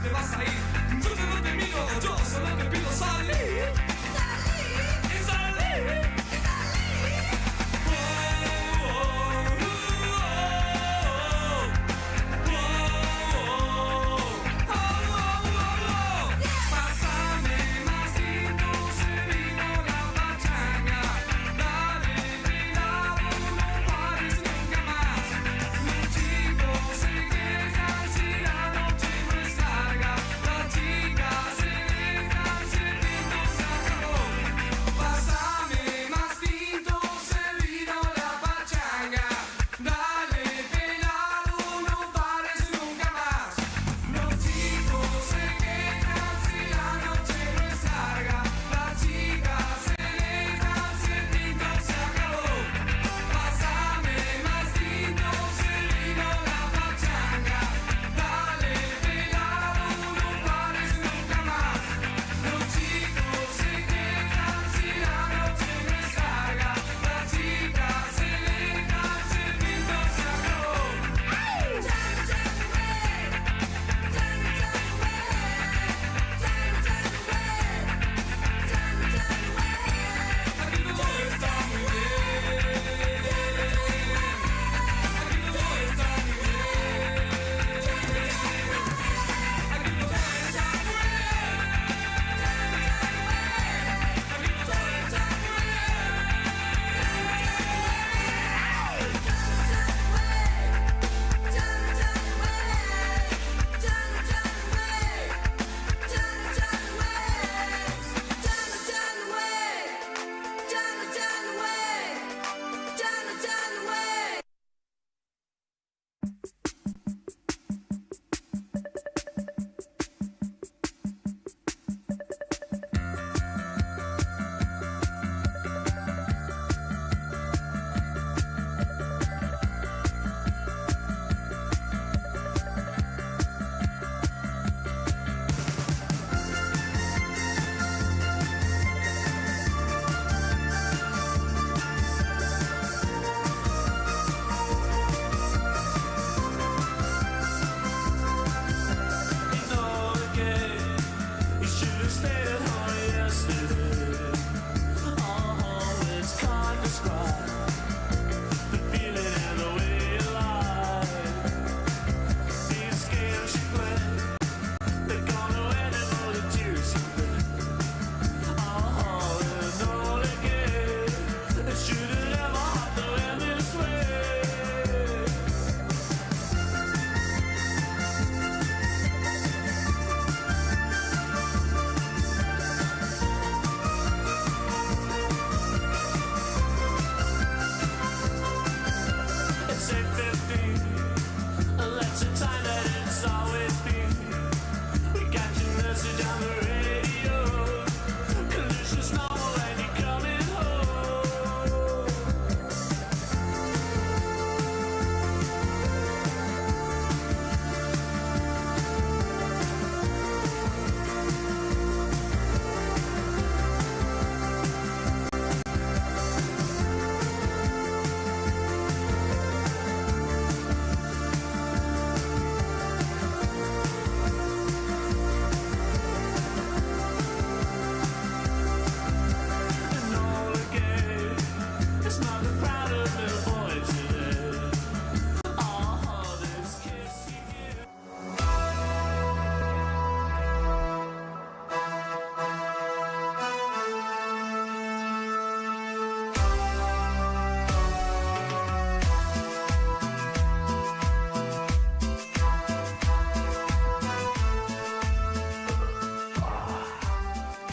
te vas a ir. Yo ya no te miro, yo solo te pido salir. Y salir. Pásame más tinto, se vino la pachanga. Dale de lado, no pares nunca más. Los chicos se quejan si la noche no es larga. Las chicas se dejan si el tinto se acabó. Pásame más tinto, se vino la pachanga. Dale de lado, no pares nunca más. Los chicos se quejan si la noche no es larga. Las chicas se dejan si el tinto se acabó. Pásame más tinto, se vino la pachanga. Dale de lado, no pares nunca más. Los chicos se quejan si la noche no es larga. Las chicas se dejan si el tinto se acabó. Aquí todo está muy bien. Aquí todo está muy bien. Aquí todo está muy bien. Aquí todo está muy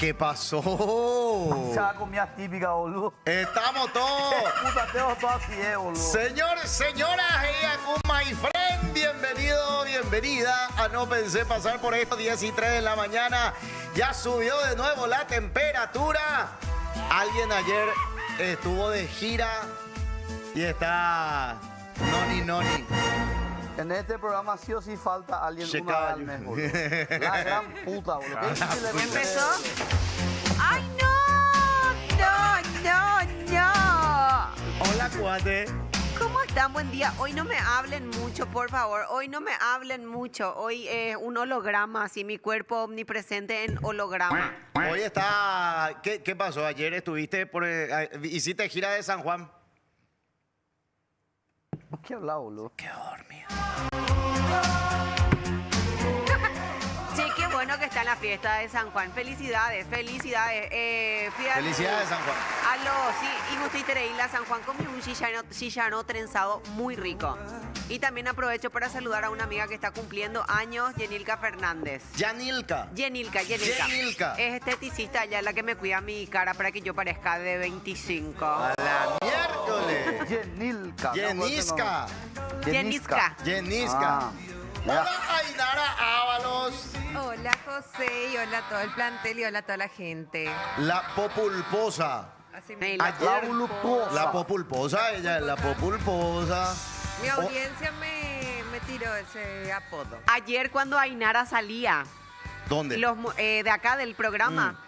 ¿Qué pasó? Esa comida típica, boludo. Estamos todos. Puta, tengo todo así, boludo. Señores, señoras, my friend, bienvenido, bienvenida a No Pensé Pasar por esto, 10 y 3 de la mañana. Ya subió de nuevo la temperatura. Alguien ayer estuvo de gira y está noni. En este programa sí o sí falta alguien una vez al mes, boludo. La gran puta, boludo. ¿Qué difícil es ¿Empezó? ¡Ay, no! ¡No! Hola, cuate. ¿Cómo están? Buen día. Hoy no me hablen mucho, por favor. Hoy no me hablen mucho. Hoy es un holograma, así mi cuerpo omnipresente en holograma. Hoy está... ¿Qué pasó? Ayer estuviste hiciste gira de San Juan. ¿Qué habla, boludo? Quedó dormido. Sí, qué bueno que está en la fiesta de San Juan. Felicidades, felicidades. Felicidades, San Juan. Sí, y justo y la San Juan comió un chicharrón trenzado muy rico. Y también aprovecho para saludar a una amiga que está cumpliendo años, Yenilka Fernández. Yanilka. Yenilka. Yenilka. Es esteticista, ella es la que me cuida mi cara para que yo parezca de 25. A la miércoles. Yenilka. Yenisca. Yenisca. Yenisca. Ah, Hola, Ainara Ábalos. Hola José y hola a todo el plantel y hola a toda la gente. La populposa. Así Hey, mismo. la la voluptuosa. La populposa, ella es la populposa. Mi audiencia me tiró ese apodo. Ayer cuando Ainara salía ¿Dónde? de acá del programa,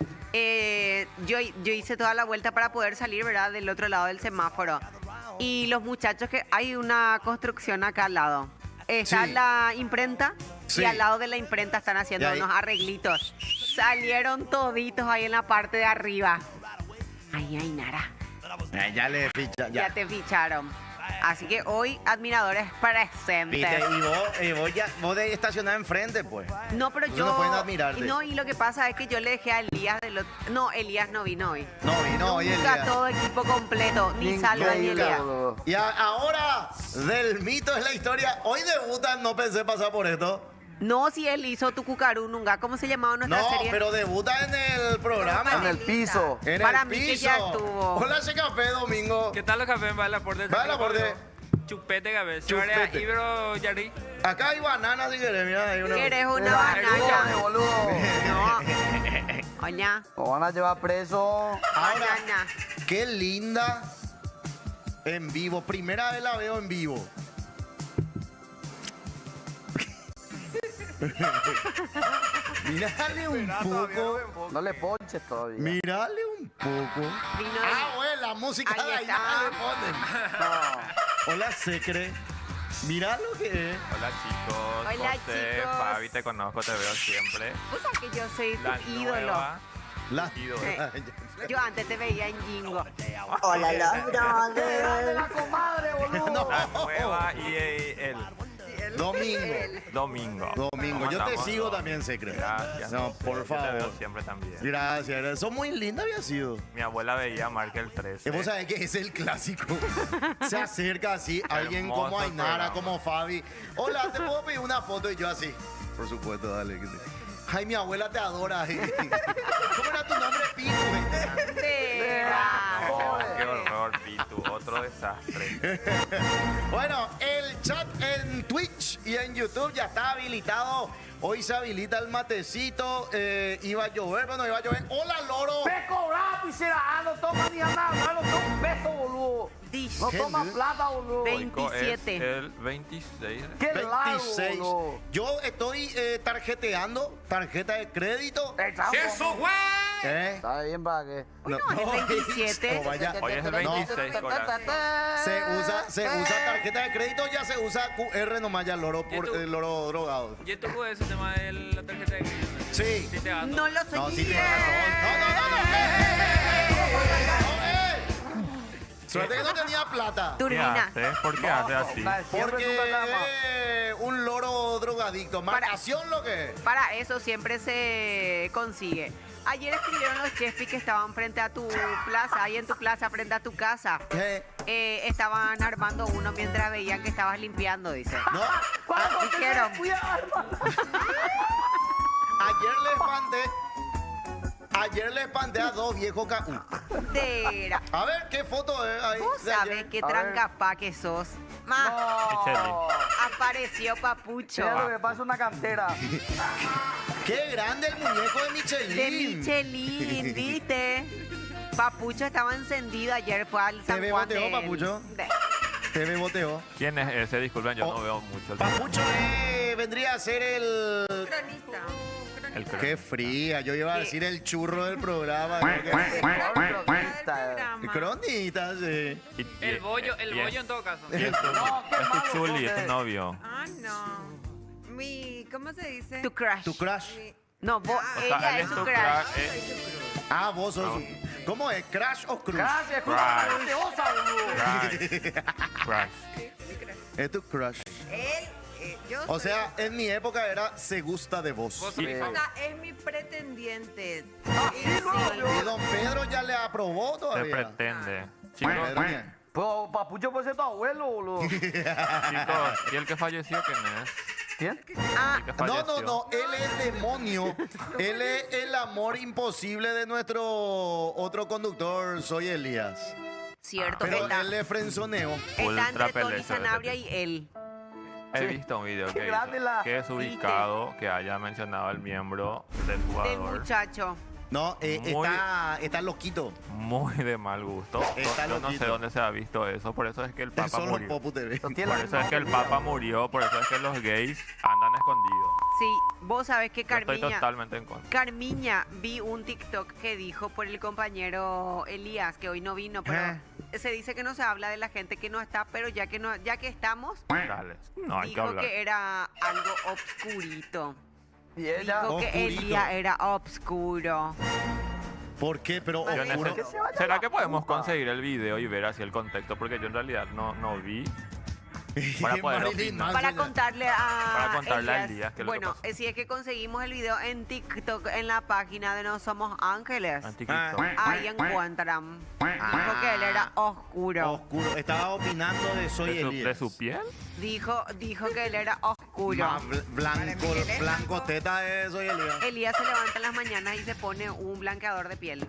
yo hice toda la vuelta para poder salir, ¿verdad? Del otro lado del semáforo. Y los muchachos que hay una construcción acá al lado. Está Sí. la imprenta Sí. y al lado de la imprenta están haciendo Y ahí- unos arreglitos. Salieron toditos ahí en la parte de arriba. Ay, Ainara, Ya le ficha, ya te ficharon. Así que hoy, admiradores presentes. Viste, y vos de estacionar enfrente, pues. No, pero Eso yo... no pueden admirarte. No, y lo que pasa es que yo le dejé a Elías del otro... No, Elías no vino hoy. No, vino hoy el Nunca día. todo equipo completo, ni Salva ni Increíble, Elías. boludo. Y ahora, del mito es la historia. Hoy debutan, no pensé pasar por esto. No, si él hizo tu cucaru nunca. ¿Cómo se llamaba nuestra No, serie? pero debuta en el programa. En el piso. En Para el mí piso. que ya estuvo. Hola, Café, Domingo. ¿Qué tal los cafés? Va el aporte. Va el aporte. Chupete, café. Chupete. Ibro, Yari. Acá hay bananas, si querés, mira. Hay una... ¿Quieres una Dale, banana? boludo. No. Oña. Lo van a llevar preso. Banana. Qué linda en vivo. Primera vez la veo en vivo. Mírale un poco. No le ponches todavía. Mírale un poco. Vino Bueno, la música Ahí de ahí está. le ponen. No. Hola, Secre. Mira lo que es. Hola chicos. Hola, José, chicos. Fabi, te conozco, te veo siempre. Vos sabés que yo soy La tu ídolo. nueva. La... Yo antes te veía en Jingo. Hola, los brothers. La comadre, boludo. La nueva y el Domingo. domingo. Domingo. ¿Cómo Yo te andamos, sigo Domi? también, Secre. Gracias. No, José, por yo te veo favor. siempre también. Gracias. Son muy linda había sido. Mi abuela veía Markel 13. Vos sabés que es el clásico. Se acerca así alguien Hermoso como Ainara, programa. como Fabi. Hola, ¿te puedo pedir una foto? Y yo así. Por supuesto, dale. Ay, mi abuela te adora. ¿Cómo era tu nombre, Pico? Oh, qué horror, Pitu. Otro desastre. Bueno, el chat en Twitch y en YouTube ya está habilitado. Hoy se habilita el matecito. Iba a llover, bueno, iba a llover. Hola, loro. Peco bravo y será. No toma ni nada. No toma un peso, boludo. No ¿Qué? toma plata, boludo. 27. Es el 26. Qué largo, 26. boludo. Yo estoy tarjeteando, tarjeta de crédito. ¡Eso, güey! Está bien, para que. No, es 27. Oh, vaya. Hoy es el 26, corazón. Se usa tarjeta de crédito, ya se usa QR nomás ya el loro, ¿Y tú? el loro drogado. ¿Y tú juegas ese tema de la tarjeta de crédito? Sí. Sí te ando. No lo No, soy. sí tiene razón. Suerte que no tenía plata. ¿Qué Turbina. haces? ¿Por qué haces así? Siempre es un programa. Porque un loro drogadicto. ¿Marcación lo que es? Para eso siempre se consigue. Ayer escribieron los chefis que estaban frente a tu plaza, ahí en tu plaza, frente a tu casa. ¿Qué? Estaban armando uno mientras veían que estabas limpiando, dice. No. Dijeron. Ayer le espanté a dos viejos Tera. A ver, ¿qué foto es ahí? Vos de sabés ayer? qué A ver. trancapá que sos. Ma, Michelin. apareció Papucho. Mira lo que pasa una cantera. ¡Qué grande el muñeco de Michelin! De Michelin, ¿viste? Papucho estaba encendido ayer, fue al San ¿Te Juan beboteó, del- Papucho? TV boteó. ¿Quién es ese? Disculpen, yo Oh. no veo mucho el Papucho vendría a ser el... Cronista. El crush. Qué fría. Yo iba a decir el churro del programa. Cronita, sí. El bollo en todo caso. Es tu chuli, es tu novio. Ah, no. ¿Cómo se dice? Tu crush. Tu crush. No, vos, O sea, ella él es es su tu crush. crush. Ah, vos sos. ¿Cómo es? ¿Crash o cruz? Gracias, escucha la gaseosa, boludo. Crush. Es tu crush. Yo O soy- sea, en mi época era se gusta de vos. Vos sos Sí. mi o fan. sea, es mi pretendiente. Y don Pedro ya le aprobó Te todavía. pretende. Don Chicos, Pedro ya. Pero Papucho puede ser tu abuelo, boludo. chicos, ¿y el que falleció quién es? ¿Quién? Ah, El que No, falleció. no, él es demonio. Él es el amor imposible de nuestro otro conductor, soy Elías. cierto. Pero está, él es frenzoneo. está Ultra entre Tony pelecho ese Sanabria tipo. y él. He visto un video Qué que grande hizo, la- que es ubicado, que haya mencionado el miembro del Del jugador. muchacho. No, Muy- está loquito. Muy de mal gusto. Está Yo no sé loquito. dónde se ha visto eso, por eso es que el Papa Solo en murió. Popu TV. No tiene Por la eso es que el misma Papa murió, por eso es que los gays andan escondidos. Sí, vos sabés que Yo estoy Carmiña. totalmente en contra. Carmiña, vi un TikTok que dijo por el compañero Elías, que hoy no vino, pero se dice que no se habla de la gente que no está, pero ya que estamos, Dale, no hay que dijo hablar. que era algo obscurito. Y ella, Dijo que Oscurito. Elías era obscuro. ¿Por qué? Pero Yo oscuro. ¿Será que podemos conseguir el video y ver así el contexto? Porque yo en realidad no vi. Para poder Marilyn opinar. Manson Para ya. contarle a Para contarle a Elías qué es lo que bueno, pasó. si es que conseguimos el video en TikTok en la página de No Somos Ángeles. Anticristo. Ahí encuentran. Dijo que él era oscuro. Oscuro. Estaba opinando de Soy ¿De Elías. su piel? Dijo que él era oscuro. Más blanco teta es Soy Elías. Elías se levanta en las mañanas y se pone un blanqueador de piel.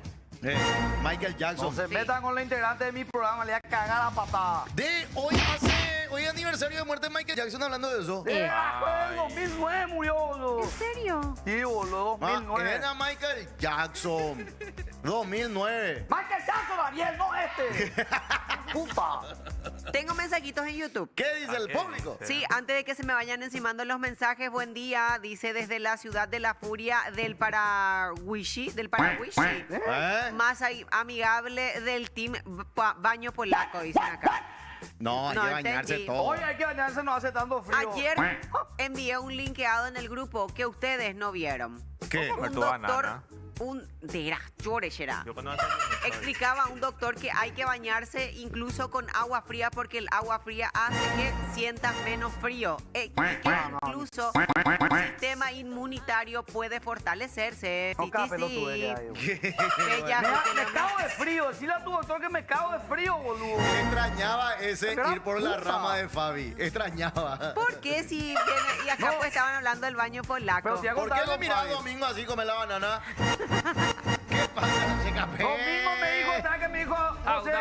Michael no Jackson. se metan con la integrante de mi programa, le voy a cagar a patada. Hoy es aniversario de muerte de Michael Jackson hablando de eso. Fue en 2009 murió, boludo. ¿En serio? Sí, boludo, Ah, 2009. era Michael Jackson. 2009. Michael Jackson, Ariel, no este. Puta. Tengo mensajitos en YouTube. ¿Qué dice el ¿Qué público? dice? Sí, antes de que se me vayan encimando los mensajes, buen día, dice desde la ciudad de la furia del Paraguishi, más amigable del team baño polaco, dicen acá. No, hay No que bañarse entendí. todo. Hoy hay que bañarse, no hace tanto frío. Ayer envié un linkeado en el grupo que ustedes no vieron. ¿Qué? Comer Un tu doctor, banana. llorechera. Yo cuando hace- Explicaba un doctor que hay que bañarse incluso con agua fría porque el agua fría hace que sientas menos frío y que incluso el sistema inmunitario puede fortalecerse. Sí, Nunca sí, pelotude que sí. hay, boludo. Bella, Me que cago de frío. Decirle a tu doctor que me cago de frío, boludo. Extrañaba ese Gran ir por la puta. rama de Fabi. Extrañaba. ¿Por qué si viene? Y acá No. pues estaban hablando del baño polaco. Pero si hago ¿Por qué algo, le miraba Fabi. domingo así comer la banana? ¿Qué pasa, chica? Domingo me dijo, ¿sabes qué me dijo? José?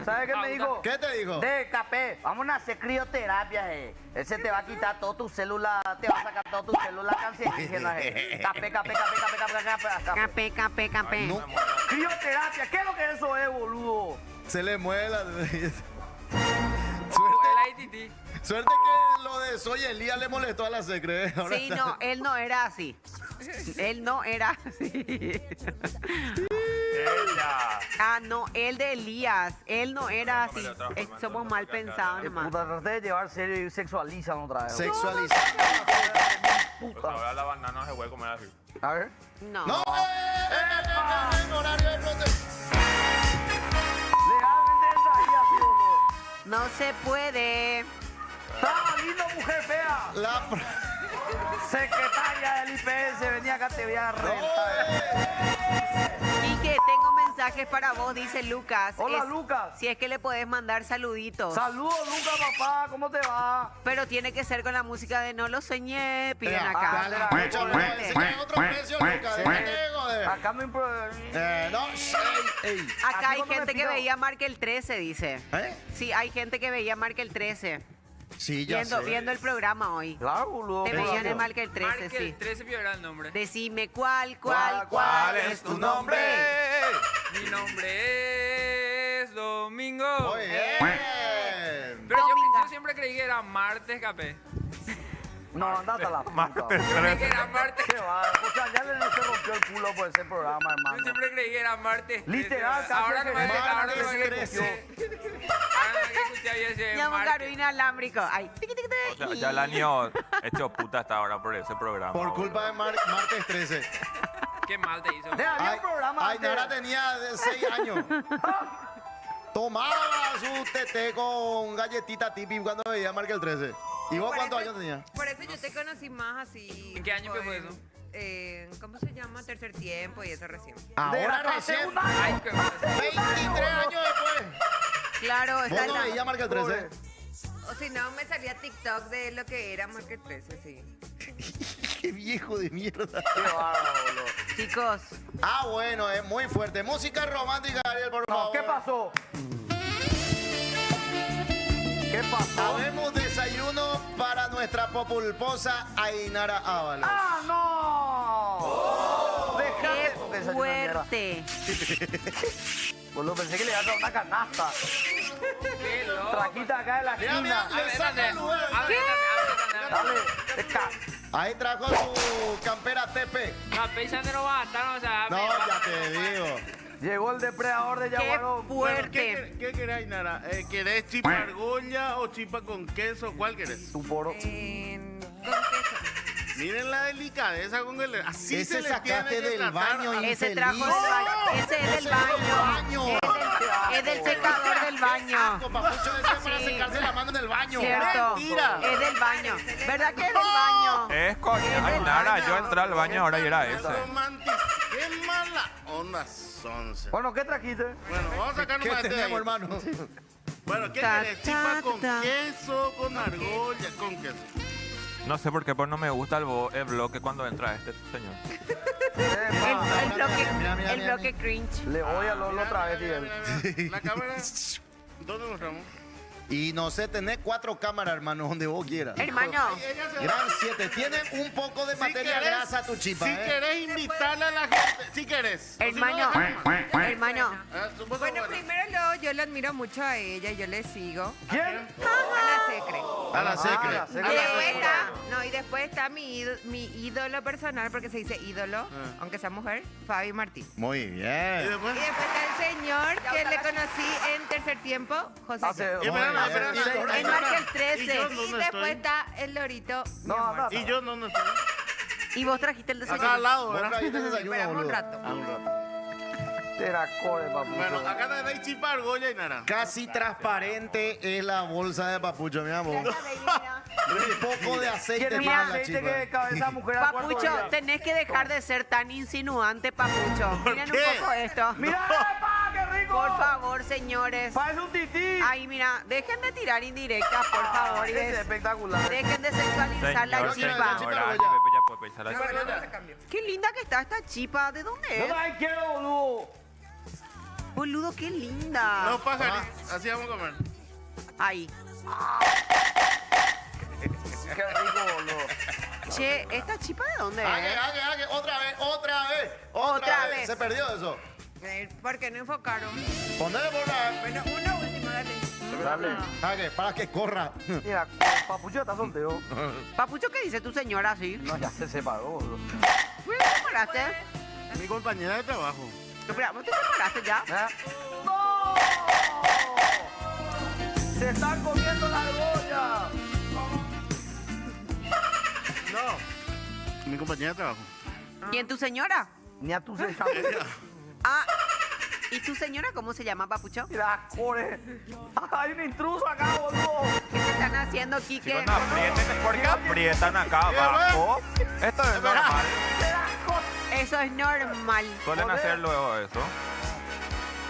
¿Sabes qué me dijo? ¿Qué te dijo? De Capé, vamos a hacer crioterapia, Ese te va a quitar todo tu célula, te va a sacar todo tu célula cancerígena, Capé. Capé, capé, capé. No. Crioterapia, ¿qué es lo que eso es, boludo? Se le mueve la... El ITT. Suerte que lo de Soy Elías le molestó a la secre. Ahora Sí, está- no, él no era así. Él no era así. Ella. Ah, no, él de Elías. Él no era así. Somos mal pensados nomás. Puta, traté de llevar serio y sexualizan otra vez. Sexualizado. Pues ahora la banana se puede comer así. A ver. No. ¡No! En horario de protesta. Legalmente entra ahí así, boludo. No se puede. Estaba lindo, mujer fea. La... Secretaria del IPS, venía acá, te voy a reventar. Y que tengo mensajes para vos, dice Lucas. Hola, Lucas. Si es que le podés mandar saluditos. Saludos, Lucas, papá, ¿cómo te va? Pero tiene que ser con la música de No lo soñé, piden Dale, acá. escúchame, no, enseña otro precio, Lucas. Déjate de joder. Acá me No, ey. Acá Así hay cuando me gente que pido- veía Marca el 13, dice. ¿Eh? Sí, hay gente que veía Marca el 13. Sí, ya sé. Viendo el programa hoy. Claro, boludo. Te claro. veían en Marca el 13, Marque sí. el 13 violará el nombre. Decime cuál es tu nombre? nombre. Mi nombre es Domingo. Muy bien. Pero Domingo. yo siempre creí que era martes, capé. No, andate a la Martes puta. Yo creí que 13. era martes. ¿Qué va? O sea, ya le se rompió el culo por ese programa, Yo hermano. siempre creí que era martes. Literal, casi Ahora no me que- ahora no Martes me 13. Ahora no me escuché ayer ese Llamo martes. caro inalámbrico. Ay, tiqui, tiqui, O tiqui. sea, ya el año hecho puta hasta ahora por ese programa. Por culpa de martes 13. Qué mal te hizo. Había Ay, un programa antes. Ainara tenía 6 años. Tomaba su tete con galletita tipi cuando veía Marca el 13. ¿Y vos Por cuántos eso- años tenías? Por eso yo te conocí más así. ¿En qué año tipo fue en- eso? ¿Cómo se llama? Tercer tiempo y eso recién. Ahora la recién. segunda. Ay, qué mal. 23 años después. Claro, ¿Vos está no la... veías Marca el 13? O si no, me salía TikTok de lo que era Market 13, sí. Qué viejo de mierda. Qué bárbaro, boludo. Chicos, Ah, bueno, es muy fuerte. Música romántica, Ariel, por No, favor. ¿qué pasó? ¿Qué pasó? Habemos desayuno para nuestra populposa Ainara Ábalos. ¡Ah, no! Dejate porque qué desayuno de mierda. fuerte. Boludo, pensé que le iba a dar una canasta. Qué loco. Traquita acá de la Mira, mira, esquina. le saca el lugar. Dale, deja. Ahí trajo su campera TP. No, pensando no va a estar, o sea, No, ya te digo. Llegó el depredador de Qué Yaguaró. fuerte. ¿Qué querés, Nara? ¿Querés chipa argolla o chipa con queso? ¿Cuál querés? Tu poro. Con queso. Miren la delicadeza con el... Así Ese se le sacaste tiene que del tratar baño, a- infeliz. Ese trajo del baño. Ese es del baño. Es del secador del baño. Asco, papucho, ese es para Sí. secarse la mano en el baño. Cierto. Mentira. Es del baño. ¿Verdad que es del baño? Es coña. Ay, Nara, yo entré al baño ahora y era ese. ¡Qué mala onda sonce! Bueno, ¿qué trajiste? Bueno, vamos a sacar ¿Qué nomás este de ahí. tenemos, hermano? Bueno, ¿qué Ta, querés? ta, ¿Chipa con ta. queso, con argolla, con queso? No sé por qué, pero no me gusta el bloque cuando entra este señor. El bloque, Mira, mira, el mira, bloque cringe. Le voy a Lolo otra vez, Mira, Miguel. mira, mira. La cámara... ¿Dónde mostramos? Y no sé, tenés 4 cámaras, hermano, donde vos quieras. Hermano, Ella se- Gran 7. Tiene un poco de Si materia querés- grasa tu chipa, Si ¿eh? querés invitarle a la gente, si querés. O si no, hermano, déjame. hermano. Ah, supongo Bueno, bueno. primero yo le admiro mucho a ella, yo le sigo. ¿Quién? A la Secre. A la Ah, secre. la secre. Y después Secre. está, no, y después está mi ídolo personal, porque se dice ídolo, aunque sea mujer, Fabi Martín. Muy Y bien. después... Y después está el señor que le conocí en tercer tiempo, José. Hace... Y espera, Muy espera, bien. espera, En espera. marca el 13. ¿Y yo Y dónde después estoy? está el lorito. mi No, amor. no, ¿Y yo dónde estoy? Y vos trajiste el Acá al desayuno. lado, Vos ¿verdad? trajiste el desayuno, Esperamos un boludo. rato. Ah, un rato. Teracore, papu. Bueno, acá tenéis chipa argolla y nara. Casi transparente es la bolsa de papucho, mi amor. Un poco de aceite ¿Quiere para más la aceite chipa. que cabeza mujer al cuarto Papucho, día? tenés que dejar de ser tan insinuante, Papucho. Miren qué? un poco esto. ¡Mira, pa, qué rico! Por favor, señores. Parece un tití. Ay, mira, dejen de tirar indirectas, por favor. y Este es des- espectacular. Dejen de sexualizar la Señor, chipa. chipa. señora, ay, Pepe ya puede pensar así. Bueno, no se cambió. Qué linda que está esta chipa. ¿De dónde No es? la quiero, boludo. Boludo, qué linda. Los pajaritos. Así vamos a comer. Ahí. Qué rico, boludo. Che, ¿esta chipa de dónde Hague, es? hague, hague. Otra vez, otra vez. Otra vez. Se perdió eso. ¿Por qué no enfocaron? Ponele por la... Bueno, una última, dale. Dale. Hague, para que corra. Mira, papucho está soltero. Papucho, ¿qué dice tu señora así? No, ya se separó, boludo. ¿Te separaste? Mi compañera de trabajo. Espera, ¿vos te separaste ya? ¿Eh? ¡No! ¡Se están comiendo la argolla! No. Mi compañera de trabajo. ¿Y en tu señora? Ni a tu señora. Ah, ¿y tu señora cómo se llama, Papucho? Mira, core. Hay un intruso acá, boludo. ¿Qué te están haciendo, Quique? Chicos, no aprieten, ¿por qué aprietan acá abajo? Esto es normal. Eso es normal. Suelen hacer luego eso.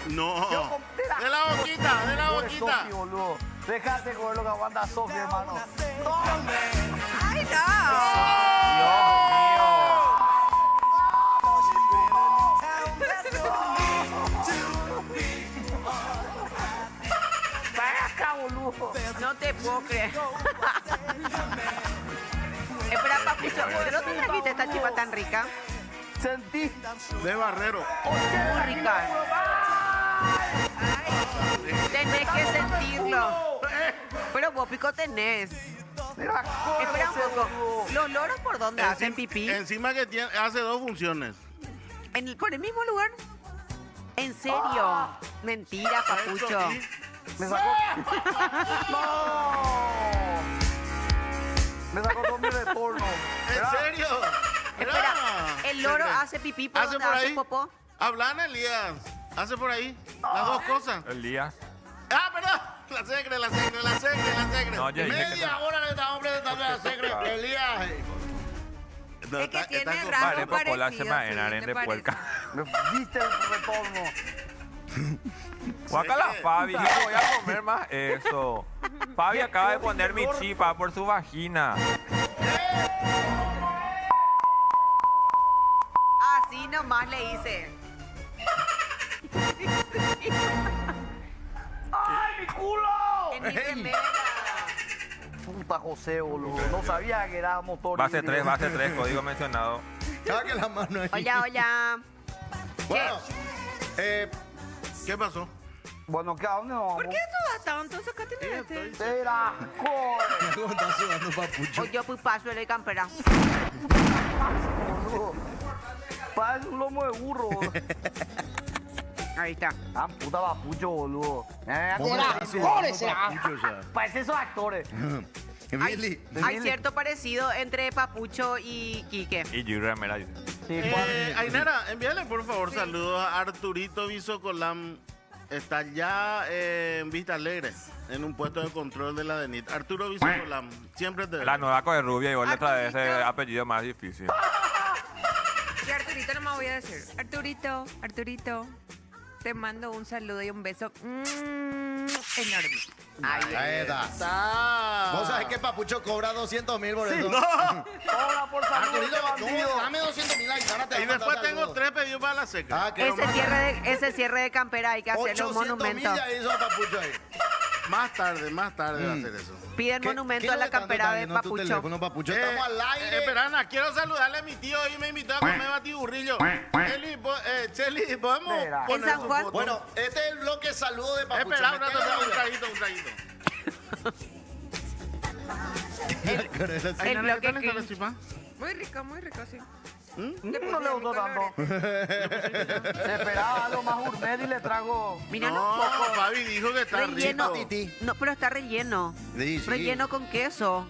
No. Yo con- De la boquita, de la Pobre boquita. Sofi, boludo. Déjate comer lo que aguanta Sofi, hermano. ¡No! ¡Ay, no! Dios mío. ¡Ven acá, boludo! No te puedo creer. Espera, Papucho, ¿por qué no te trajiste esta chipa tan rica? Sentí. De barrero. Muy rica. Tenés que sentirlo. Pero vos pico tenés. Mira, Espera un poco. ¿Los loros por dónde hacen pipí? Encima que hace dos funciones. ¿Por el mismo lugar? ¿En serio? Mentira, papucho. Eso sí. Me sacó. ¡No! Me sacó todo mi retorno. ¿En serio? Espera, Mira. ¿el loro Secre. hace pipí por ¿Hace donde por hace ahí? popó? Hablan, Elías. Hace por ahí. Las dos cosas. Elías. Ah, perdón. La secre. No, yo dije que Media hora le estamos presentando a la secre Elías. No, Es que está- tiene está- rasgos Pare, popola, se parecidos, me sí, enaren ¿te de parece? puerca. Me diste el retorno. Guácala, Fabi, yo no voy a comer más eso. Fabi acaba de poner mi chipa por su vagina. Así nomás le hice. ¡Ay, mi culo! En mi Ey. remera. Puta José, boludo. No sabía que era motor. Base 3, código mencionado. Saque la mano ahí. Hola. Bueno, ¿Qué pasó? Bueno, ¿qué? ¿A dónde vamos? ¿Por qué subas tanto? Sacate este. Será. ¡Corre! ¿cómo está sudando papucho? Hoy yo fui paso de campera. Boludo. Parece un lomo de burro, boludo. Ahí está. Ah, puta papucho, boludo. ¿Cómo está sudando papucho ya? Parece esos actores. Billy. Hay cierto parecido entre Papucho y Quique. Y yo remera. Sí, Ainara, envíale por favor saludos a Arturito Visocolam. Está ya en Vista Alegre, en un puesto de control de la DENIT. Arturo Visocolam, siempre te La nueva coge rubia y vos le traes ese Arturito. apellido más difícil. Y Arturito no me voy a decir. Arturito, te mando un saludo y un beso enorme. Ahí está. está. ¿Vos sabés que Papucho cobra 200,000 por eso? Ahora por salud, Arturito, este bandido. no, dame 200,000 ahí. Ahora te Y voy a después mandar tengo saludos. 3 pedidos para la secre. Ah, quiero más. Ese cierre de campera hay que hacerle un 800,000 monumento. ya hizo Papucho ahí. Más tarde va a hacer eso. Piden ¿Qué- monumento qué a es lo la que tanto campera está de viendo tu Papucho. teléfono, Papucho? Estamos al aire. Esperana, quiero saludarle a mi tío y me invitó a comer batiburrillo. Cheli, ¿podemos Espera. poner ¿En San su Juan? foto? Bueno, este es el bloque saludo de Papucho. Espera un Metele rato, la un traguito. vida. El bloque ¿Dónde está la que... chipa? Muy rico, sí. No le gustó tanto. Se esperaba algo más gourmet y le trago. Mira, No, un poco. Fabi dijo que está Relleno. rico. Titi. No, pero está relleno. Sí, sí. Relleno con queso.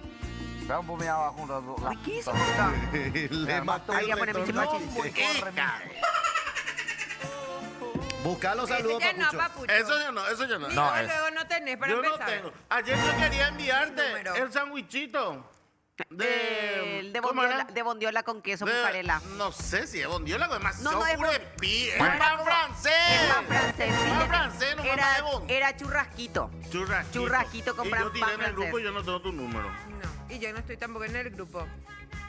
Espera un poco más abajo un rato. Riquísimo está. Le mató Ahí el voy a poner mi retorno. chipachi. Busca los saludos, Ese ya no, Papucho. Papucho. Eso yo no. Ni No, luego, es- luego no tenés para Yo no empezar. tengo. Ayer yo quería enviarte Número. el sandwichito. De ¿cómo era? bondiola con queso, De- mozzarella. No sé si es bondiola, más No, no, es pi. Es Bueno, era pan como- francés. Es pan francés, sí. Pan francés, no Era, de bondiola. era churrasquito. Churrasquito. churrasquito con Y pan yo tiré en el francés. grupo y yo no tengo tu número. No, y yo no estoy tampoco en el grupo.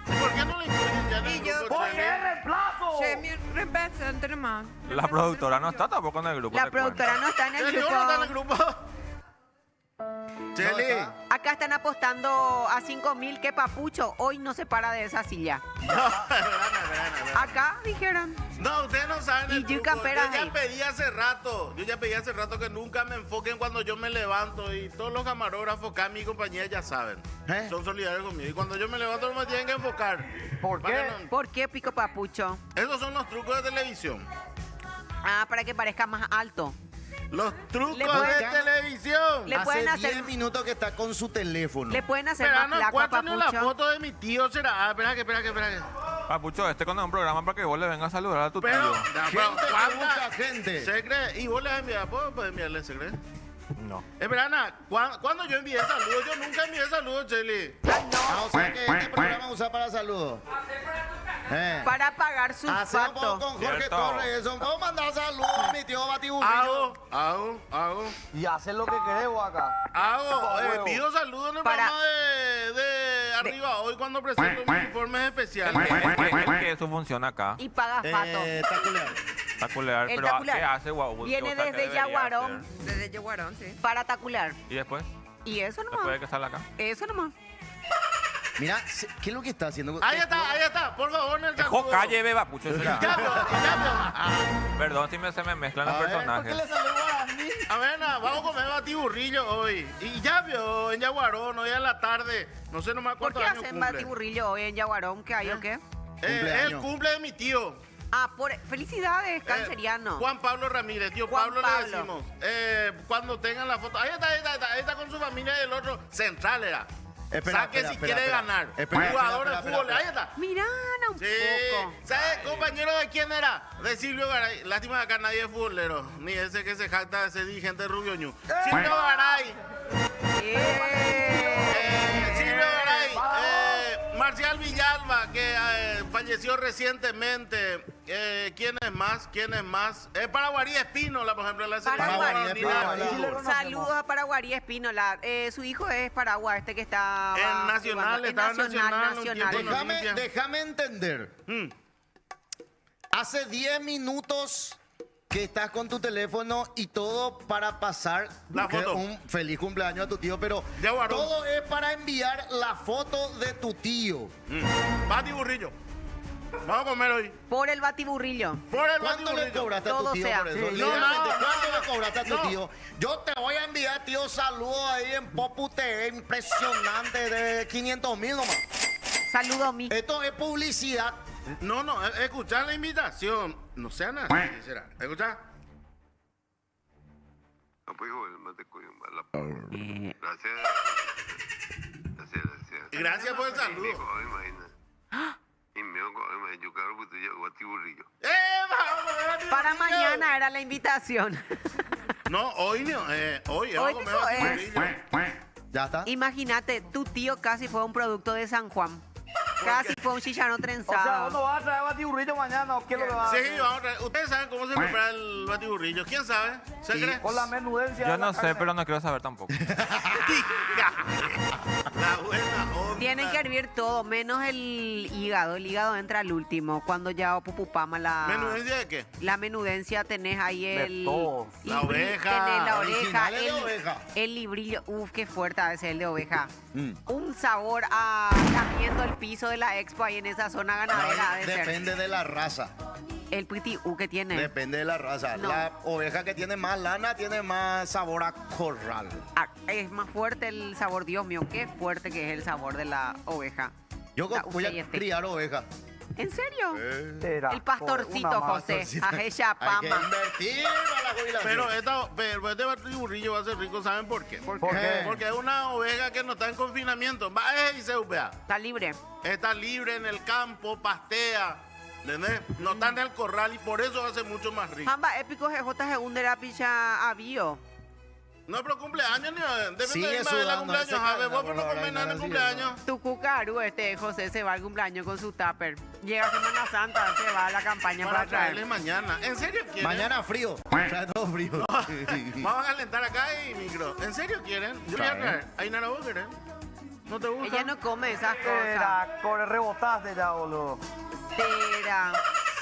¿Por qué no le incluyen ya en el Y yo- grupo? ¡Oye, Chele? reemplazo! Soy mi representante nomás. La productora no está tampoco en el grupo. La te cuento. productora no está en el Chele, ¿no está en el grupo. grupo? Chele. está. Acá están apostando a 5,000 que Papucho hoy no se para de esa silla. verana. Acá dijeron. No, ustedes no saben el Y Jim truco. Campera Yo ya ahí. pedí hace rato. Yo ya pedí hace rato que nunca me enfoquen cuando yo me levanto. Y todos los camarógrafos acá en mi compañía ya saben. Son solidarios conmigo. Y cuando yo me levanto no me tienen que enfocar. ¿Por Para qué? que no- ¿Por qué pico Papucho? Esos son los trucos de televisión. Ah, para que parezca más alto. Los trucos Le pueden- de televisión. Le Hace pueden 10 hacer- minutos que está con su teléfono. Le pueden hacer Espera, más no flaco a encuentro ni la Papucho. foto de mi tío. Será. Ah, espera que. Papucho, este cuando es un programa para que vos le vengas a saludar a tu Pero, tío. Gente que busca gente. Secre, y vos le has enviado. ¿Puedo enviarle secre? No. Espera, Ana, cuando yo envié saludos, yo nunca envié saludos, Cheli. Ah, o sea que este programa usa para saludos. Para pagar su Hacemos pato. con Jorge Cierto. Torres. Eso. Vamos a mandar saludos a mi tío Batiburrillo. Hago. Y hacer lo que queremos acá. Huevo. Pido saludos en el Para- programa de arriba hoy cuando presento mis informes especiales. Es que eso funciona acá. Y pagas pato. Está culeado. Espectacular. El Pero tacular. ¿qué hace Guau? Viene O sea, ¿qué desde debería Yaguarón. hacer? Desde Yeguarón, sí. Para tacular. ¿Y después? Y eso Después de nomás. que sale acá. Eso nomás. Mira, ¿qué es lo que está haciendo? Ahí está, por favor, en el saludo. Dejó calle, ve, Papucho. será. Ya, pero- Perdón si se me mezclan los A ver, personajes. ¿Por qué le salió guaraní? A ver, vamos a comer batiburrillo hoy. Y ya vio, en Yaguarón, hoy a la tarde. No sé nomás ¿Por cuántos qué años hacen cumple. batiburrillo hoy en Yaguarón? ¿Qué hay o qué? Es el Cumpleaños. cumple de mi tío. Ah, felicidades, canceriano. Juan Pablo Ramírez, tío Juan Pablo Pablo. le decimos. Cuando tengan la foto. Ahí está con su familia y el otro central era. Espera, Saque espera, si espera, quiere espera. ganar. Espera, Jugador espera, de espera, fútbol, espera. ahí está. Mirá un Sí, poco. ¿sabes, compañero de quién era? De Silvio Garay. Lástima que acá nadie es futbolero, ni ese que se jacta de ese dirigente rubio ñu. Silvio Garay, Silvio Garay, Marcial Villalba, que falleció recientemente. ¿Quién es más? Paraguarí Espínola, por ejemplo, la selección Paraguarí argentina de Espínola. fútbol. Saludos a Paraguarí Espínola. Su hijo es Paraguay, este que está En Nacional, estaba en Nacional un tiempo. Déjame entender. Hace 10 minutos que estás con tu teléfono y todo para pasar La foto. un feliz cumpleaños a tu tío, pero Ya guardó. todo es para enviar la foto de tu tío. Batiburrillo. Vamos a comer hoy. Por el batiburrillo. Por el ¿Cuánto le batiburrillo. cobraste a tu Todo tío sea. por eso? Sí, Literalmente, no, ¿cuánto no, le cobraste a tu no. tío? Yo te voy a enviar, tío, saludos ahí en Popu TV, impresionante, de 500,000 nomás. Saludos, mi. Esto es publicidad. No, escuchar la invitación. No sean así, será. ¿Escuchar? Gracias por el saludo. Vamos a comer Para batiburrillo. mañana era la invitación. No, hoy no. Hoy vamos a comer dijo batiburrillo. ¿Ya está? Imagínate, tu tío casi fue un producto de San Juan. Casi fue un chicharrón O sea, trenzado. ¿uno va a traer batiburrillo mañana o qué es lo que va a hacer? Sí, vamos a traer. ¿Ustedes saben cómo se prepara el batiburrillo? ¿Quién sabe? ¿Se Sí. cree? Con la menudencia. Yo de la no sé, carne. pero no quiero saber tampoco. La buena onda. Tienen que hervir todo, menos el hígado. El hígado entra al último, cuando ya pupupama la... ¿Menudencia de qué? La menudencia tenés ahí De el... todo. La oveja, Tenés la oreja, originales de oveja. el librillo. Uf, qué fuerte a veces el de oveja. Mm. Un sabor a lamiendo el piso de la expo ahí en esa zona ganadera ha de ser. Depende de la raza. El pretty que tiene. Depende de la raza. No. La oveja que tiene más lana tiene más sabor a corral. Ah, es más fuerte el sabor, Dios mío, qué fuerte que es el sabor de la oveja. Yo La voy a UCIT. criar oveja. ¿En serio? Era, El pastorcito, una más. José. Ajecha Hay que pama. invertir para la jubilación. Pero este batiburrillo va a ser rico, ¿saben por qué? ¿Por qué? Porque es una oveja que no está en confinamiento. Va y se upea. Está libre. Está libre en el campo, pastea. ¿Entendés? No está en el corral y por eso hace mucho más rico. Jamba épico GJ segunda era picha avío. No, pero cumpleaños, ni depende Sigue de la sudando cumpleaños. ese A ver, vos por no favor, comes nada en el ahí, cumpleaños. Tu cucaru, José, se va al cumpleaños con su tupper. Llega Semana Santa, se va a la campaña Para para traerle traer. mañana. ¿En serio quieren? Mañana frío. Trae todo frío. Vamos a calentar acá y micro. ¿En serio quieren? Yo voy a Trae. traer. Ahí no vos querés. ¿No te gusta? Ella no come esas cosas. Era, corre, rebotaste ya, boludo. Tera.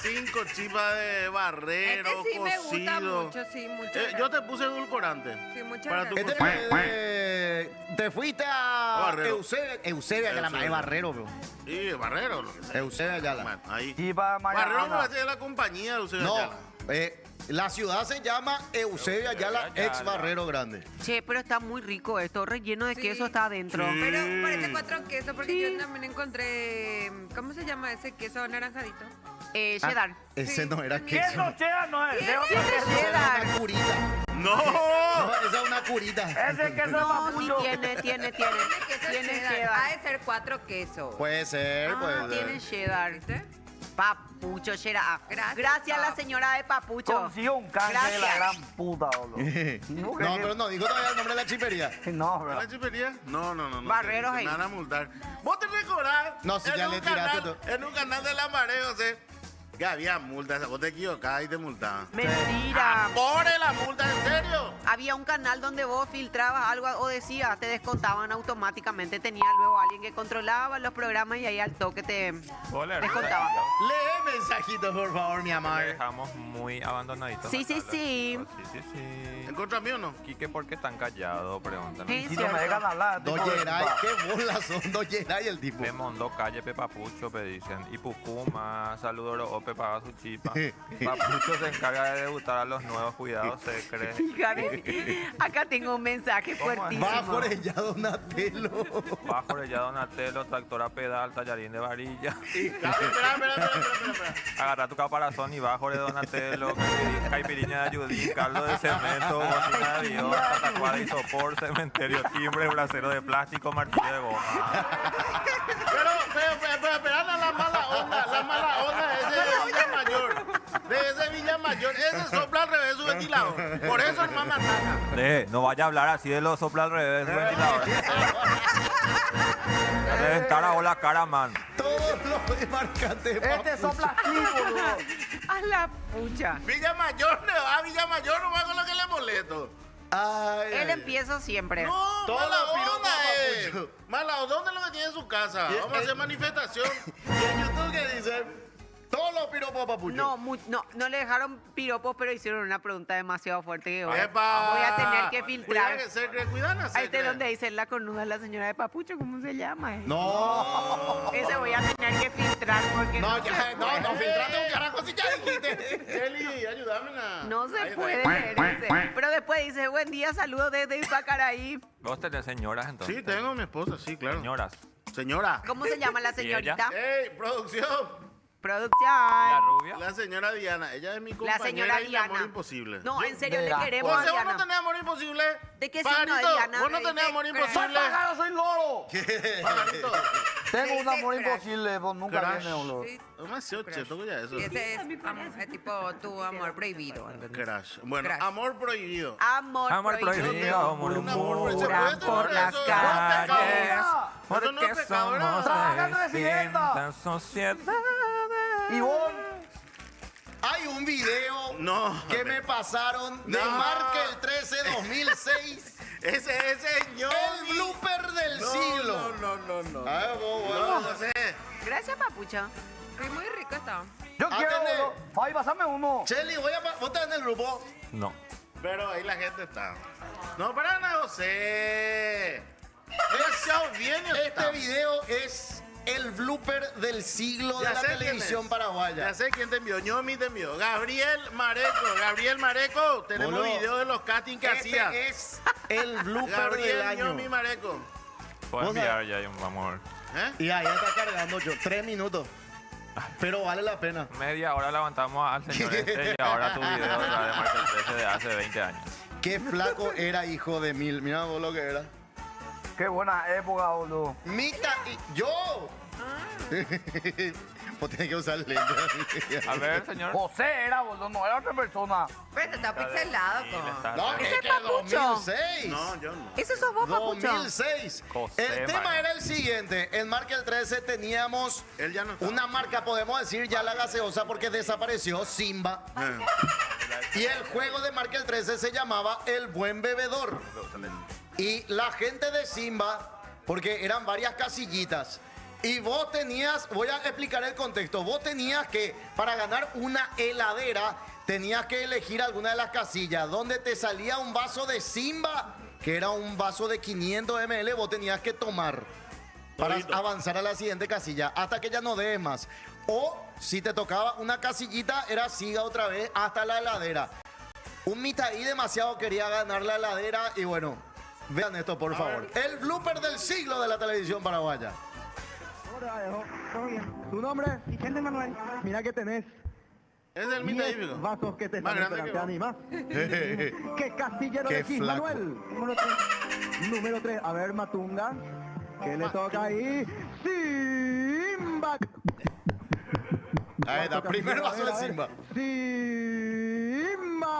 5 chipas de barrero, Este sí me gusta cocido. mucho, sí, mucho. Yo te puse edulcorante. Sí, muchas para tu gracias. Te fuiste a Barrero. Eusebia, que la madre Barrero, bro. Sí, barrero. Eusebia Ayala. Bueno, ahí. Y para Barrero me mañana. parece de la compañía de Eusebio No, Ayala. la ciudad se llama Eusebia Ayala, ex Barrero Grande. Che, pero está muy rico esto, relleno de Sí. queso está adentro. Sí. Pero parece 4 quesos porque yo también encontré. ¿Cómo se llama ese queso anaranjadito? Cheddar. Ese Sí. no era ¿Qué queso. no chea no es? ¿De otro Tiene queso? Esa cheddar. es una curita. ¡No! No, esa es una curita. Ese queso es No, sí papucho. tiene. Tiene queso Tiene cheddar. cheddar. Ha de ser 4 quesos. Puede ser, Ah, puede tiene ser. cheddar. ¿Viste? Papucho, cheddar. Gracias, Gracias a la Pap. señora de Papucho. Consiguió un canje de la Gracias. gran puta, boludo. No, pero no, dijo todavía el nombre de la chipería. No, ¿La bro. chipería? No. Barreros te ahí. van a multar. ¿Vos te recordás? No, si en ya un le tiraste canal- todo. En un canal de la marea, José, que había multas. Vos te equivocabas y te multaban. Mentira. ¡Por la multa, en serio! Había un canal donde vos filtrabas algo o decías, te descontaban automáticamente. Tenía luego alguien que controlaba los programas y ahí al toque te ¿Puedo leer descontaba. Lee mensajitos, por favor, mi Le amor. dejamos muy abandonaditos. Sí, a sí, Carlos. sí. Sí. ¿En contra mío o no? Quique, ¿por qué tan callado? Preguntan. Sí. Y no me dejan hablar. Don tipo de Geray, puta. qué bolas son Don Geray el tipo. Me mondó calle Pepapucho, me dicen. Y Pucuma, saludos López paga su chipa. Papucho se encarga de debutar a los nuevos, cuidados, se cree. Fíjate, acá tengo un mensaje ¿Cómo es? fuertísimo. Bajo ya Donatello. Bajo ya Donatello, tractor a pedal, tallarín de varilla. Espera. Agarra tu caparazón y bajo de Donatello, caipirinha de ayudín, caldo de cemento, bocina de avión, patacuada y sopor, cementerio, timbre, brasero de plástico, martillo de goma. Pero esperan la mala onda de ese Villa Mayor. Villa Mayor, ese sopla al revés su ventilador. Por eso el mamá ataca. No vaya a hablar así de los sopla al revés, ventilador. Reventar a la cara, man. Todos los demarcantes. Este sopla así, boludo. A la pucha. Villa Mayor, no va a Villa Mayor, no va con lo que le molesto. Ay, Él ay. empiezo siempre. No, Todo mala piropo, onda, papucho. Mala onda, ¿dónde es lo que tiene en su casa? Vamos a hacer manifestación. ¿Y en YouTube qué dice? Todos los piropos a Papucho. No le dejaron piropos, pero hicieron una pregunta demasiado fuerte que hoy ¡Epa! voy a tener que filtrar. Cuidan a Ahí está donde dice la cornuda la señora de Papucho, ¿cómo se llama? No. Ese voy a tener que filtrar porque No, ya, no, filtrate un carajo si ya dijiste. Eli, ayúdame. no se Ahí está. puede leer ese. Pero después dice, buen día, saludos desde Ipacaraí. Vos tenés señoras entonces. Sí, tengo a mi esposa, sí, claro. Señoras. Señora. ¿Cómo se llama la señorita? ¡Ey, producción! La Producción. rubia. La señora Diana, ella es mi La compañera señora y mi Diana. amor imposible. No, en serio, le Mira, queremos O a sea, vos no Diana. tenés amor imposible. ¿De qué signo Pajarito, es Diana? vos no Me tenés dice, amor creo. ¡Soy imposible. pagano, soy loro! Pajarito. Tengo un amor Crash. imposible, vos nunca Crash. viene, boludo. Sí, Demasiado cheto que ya eso. y ese es tipo tu amor prohibido. ¿entendés? Crash. Bueno, Crash. amor prohibido. Amor prohibido. Un amor prohibido. ¿Se Murmuran puede por tener las eso? calles. Eso no es pecado, ¿verdad? ¡Trabajando de siguienta! distintas sociedades. Y vos, Hay un video No. que me pasaron de No. Markel 13 2006. Ese señor. El blooper del siglo. No. A ver, vos, No, vos. José. Gracias, Papucho. Sí, muy rico está. yo quiero, Atende. boludo. Fabi, pasame uno. Cheli, vos estás en el grupo. No. Pero ahí la gente está. No, para nada, José. Demasiado bien Este está. video es el blooper del siglo de Ya la sé quién televisión es. paraguaya. Ya sé quién te envió. Ñomi te envió. Gabriel Mareco. Tenemos Boludo, video de los castings que hacía. Este es el blooper del Gabriel año. Ñomi Mareco. Puedo Vos enviar ya, amor. ¿Eh? Y ahí está cargando 3 minutos. Pero vale la pena. Media hora levantamos al señor este y ahora tu video de la de Markel 13 de hace 20 años. Qué flaco era, hijo de mil. Mira vos lo que era. Qué buena época, boludo. Mita y yo. Vos tenés que usar lentes. A ver, señor. José era, boludo, no era otra persona. Pero está pixelado, Sí, como. le está- No, Ese es es que Papucho. 2006. No, yo no. ¿Ese sos vos, Papucho? 2006. José El tema María. era el siguiente. En Markel 13 teníamos Él ya no está. una marca, podemos decir, ya la gaseosa porque desapareció, Simba. Y el juego de Markel 13 se llamaba El Buen Bebedor. Y la gente de Simba, porque eran varias casillitas, y vos tenías, voy a explicar el contexto, vos tenías que, para ganar una heladera, tenías que elegir alguna de las casillas, donde te salía un vaso de Simba, que era un vaso de 500 ml, vos tenías que tomar para Todito. avanzar a la siguiente casilla, hasta que ya no dejes más. O si te tocaba una casillita, era siga otra vez hasta la heladera. Un mitaí demasiado quería ganar la heladera y bueno, vean esto por favor. El blooper del siglo de la televisión paraguaya. ¿Tu nombre? Vicente Manuel. Mira que tenés Es el 10 mitífico. vasos que te Más están grande esperando. que ¿Te animás? ¿Qué castillero Qué decís, flaco. Manuel? Número 3. A ver, Matunga. ¿Qué le toca ahí? Simba. Ahí está, Otro primer castillero, vaso a de ver, Simba. Simba.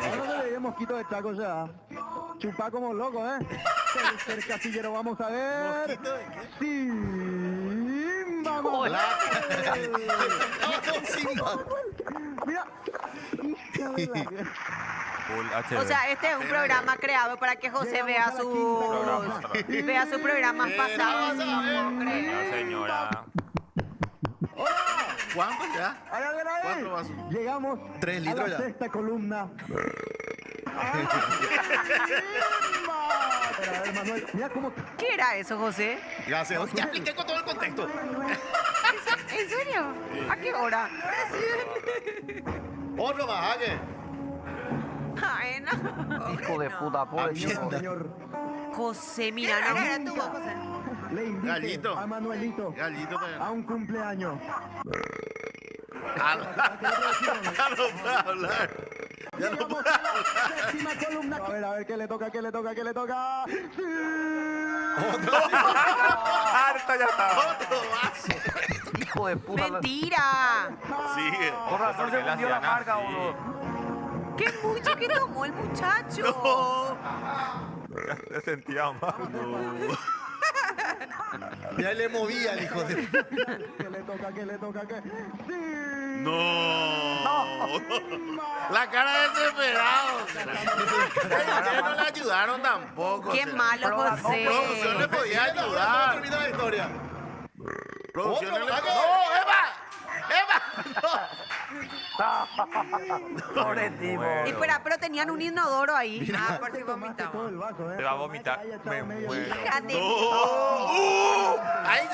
Ahora no le diré mosquito de Chaco ya. Chupa como loco, ¿eh? Tercer castillero, vamos a ver. Simba. Manuel. Simba. Mira. Hija de la- Full HD. O sea, este es un programa creado para que José vea sus programas pasados. No puedo creer. No, señora. ¿Cuánto ya? ¿Hay alguien ahí? 4 vasos. Llegamos 3 litros a la ya. sexta columna. Pero a ver, Manuel, mira cómo ¿Qué era eso, José? Gracias. Ya expliqué con todo el contexto. ¿En serio? ¿A qué hora? Otro más, ¿a qué? Ay, no. Hijo de puta, pobre Atienda. Señor, José, mira, no. Era tu voz, José. le invito Gallito. a Manuelito Gallito también. a un cumpleaños. Ya no puedo hablar. Ya no Llegamos puedo a la hablar. séptima columna. A ver, ¿qué le toca? ¿Qué le toca? ¿Qué le toca? ¡Sí! Harta ya está. Otro vaso. Hijo de puta. Mentira. Sigue. Por razón Porque se la hundió la hacían marca, así. boludo. Qué mucho que tomó el muchacho. Se sentía mal. Ya le movía el hijo de... ¿Qué le toca? ¿Qué le toca? ¿Qué? ¡Sí! No. La cara de desesperado. Ustedes no le ayudaron tampoco. Qué será. malo, Producción le José. podía No ayudar. termina la historia. Producción Otro, le... ¿a qué? ¡No, Eva! Pobre tipo. Espera, pero tenían un inodoro ahí. Ah, por si Tomaste todo vomitamos. el vaso, ¿eh? Te va a vomitar. Haya echado Me medio muero. litro. Fíjate. Ahí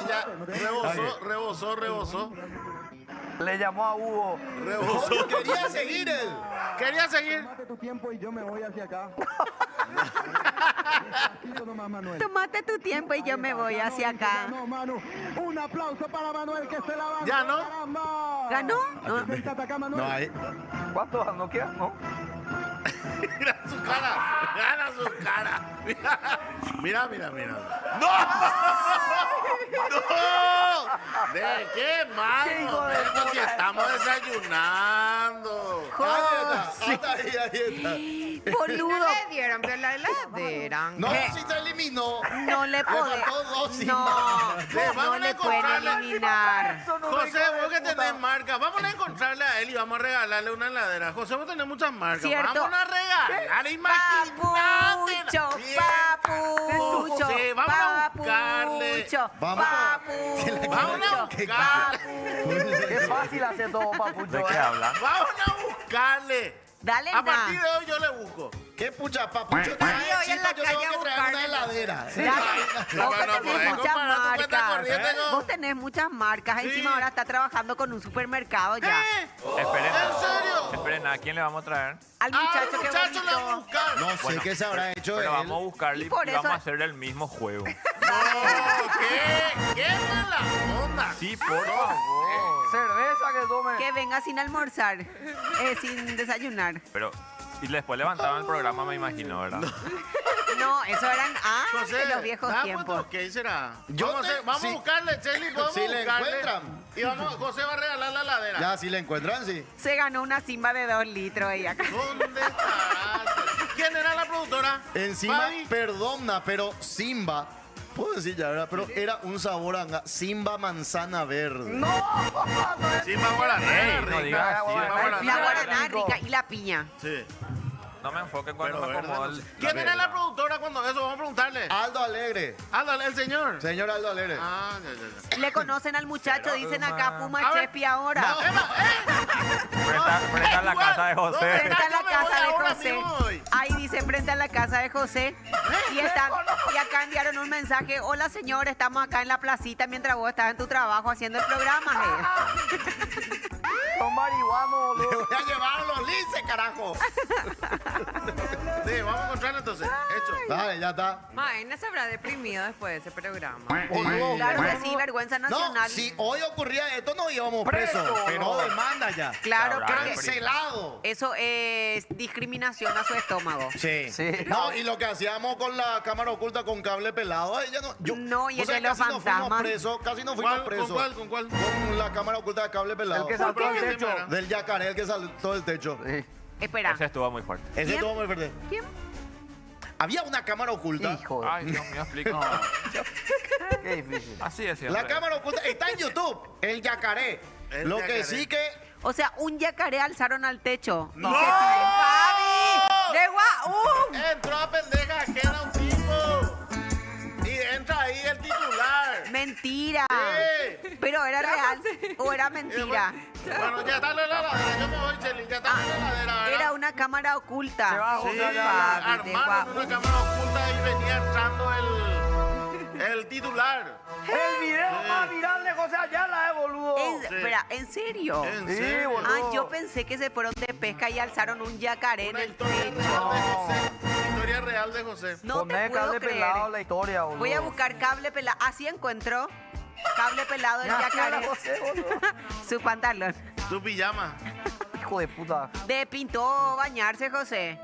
ya. Rebosó. Le llamó a Hugo. Otro quería seguir él. Quería seguir. Tómate tu tiempo y yo me voy hacia acá. Despacito nomás, Manuel. Tómate tu tiempo y yo me voy hacia acá. No, Manu. Un aplauso para Manuel que se la va. ¿Ya no? ¡Caramba! ¿Ganó? No. Sentate acá, Manuel. No hay. ¿Cuánto no queda? ¿No? Mira su cara. Gana su cara. Mira. ¡No! ¡No! ¿De qué mal Qué hijo de momento si puta. estamos desayunando? Ahí está, ahí está. Boludo. No le dieron, pero la heladera. No, si se eliminó. No le podés. faltó dos, sí. No, vamos no a le pueden encontrarle. eliminar. José, vos que tenés marca, vamos a encontrarle a él y vamos a regalarle una heladera. José, vos tenés muchas marcas. Cierto. Vamos a regalar, imagínate. Papucho, Bien. papucho, José, vamos a buscarle. papucho, Vamos. papucho. Vamos a buscarle. Qué fácil hace todo, papucho. ¿De qué ¿eh? hablan? Vamos a buscarle. Dale, A partir na. de hoy yo le busco. ¿Qué pucha, papucho? Sí, hoy en la Yo tengo calle que a traer una buscarle. heladera. Dale. No, Vos no, tenés podés muchas comparar tu cuenta marcas. corriente con- Vos tenés muchas marcas. Sí. Encima ahora está trabajando con un supermercado ya. Esperen. ¿En serio? Esperen, ¿a quién le vamos a traer? Al Al muchacho que muchacho le vamos a vomitó. buscar. No sé Bueno, qué se habrá hecho Pero él. vamos a buscarle Y y por vamos eso- a hacer el mismo juego. No, ¿qué? ¿Qué mala onda? Sí, por favor. Cerveza que tome. Que venga sin almorzar, sin desayunar. Pero, y después levantaban el programa, me imagino, ¿verdad? No, eso eran José, de los viejos ¿sabes tiempos. cuánto? ¿Qué será? Yo Vamos, te- vamos sí. a buscarle, Chely, vamos Si a le buscarle. encuentran. Y vamos, José va a regalar la heladera. Ya, si le encuentran, sí. Se ganó una Simba de 2 litros ahí acá. ¿Dónde estará? ¿Quién era la productora? Encima, Fabi. perdona, pero Simba, puedo decir ya, ¿verdad? Pero era un sabor a Simba manzana verde. Simba Guaraná. Ey, no rica. digas así, Simba ¿verdad? Guaraná. La guaraná rico. rica y la piña. Sí. No me enfoquen cuando Pero me verde, acomodo no el... sé. ¿Quién era la productora cuando eso? Vamos a preguntarle. Aldo Alegre. Ándale, el señor. Señor Aldo Alegre. Ah, ya. Le conocen al muchacho, dicen acá A Puma ver. Chepi ahora. Frente a la casa de José. Frente a la Yo me voy casa de ahora José. mismo voy. Ahí dice frente a la casa de José. Y acá enviaron un mensaje. Hola señor, estamos acá en la placita mientras vos estás en tu trabajo haciendo el programa. Son marihuanos, Le boludo. voy a llevar a los linces, carajo. Sí, vamos a encontrarlo entonces. Hecho. Dale, ya está. Maena se habrá deprimido después de ese programa. Boludo, Claro que boludo. sí, vergüenza No, nacional. si hoy ocurría esto, no íbamos presos. Preso, Pero no. demanda ya. Claro, Sabrá. porque Cancelado. eso es discriminación a su estómago. Sí. Sí. No, y lo que hacíamos con la cámara oculta con cable pelado, ella no. No, y o sea, el de los casi no fuimos fantasmas. presos, casi no fuimos ¿Cuál? presos. ¿Con cuál? ¿Con cuál? Con la cámara oculta de cable pelado. El que saltó ¿Por al qué techo. primero? Del yacaré, el que saltó del techo. Sí. Espera. Ese estuvo muy fuerte. Ese ¿Quién? tuvo muy fuerte. ¿Quién? Había una cámara oculta. Hijo de... Ay, Dios mío, explica. Qué difícil. Así es siempre. La cámara oculta está en YouTube. El yacaré. El Lo yacaré. que sí que. O sea, un yacaré alzaron al techo. ¡No! ¡Fabi! ¡De guau! Entró a pendeja, que era un tipo. Y entra ahí el titular. Mentira. Sí. Pero era real o era mentira. Bueno, ya está la heladera. Yo me voy, Chely. Ya está la heladera, ¿verdad? Era una cámara oculta. Se va a Sí, José allá. Fabi, de armaron guau. una cámara oculta y venía entrando el titular. El video más viral de José Ayala, boludo. Espera, ¿en serio? ¿En Sí, serio? boludo. Ah, yo pensé que se fueron de pesca y alzaron un yacaré en Una el historia techo. real de José. Historia real de José. No te Poné puedo cable creer. pelado la historia, boludo. Voy a buscar cable pelado. Así encuentro cable pelado del Ya, yacaré. José, boludo. Su pantalón. Tu pijama. Hijo de puta. Pintó bañarse, José.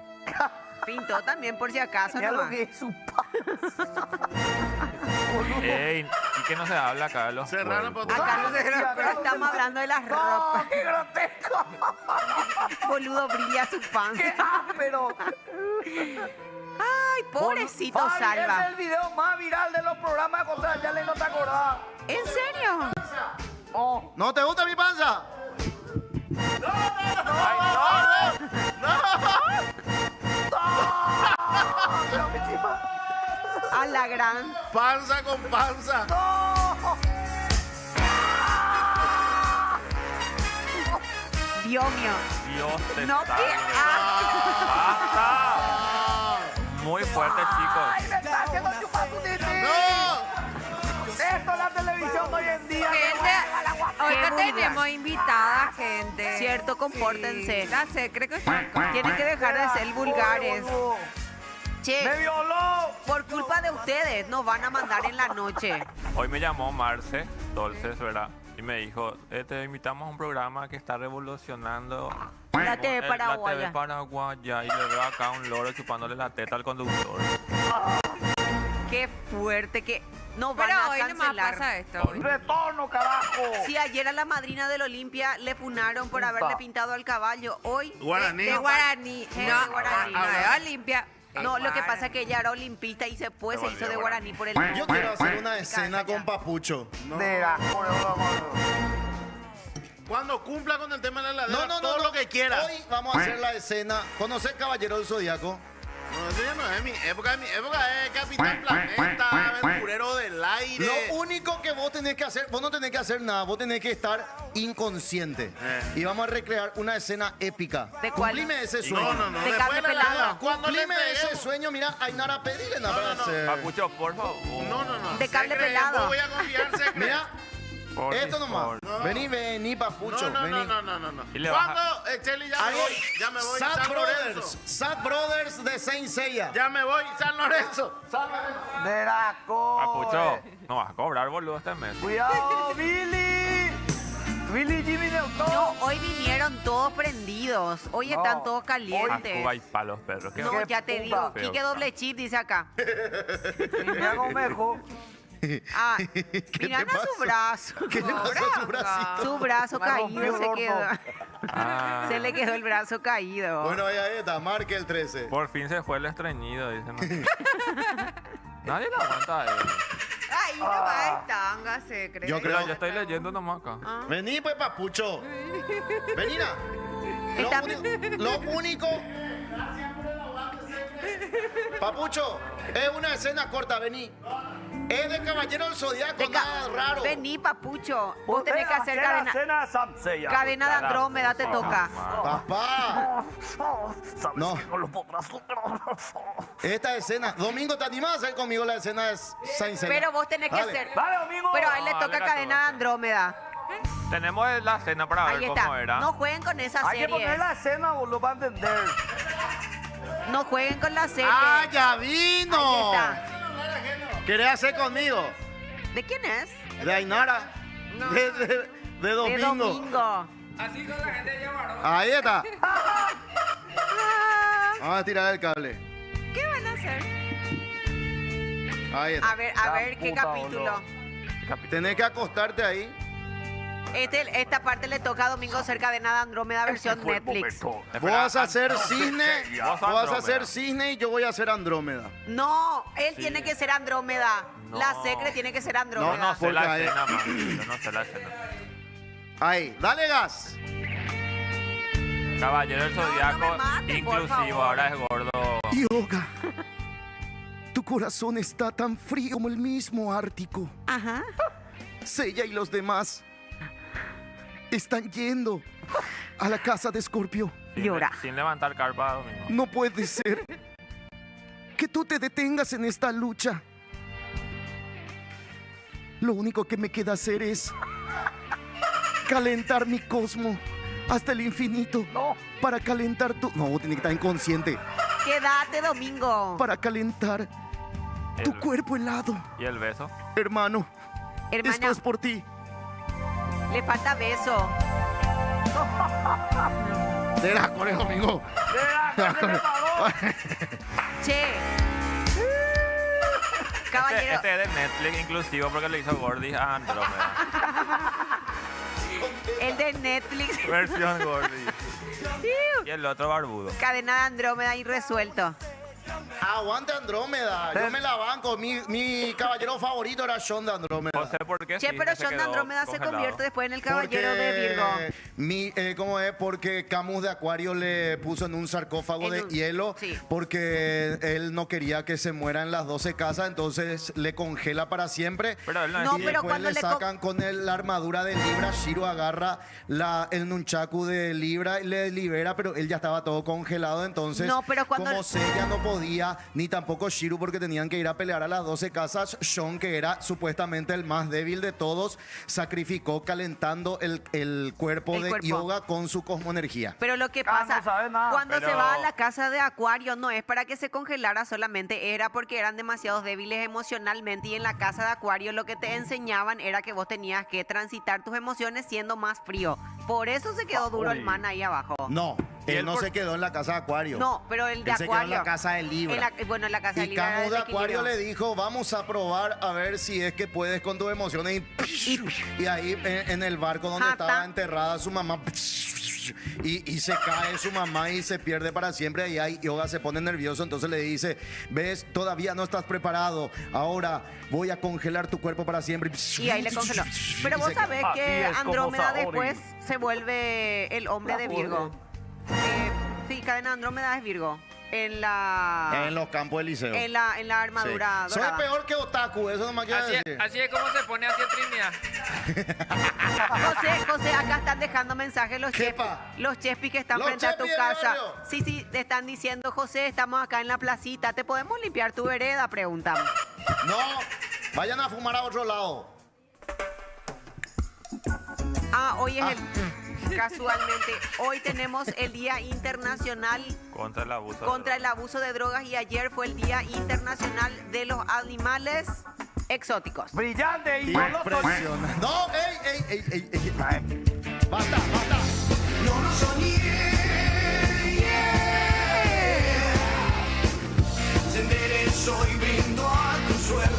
Pintó también por si acaso Mira lo nomás. que es su panza. Ey, ¿y qué no se habla acá de los Cerraron cuerpos? por Acá no se pero estamos hablando de las ropas. ¡No, qué grotesco! Boludo, brilla su ¡Qué panza. áspero! Ay, pobrecito Fabi, Salva. Es el video más viral de los programas de José Ayala y no te acordás. ¿En serio? Oh. ¿No te gusta mi panza? Pero qué chifa. A la gran. Panza con panza. Dios mío. Dios te No, salve. qué asco. ¡Basta! Muy fuerte, chicos. ¡Ay, me está haciendo chupar tu tití! ¡No! Esto es la televisión hoy en día. Gente, ahorita vulgar. tenemos invitada gente. Cierto, compórtense. Sí, la sé, creo que está acá. Tienen que dejar de ser vulgares. Boludo. ¡Me Che, violó! por culpa de ustedes nos van a mandar en la noche. Hoy me llamó Marce Dolces, ¿verdad? Y me dijo, te invitamos a un programa que está revolucionando La TV la paraguaya. TV paraguaya. Y le veo acá un loro chupándole la teta al conductor. Qué fuerte que nos van Pero a hoy nomás cancelar. pasa esto. hoy. ¡Retorno, carajo! Si ayer a la madrina del Olimpia le funaron por haberle pintado al caballo, hoy Guaraní. De Guaraní. Sí, No, de Guaraní. no, de Olimpia. No, lo que pasa es que ella era olimpista y se fue, se hizo de Guaraní por el... Yo quiero hacer una escena con Papucho. De la Cuando cumpla con el tema de la heladera, No, todo lo que quiera. Hoy vamos a hacer la escena. ¿Conocer Caballero del Zodíaco? No, eso ya no es mi época. Mi época es Capitán Planeta, aventurero del aire. Lo único que vos tenés que hacer, vos no tenés que hacer nada, vos tenés que estar inconsciente. Y vamos a recrear una escena épica. ¿De cuál? Cumplime ese sueño. No, no, no. De Después cable de la pelado. heladera, cuando le Cumplime ese entreguemos. sueño, mira, Ainara, pedile nada para hacer. Papucho, por favor. No, no, no. De cable Se cree, pelado. yo voy a confiar, se cree. Mira, Por esto favor. nomás. No. Vení, Papucho, No, no, vení. no, no, no, no. Y le ¿Cuándo, Cheli, ya me Ahí, voy? Ya me voy. Sad San Brothers, Lorenzo. Sad Brothers de Saint Seiya. Ya me voy, San Lorenzo. San Lorenzo. De la Papucho, no vas a cobrar, boludo, este mes. ¡Cuidado, Billy! ¡Billy Jimmy Neutron! No, hoy vinieron todos prendidos. Hoy No, están todos A calientes. Cuba y palos, perros. ¿Qué No, Qué ya te puta. digo. Feo. Quique doble chip dice acá. Mira cómo me dejó. Ah, ¿Qué miran te a su pasó? brazo. ¿Qué le pasó a su bracito? Su brazo Me rompió caído el se orto. quedó. Ah, Se le quedó el brazo caído. Bueno, ahí está, marque el 13. por fin se fue el estreñido, dicen. Nadie lo aguanta a él. Ay, no va a tanga, se cree. Yo Pero creo. yo estoy leyendo nomás acá. Vení, pues, Papucho. Venina. Está- Lo único. Papucho, es una escena corta, vení. Es de Caballero del Zodíaco, De ca- nada raro. Vení, Papucho. Vos tenés que hacer cadena, Cena Samseiya. cadena de Andrómeda, te toca. Papá, no. No lo podrás superar. Esta escena. Domingo, ¿te animás a hacer conmigo la escena de Saint Seiya? Pero vos tenés que Dale. hacer. Dale, domingo. Pero a él le No, toca dale, cadena de gato. Andrómeda. Tenemos la cena para Ahí ver está. cómo era. No jueguen con esa Hay que poner serie. la escena, boludo, para entender. No jueguen con la serie. ¡Ah, ya Ahí vino! está. ¿Querés hacer conmigo? ¿De quién es? De Ainara. De De Domingo. Domingo. Así con la gente de varón. Ahí está. Vamos a tirar el cable. ¿Qué van a hacer? Ahí está. A ver La qué puta, capítulo. Tenés que acostarte ahí. Esta parte le toca a Domingo ser cadena de Andrómeda versión Netflix. Vos vas a hacer cisne, Vos vos vas a Andrómeda. hacer cisne y yo voy a hacer Andrómeda. No, él tiene que ser Andrómeda. No. La Secre tiene que ser Yo Andrómeda. no sé la Porque ahí- escena, man. Yo no sé la escena. Ahí, dale gas. Caballero del No, no me Zodíaco, maten, por inclusivo, favor. ahora es gordo. Yoga, tu corazón está tan frío como el mismo Ártico. Ajá. Seiya y los demás están yendo a la casa de Escorpio. Llora. Sin levantar carpa, Domingo. No puede ser que tú te detengas en esta lucha. Lo único que me queda hacer es calentar mi cosmo hasta el infinito. No. Para calentar tu... No, tiene que estar inconsciente. Quédate, Domingo. Para calentar tu El- cuerpo helado. ¿Y el beso? Hermano, esto Hermana, es por ti. le falta beso. De la conejo, amigo. Che. Caballero. Este es de Netflix inclusivo porque le hizo Gordy a Andrómeda. El de Netflix. Versión Gordy. Y el otro barbudo. Cadena de Andrómeda y resuelto. Aguante Andrómeda. Yo me la banco. Mi caballero favorito era Sean de Andrómeda. No sé por qué. Che, sí, pero se John de quedó Andrómeda se congelado. convierte después en el caballero de Virgo. ¿Cómo es? Porque Camus de Acuario le puso en un sarcófago En de un- hielo sí. porque él no quería que se muera en las 12 casas, entonces le congela para siempre. Pero él no, No, es... Y pero después cuando le le sacan con la armadura de Libra. Shiro agarra el nunchaku de Libra y le libera, pero él ya estaba todo congelado. Entonces, No, pero cuando- como Seiya no podía, ni tampoco Shiro, porque tenían que ir a pelear a las 12 casas, Sean, que era supuestamente el más débil de todos, sacrificó calentando el cuerpo El de cuerpo. Yoga con su cosmoenergía. Pero lo que Ah, pasa, no sabe nada. cuando Pero- se va a la casa de Acuario, no es para que se congelara solamente, era porque eran demasiado débiles emocionalmente. Y en la casa de Acuario lo que te enseñaban era que vos tenías que transitar tus emociones siendo más frío. Por eso se quedó duro el man ahí abajo. No, ¿Y él él no por- se quedó en la casa de Acuario. No, pero el de Él se quedó en Acuario. la casa de Libra. Bueno, en la casa de Y Libra. Camus de era Acuario le desequilibrio. dijo, vamos a probar a ver si es que puedes con tus emociones. Y ahí en el barco donde Jata. estaba enterrada su mamá. Y se cae su mamá y se pierde para siempre. Y ahí Yoga se pone nervioso. Entonces le dice, ves, todavía no estás preparado. Ahora voy a congelar tu cuerpo para siempre. Y ahí le congeló. Pero Y vos se sabés Así que es como Andrómeda Saori. después se vuelve el hombre de Virgo. Sí, cadena Andrómeda es Virgo. En la. En los campos elíseos. En la armadura Sí. Soy dorada. peor que Otaku, eso no me quiero decir. Así es como se pone hacia Trinidad. José, acá están dejando mensajes ¿Qué pa? los chespis que están Los frente a tu chespis del casa. barrio. Sí, te están diciendo, José, estamos acá en la placita, ¿te podemos limpiar tu vereda? Preguntamos. No, vayan a fumar a otro lado. Hoy es casualmente, hoy tenemos el Día Internacional Contra el abuso. contra el abuso de drogas y ayer fue el Día Internacional de los Animales Exóticos. Brillante y goloso. Impresionante. No, ey. Basta. No lo soñé, se enderezó y brindo a tu suerte.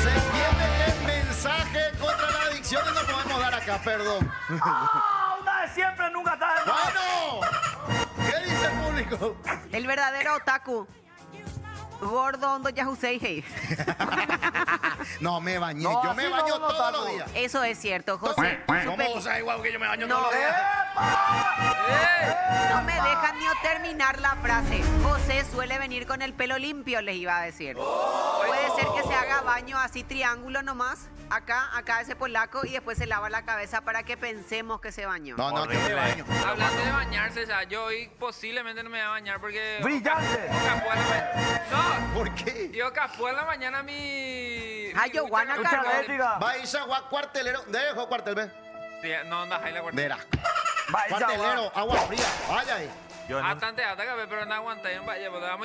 Se entiende el mensaje contra la adicción y no podemos dar acá, perdón. ¡Ah! Una de siempre, nunca está de más. Bueno, ¿qué dice el público? El verdadero otaku. Gordo Hondo Yahusei. No, me bañé. No, Yo me así baño no, todos Taco. los días. Eso es cierto, José. ¿Cómo vos sabés igual que yo me baño No. todos los días? No me dejan ni terminar la frase. José suele venir con el pelo limpio, les iba a decir. Puede ser que se haga baño así triángulo nomás, acá ese polaco, y después se lava la cabeza para que pensemos que se bañó. No, yo me Horrible. baño. Hablando de bañarse, ya, yo hoy posiblemente no me voy a bañar porque... Brillante. No, ¿Por qué? yo capó en la mañana mi... Ayahuasca, mi Mucha Carlos. bética. Va a irse a cuartelero. Dejo cuartel, ve. Sí, no, anda, ahí la guardé. Verás. Vaya, Cuartelero, agua fría. Vaya ahí. Yo no- Bastante alta, café, pero no aguanté. Vamos a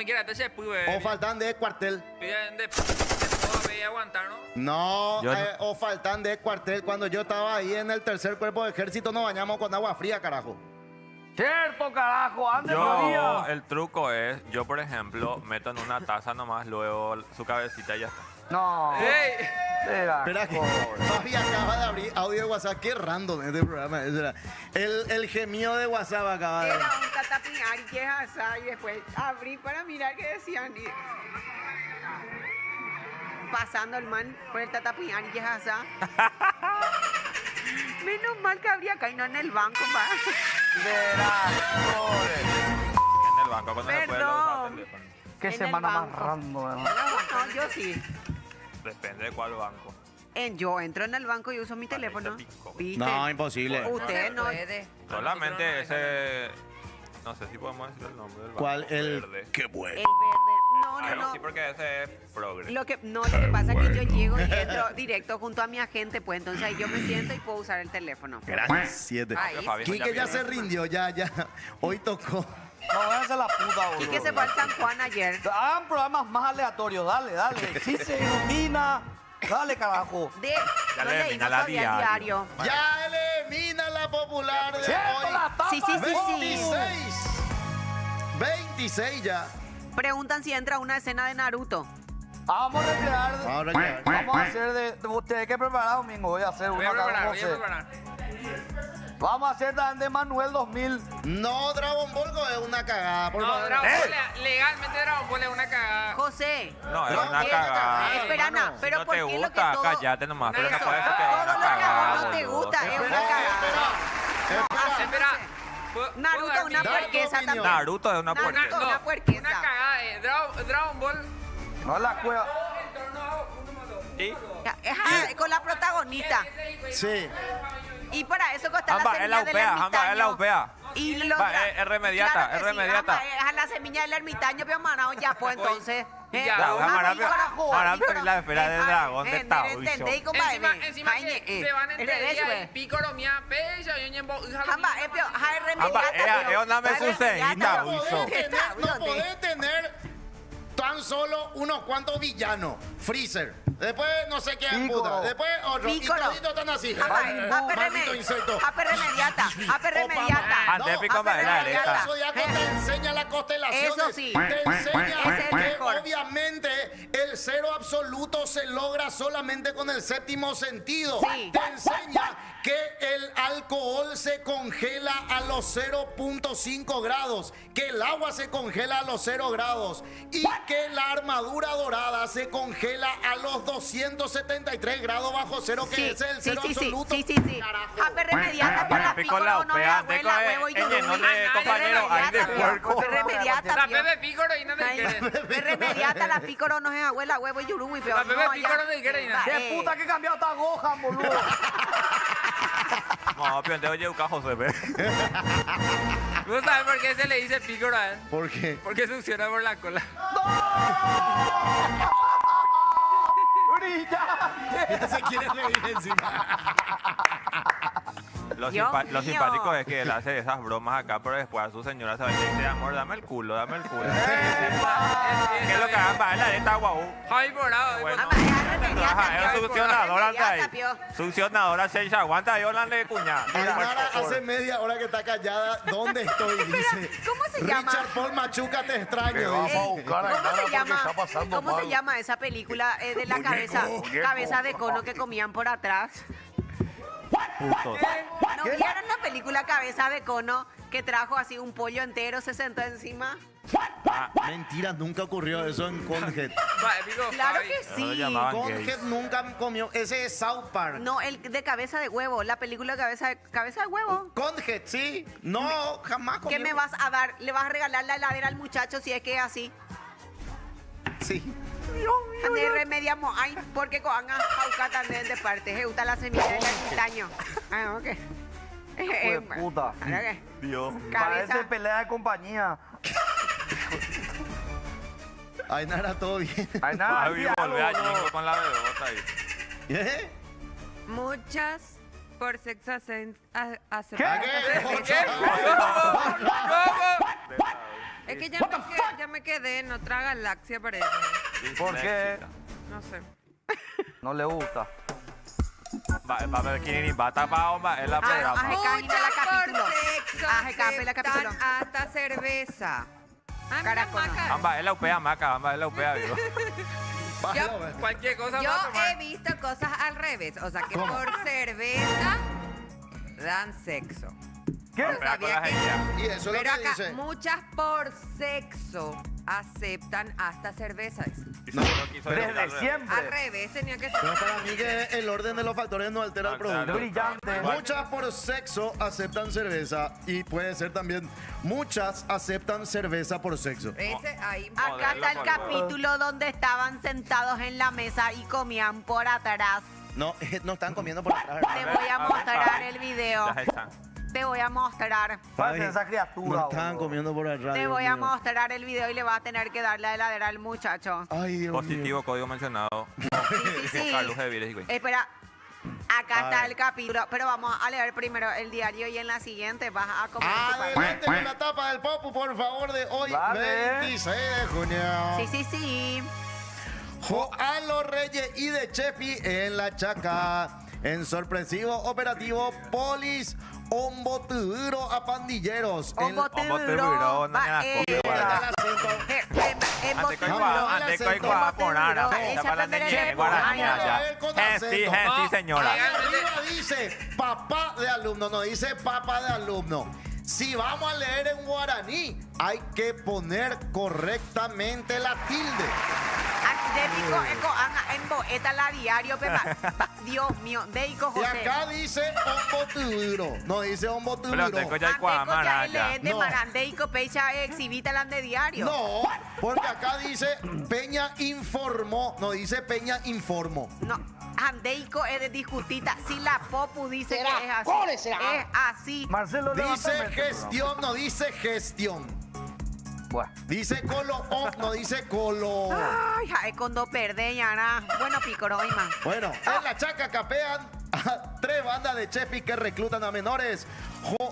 ir a este pues. O faltan de cuartel. De todo a aguantar, ¿no? No, Yo no- o faltan de cuartel. Cuando yo estaba ahí en el tercer cuerpo de ejército nos bañamos con agua fría, carajo. Cierto, carajo. Ande Yo, todavía. el truco es, yo por ejemplo, meto en una taza nomás, luego su cabecita y ya está. No. ¡Ey! Espera. Espera que Fabi acaba de abrir audio de WhatsApp. Qué random este programa. El gemido de WhatsApp acaba de... Era un catapinar y que asá, y después abrí para mirar qué decían. Y... Pasando el man por el tatapinar y que asá. Menos mal que habría caído en el banco, va. Verás, joder. En el banco cuando se puede Perdón. usar teléfono. Qué En el semana más banco. random, hermano. No, yo sí. Depende de cuál banco. Yo entro en el banco y uso mi teléfono. se picó. ¿Viste? No, imposible. Usted no. Solamente ese... No sé si podemos decir el nombre del banco. ¿Cuál? El... Verde. Qué bueno. El verde. No, No, no, no. Sí, porque ese es progre. Lo que pasa es que yo llego y entro directo junto a mi agente, pues entonces ahí yo me siento y puedo usar el teléfono. Gracias, 7. Ahí Fabi, Quique ya viene. se rindió, ya. Hoy tocó. No, váyanse a la puta, boludo. Y que se fue al San Juan ayer. Hagan programas más aleatorios, dale. Si se ilumina, dale, carajo. Ya no le leí, elimina no la sabía el diario. Ya elimina la popular de ¡Cierto, hoy. la tapa! Sí, sí, sí, sí. 26 ya. Preguntan si entra una escena de Naruto. Vamos a recrear. Ahora ya. Vamos a hacer de ustedes que preparar domingo. Voy a hacer Voy una a preparar, cada voy a José. preparar. Vamos a hacer también de Manuel 2000. No, Dragon Ball es una cagada, por No, favor. Dragon Ball, legalmente Dragon Ball es una cagada. José. No, es No, una ¿qué? cagada. Espera, hermano. Ana, pero Si no ¿por te qué lo que gusta, todo... cállate nomás. Pero no Eso, puedes decir que es todo una lo que a vos cagada, no te boludo. gusta es una Espera, cagada. Espera. ¿puedo Naruto dar es una mi- Dale puerquesa tu opinión. también. Naruto es una Naruto. puerquesa. Una puerquesa. Una cagada. Dragon Ball. No es la cueva. ¿Sí? Ajá, con la protagonista. Sí. Y para eso costó la Amba, es la semilla del upea, amba, ermitaño. es la upea. Y lo Va, es remediata, claro que es sí, remediata. amba, es la semilla del ermitaño, pero manao ya pues entonces. Ya, Ya, Ah, ahora Pícoro, pero la esfera del dragón de Taoiso. ¿entendéis, compadre? Encima que se van a enterar y Pícoro mía pecho y ñembo Amba, es peor, ja, es Amba, remediata. es una pero- mesuceíta, es remediata, Uiso. No podés tener tan solo unos cuantos villanos. Freezer. Después no sé qué Piccolo. puta. Después otro. Y Piccolo. toditos están así. Maldito insecto. Ape remediata. Antes Pico Ape Madera, remediata. El zodiaco te enseña las constelaciones. Eso sí. Te enseña Ese es el que mejor. obviamente el cero absoluto se logra solamente con el séptimo sentido. Sí. Te enseña que el alcohol se congela a los 0.5 grados, que el agua se congela a los 0 grados y que la armadura dorada se congela a los 273 grados bajo cero, que Sí, ese es el sí, cero sí, sí, absoluto. sí, sí, sí. Carajo. Ape remediata para Pico la Pícoro, no es upea, abuela, huevo y dejo de yurumi. compañero ahí de puerco. Ape remediata, La pío. Pepe Pícoro y no te Ay, quieren. es remediata, la Pícoro no es abuela, huevo y yurumi, pero La Pepe no, Pícoro ya. no te quieren. ¡Qué puta que cambiado esta Gohan, boludo! No, pero te oye Uca José, ve. ¿Tú sabes por qué se le dice Pícoro a él? ¿Por qué? Porque succiona por la cola. ¡Brillante! Ya se quiere reír encima. Lo Dios lo mío. simpático es que él hace esas bromas acá, pero después a su señora se va y le dice, amor, dame el culo, dame el culo. ¿Qué es lo que hagan para él? La neta, guau. Javi Morado. Bueno. Amba, es remediata, Ajá, pío. es succionadora, anda ahí. Remediata, pío. Succionadora, se aguanta ahí, Orlando cuña. Ainara hace media hora que está callada. ¿Dónde estoy? Dice. ¿cómo se llama? Richard Paul Machuca, te extraño. vamos dice. a buscar a ¿Cómo Ainara se porque llama? está pasando ¿Cómo se mal. llama esa película de la cabeza de cono que comían por atrás? Putos. ¿No vieron la película Cabeza de Cono que trajo así un pollo entero, se sentó encima? Mentira, nunca ocurrió eso en Conhead. Va, digo, Claro Javi. que Lo sí. llamaban Conhead gays. nunca comió. Ese es South Park. No, el de cabeza de huevo, la película de cabeza de huevo. Conhead, sí. No, jamás comió. ¿Qué me vas a dar? ¿Le vas a regalar la heladera al muchacho si es que es así? Sí. Ande remediamos, ay, porque cojan a buscar también de parte. Se gusta la semilla del ermitaño. Ah, ok. Hijo de puta. Ahora qué. Dios. Parece Cabeza. pelea de compañía. Ainara, todo bien. Ainara, Javi, sí, volvé a algo, boludo. Jingo con la bebota ahí. ¿Eh? Muchas por sexo hacen... ¿A aceptan qué? Es que ya me quedé en otra galaxia, parece. ¿Por qué? No sé. No le gusta. Va a ver quién ni va a tapar, hombre, es la Ah, no, programa. Muchas Muchas por por sexo sexo aceptan aceptan hasta cerveza. Ah, mira, Caracono. Maca. Amba, es la upea, maca, amba, es la upea, digo. Cualquier cosa Yo va a tomar. he visto cosas al revés. O sea, que ¿Cómo? por cerveza dan sexo. ¿Qué? Yo Upea con sabía la que- genia. Y eso es lo Pero que acá, dice. muchas por sexo aceptan hasta cerveza. Y solo quiso decir al Desde revés. Al siempre. revés tenía que ser. Pero para mí que el orden de los factores no altera el Ah, claro. producto. Brillante. Muchas por sexo aceptan cerveza y puede ser también muchas aceptan cerveza por sexo. Ese ahí. Acá está el Modelo, capítulo donde estaban sentados en la mesa y comían por atrás. No, no están comiendo por atrás. Te voy a mostrar el video. Ya está. te voy a mostrar. Parece esa criatura. No estaban boludo. comiendo por el radio. Te voy a mío. mostrar el video y le vas a tener que dar la heladera al muchacho. Ay, Dios Positivo, código mencionado. Sí, sí. Carlos de Viles, güey. Espera, acá A está ver. el capítulo, pero vamos a leer primero el diario y en la siguiente vas a comer tu pan. Adelante con la tapa del Popu, por favor, de hoy, Vale. 26 de junio. Sí, sí, sí. Joan Los Reyes y de Chepi en la Chaca. En sorpresivo operativo, Polis Ombotuduro a pandilleros. Ombotuduro, no me la copio, guarda. Ante coi guapa porara, guarani allá. Sí, señora. Arriba dice papá de alumno, no dice papá de alumno. Si vamos a leer en guaraní, hay que poner correctamente la tilde. En boeta la diario, Dios mío, Deico Y José. acá dice ombotuduro, no dice ombotuduro. Pero tengo ya cuamara ya. De No. Marandeico Pecha exhibita la de diario. No, porque acá dice Peña informó, no dice Peña informó. No, Andeico es de discutita. Si la Popu dice Será, que es así. ¿cuál será? Es así. Marcelo, Dice levántame este gestión, no dice gestión. programa. Bueno. Dice colo, no dice colo. Ay, ay, cuando perde ya, bueno, picoroima. Bueno, en la Chaca capean a 3 bandas de Chepi que reclutan a menores.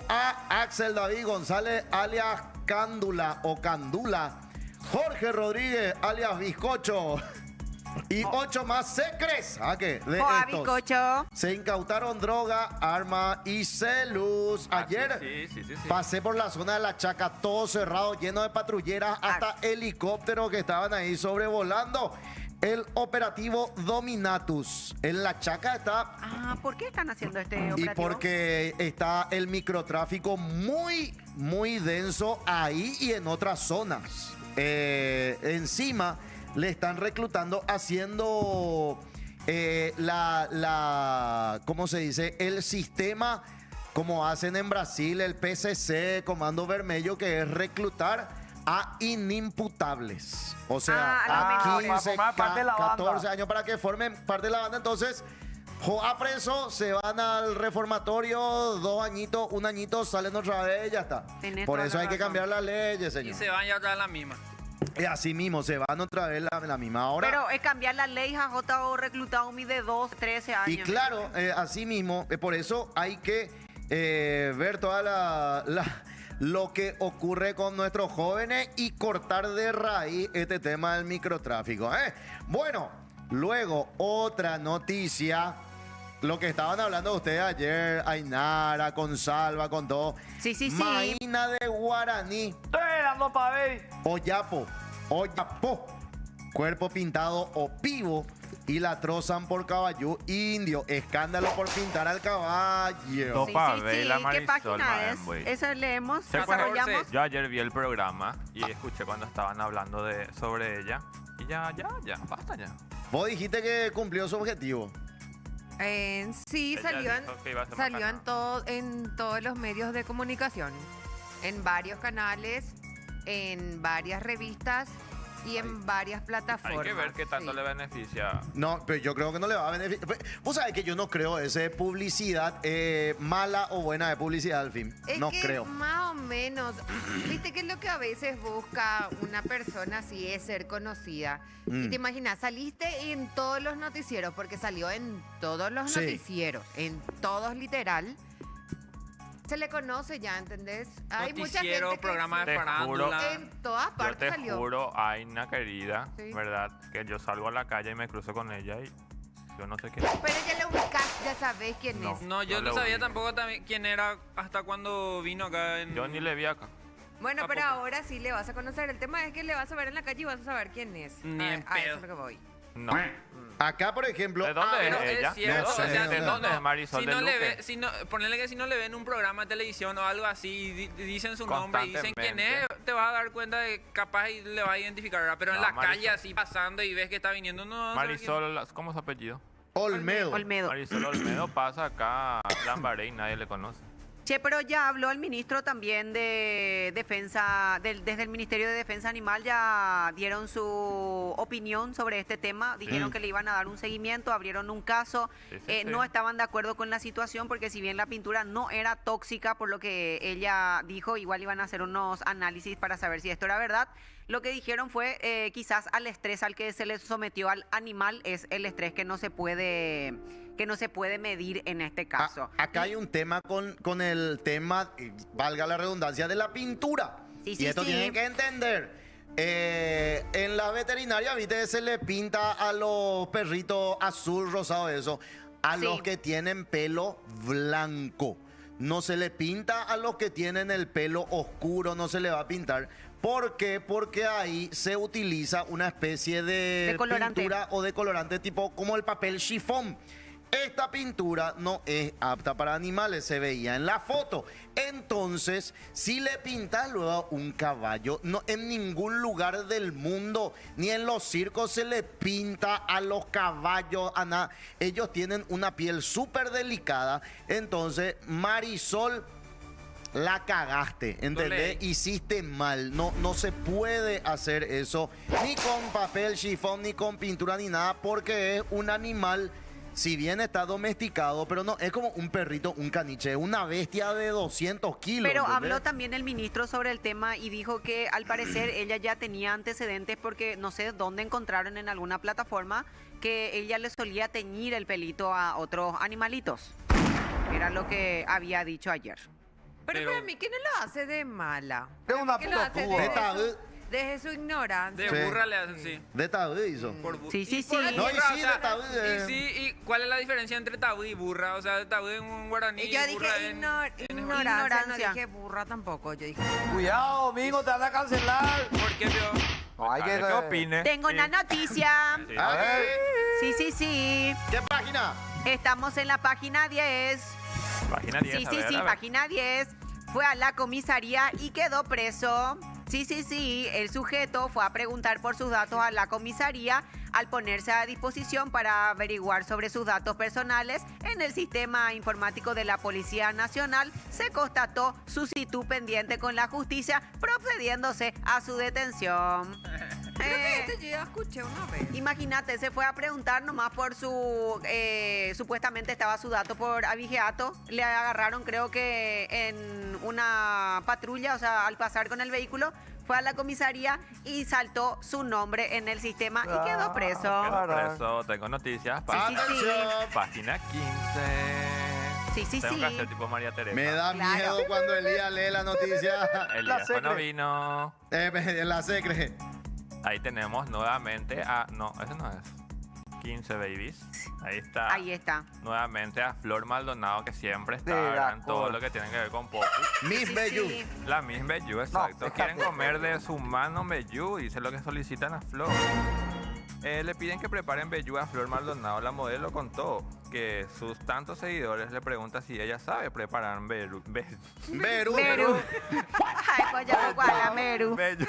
A Axel David González, alias Cándula o Candula. Jorge Rodríguez, alias Bizcocho. Y 8 más secres. ¿A qué? De Joa estos. Bicocho. Se incautaron droga, arma y celus. Ayer Sí. pasé por la zona de la Chaca, todo cerrado, lleno de patrulleras, hasta helicópteros que estaban ahí sobrevolando. El operativo Dominatus. En la Chaca está, Ah, ¿por qué están haciendo este y operativo? porque está el microtráfico muy, muy denso ahí y en otras zonas. Encima le están reclutando haciendo ¿cómo se dice? El sistema como hacen en Brasil, el PCC, Comando Vermelho, que es reclutar a inimputables. O sea, Ah, a los a menores. 15, Para formar parte de la banda. 14 años para que formen parte de la banda. Entonces, a preso, se van al reformatorio, 2 añitos, 1 añito, salen otra vez y ya está. Tenés Por toda eso la hay que razón. cambiar las leyes, Y señor. se van ya otra vez la misma. Y así mismo, se van otra vez la misma. Ahora, Pero es cambiar la ley a J.O. reclutado mi de 2, 13 años. y claro, así mismo, por eso hay que ver toda lo que ocurre con nuestros jóvenes y cortar de raíz este tema del microtráfico. Bueno, luego otra noticia. Lo que estaban hablando ustedes ayer, Ainara, con Salva, con todo. Sí, sí, sí. Maína de guaraní. Estoy dando pa' ver. Oyapo, cuerpo pintado o pivo y la trozan por caballo indio. Escándalo por pintar al caballo. No. Sí, Pa' sí, ver sí. la ¿Qué Marisol, página madre, es? güey. Eso leemos, ¿Se acuerdan? desarrollamos. Yo ayer vi el programa y escuché cuando estaban hablando sobre ella. Y ya, basta ya. Vos dijiste que cumplió su objetivo. Sí, Ella salió, dijo que iba a ser salió bacana. en todos los medios de comunicación, en varios canales, en varias revistas y en varias Hay plataformas. que ver qué tanto sí. le beneficia. No, pero yo creo que no le va a beneficiar. Vos sabés que yo no creo ese publicidad mala o buena de publicidad al fin. Es No que creo. más o menos, viste que es lo que a veces busca una persona así es ser conocida. Y te imaginas, saliste en todos los noticieros, porque salió en todos los Sí. noticieros, en todos literal. Se le conoce ya, ¿entendés? Hay mucha Noticiero, gente que programa Te de farándula. en todas Yo partes te salió. juro, Aina querida, Sí. ¿verdad? Que yo salgo a la calle y me cruzo con ella y yo no sé qué. Pero ya le ubicás, ya sabés quién No. es. No, yo No no le sabía ubico. tampoco también quién era hasta cuando vino acá en... Yo ni le vi acá. Bueno, pero Tampoco. ahora sí le vas a conocer. El tema es que le vas a ver en la calle y vas a saber quién es. Ni en a eso pedo. es lo que voy. No. Acá, por ejemplo. ¿De dónde Pero es ella? cierto, No sé, o sea, ¿de dónde es Marisol si de no le Luque? ve, si no, ponele que si no le ven un programa de televisión o algo así, dicen su nombre y dicen quién es, te vas a dar cuenta de capaz y le vas a identificar, ¿verdad? Pero en No, la Marisol. calle así pasando y ves que está viniendo, no sabes quién Marisol, ¿cómo es su apellido? Olmedo. Olmedo. Marisol Olmedo pasa acá a Lambaré y nadie le conoce. Che, pero ya habló el ministro también de Defensa, desde el Ministerio de Defensa Animal ya dieron su opinión sobre este tema, dijeron que le iban a dar un seguimiento, abrieron un caso, no estaban de acuerdo con la situación porque si bien la pintura no era tóxica, por lo que ella dijo, igual iban a hacer unos análisis para saber si esto era verdad. Lo que dijeron fue quizás al estrés al que se le sometió al animal es el estrés que no se puede medir en este caso. Acá hay un tema con el tema, valga la redundancia, de la pintura. Sí, y esto sí. tienen que entender. En la veterinaria, viste, se le pinta a los perritos azul, rosado, eso. A los que tienen pelo blanco. No se le pinta a los que tienen el pelo oscuro, no se le va a pintar. ¿Por qué? Porque ahí se utiliza una especie de colorante. pintura o de colorante tipo como el papel chifón. Esta pintura no es apta para animales, se veía en la foto. Entonces, si le pintas luego a un caballo, no en ningún lugar del mundo, ni en los circos se le pinta a los caballos, a nada. Ellos tienen una piel súper delicada. Entonces, Marisol, la cagaste, ¿entendés? Hiciste mal. No se puede hacer eso, ni con papel chifón, ni con pintura, ni nada, porque es un animal. Si bien está domesticado, pero no, es como un perrito, un caniche, una bestia de 200 kilos. Pero ¿entendés? habló también el ministro sobre el tema y dijo que al parecer ella ya tenía antecedentes porque no sé dónde encontraron en alguna plataforma que ella le solía teñir el pelito a otros animalitos. Era lo que había dicho ayer. Pero para mí, ¿qué no lo hace de mala? Es una ¿Qué lo hace pelotuda. desde su ignorancia? De burra le hacen, sí. De tabú hizo. Sí, sí, sí. No, y sí, de tabú. Y sí, ¿y cuál es la diferencia entre tabú y burra? O sea, tabú en un guaraní Y yo y burra dije en ignorancia, no ignorancia. dije burra tampoco. Yo dije, Cuidado, Domingo, te van a cancelar. ¿Por qué yo? No, hay ¿Qué opine? Tengo una noticia. Sí. A ver, Sí, sí, sí. ¿qué página? Estamos en la página 10. Página 10, Sí, a sí, ver, sí, a ver. página 10. Fue a la comisaría y quedó preso. Sí, sí, sí. El sujeto fue a preguntar por sus datos a la comisaría al ponerse a disposición para averiguar sobre sus datos personales. En el sistema informático de la Policía Nacional se constató su situ pendiente con la justicia, procediéndose a su detención. creo que esto yo ya escuché una vez. Imagínate, se fue a preguntar nomás por su... supuestamente estaba su dato por abigeato. Le agarraron, creo que en una patrulla, o sea, al pasar con el vehículo, fue a la comisaría y saltó su nombre en el sistema y quedó preso. Quedó preso, tengo noticias. Sí, sí, sí. Página 15. Sí, sí, Tengo sí. que hacer tipo María Teresa. Me da Claro. miedo cuando Elías lee la noticia. Elías no vino. La secre. Ahí tenemos nuevamente a... No, ese no es. 15 babies. Ahí está. Ahí está. Nuevamente a Flor Maldonado, que siempre está De ¿verdad? en acuerdo. todo lo que tiene que ver con Popu. Miss Sí, Bellu. sí. La misma Bellu, exacto. No, Quieren comer de su mano Bellu, dice lo que solicitan a Flor. Le piden que preparen Bellu a Flor Maldonado. La modelo contó que sus tantos seguidores le preguntan si ella sabe preparar Bellu. Beru. Meru. Ay, pues ya me guarda, Meru. Bellu.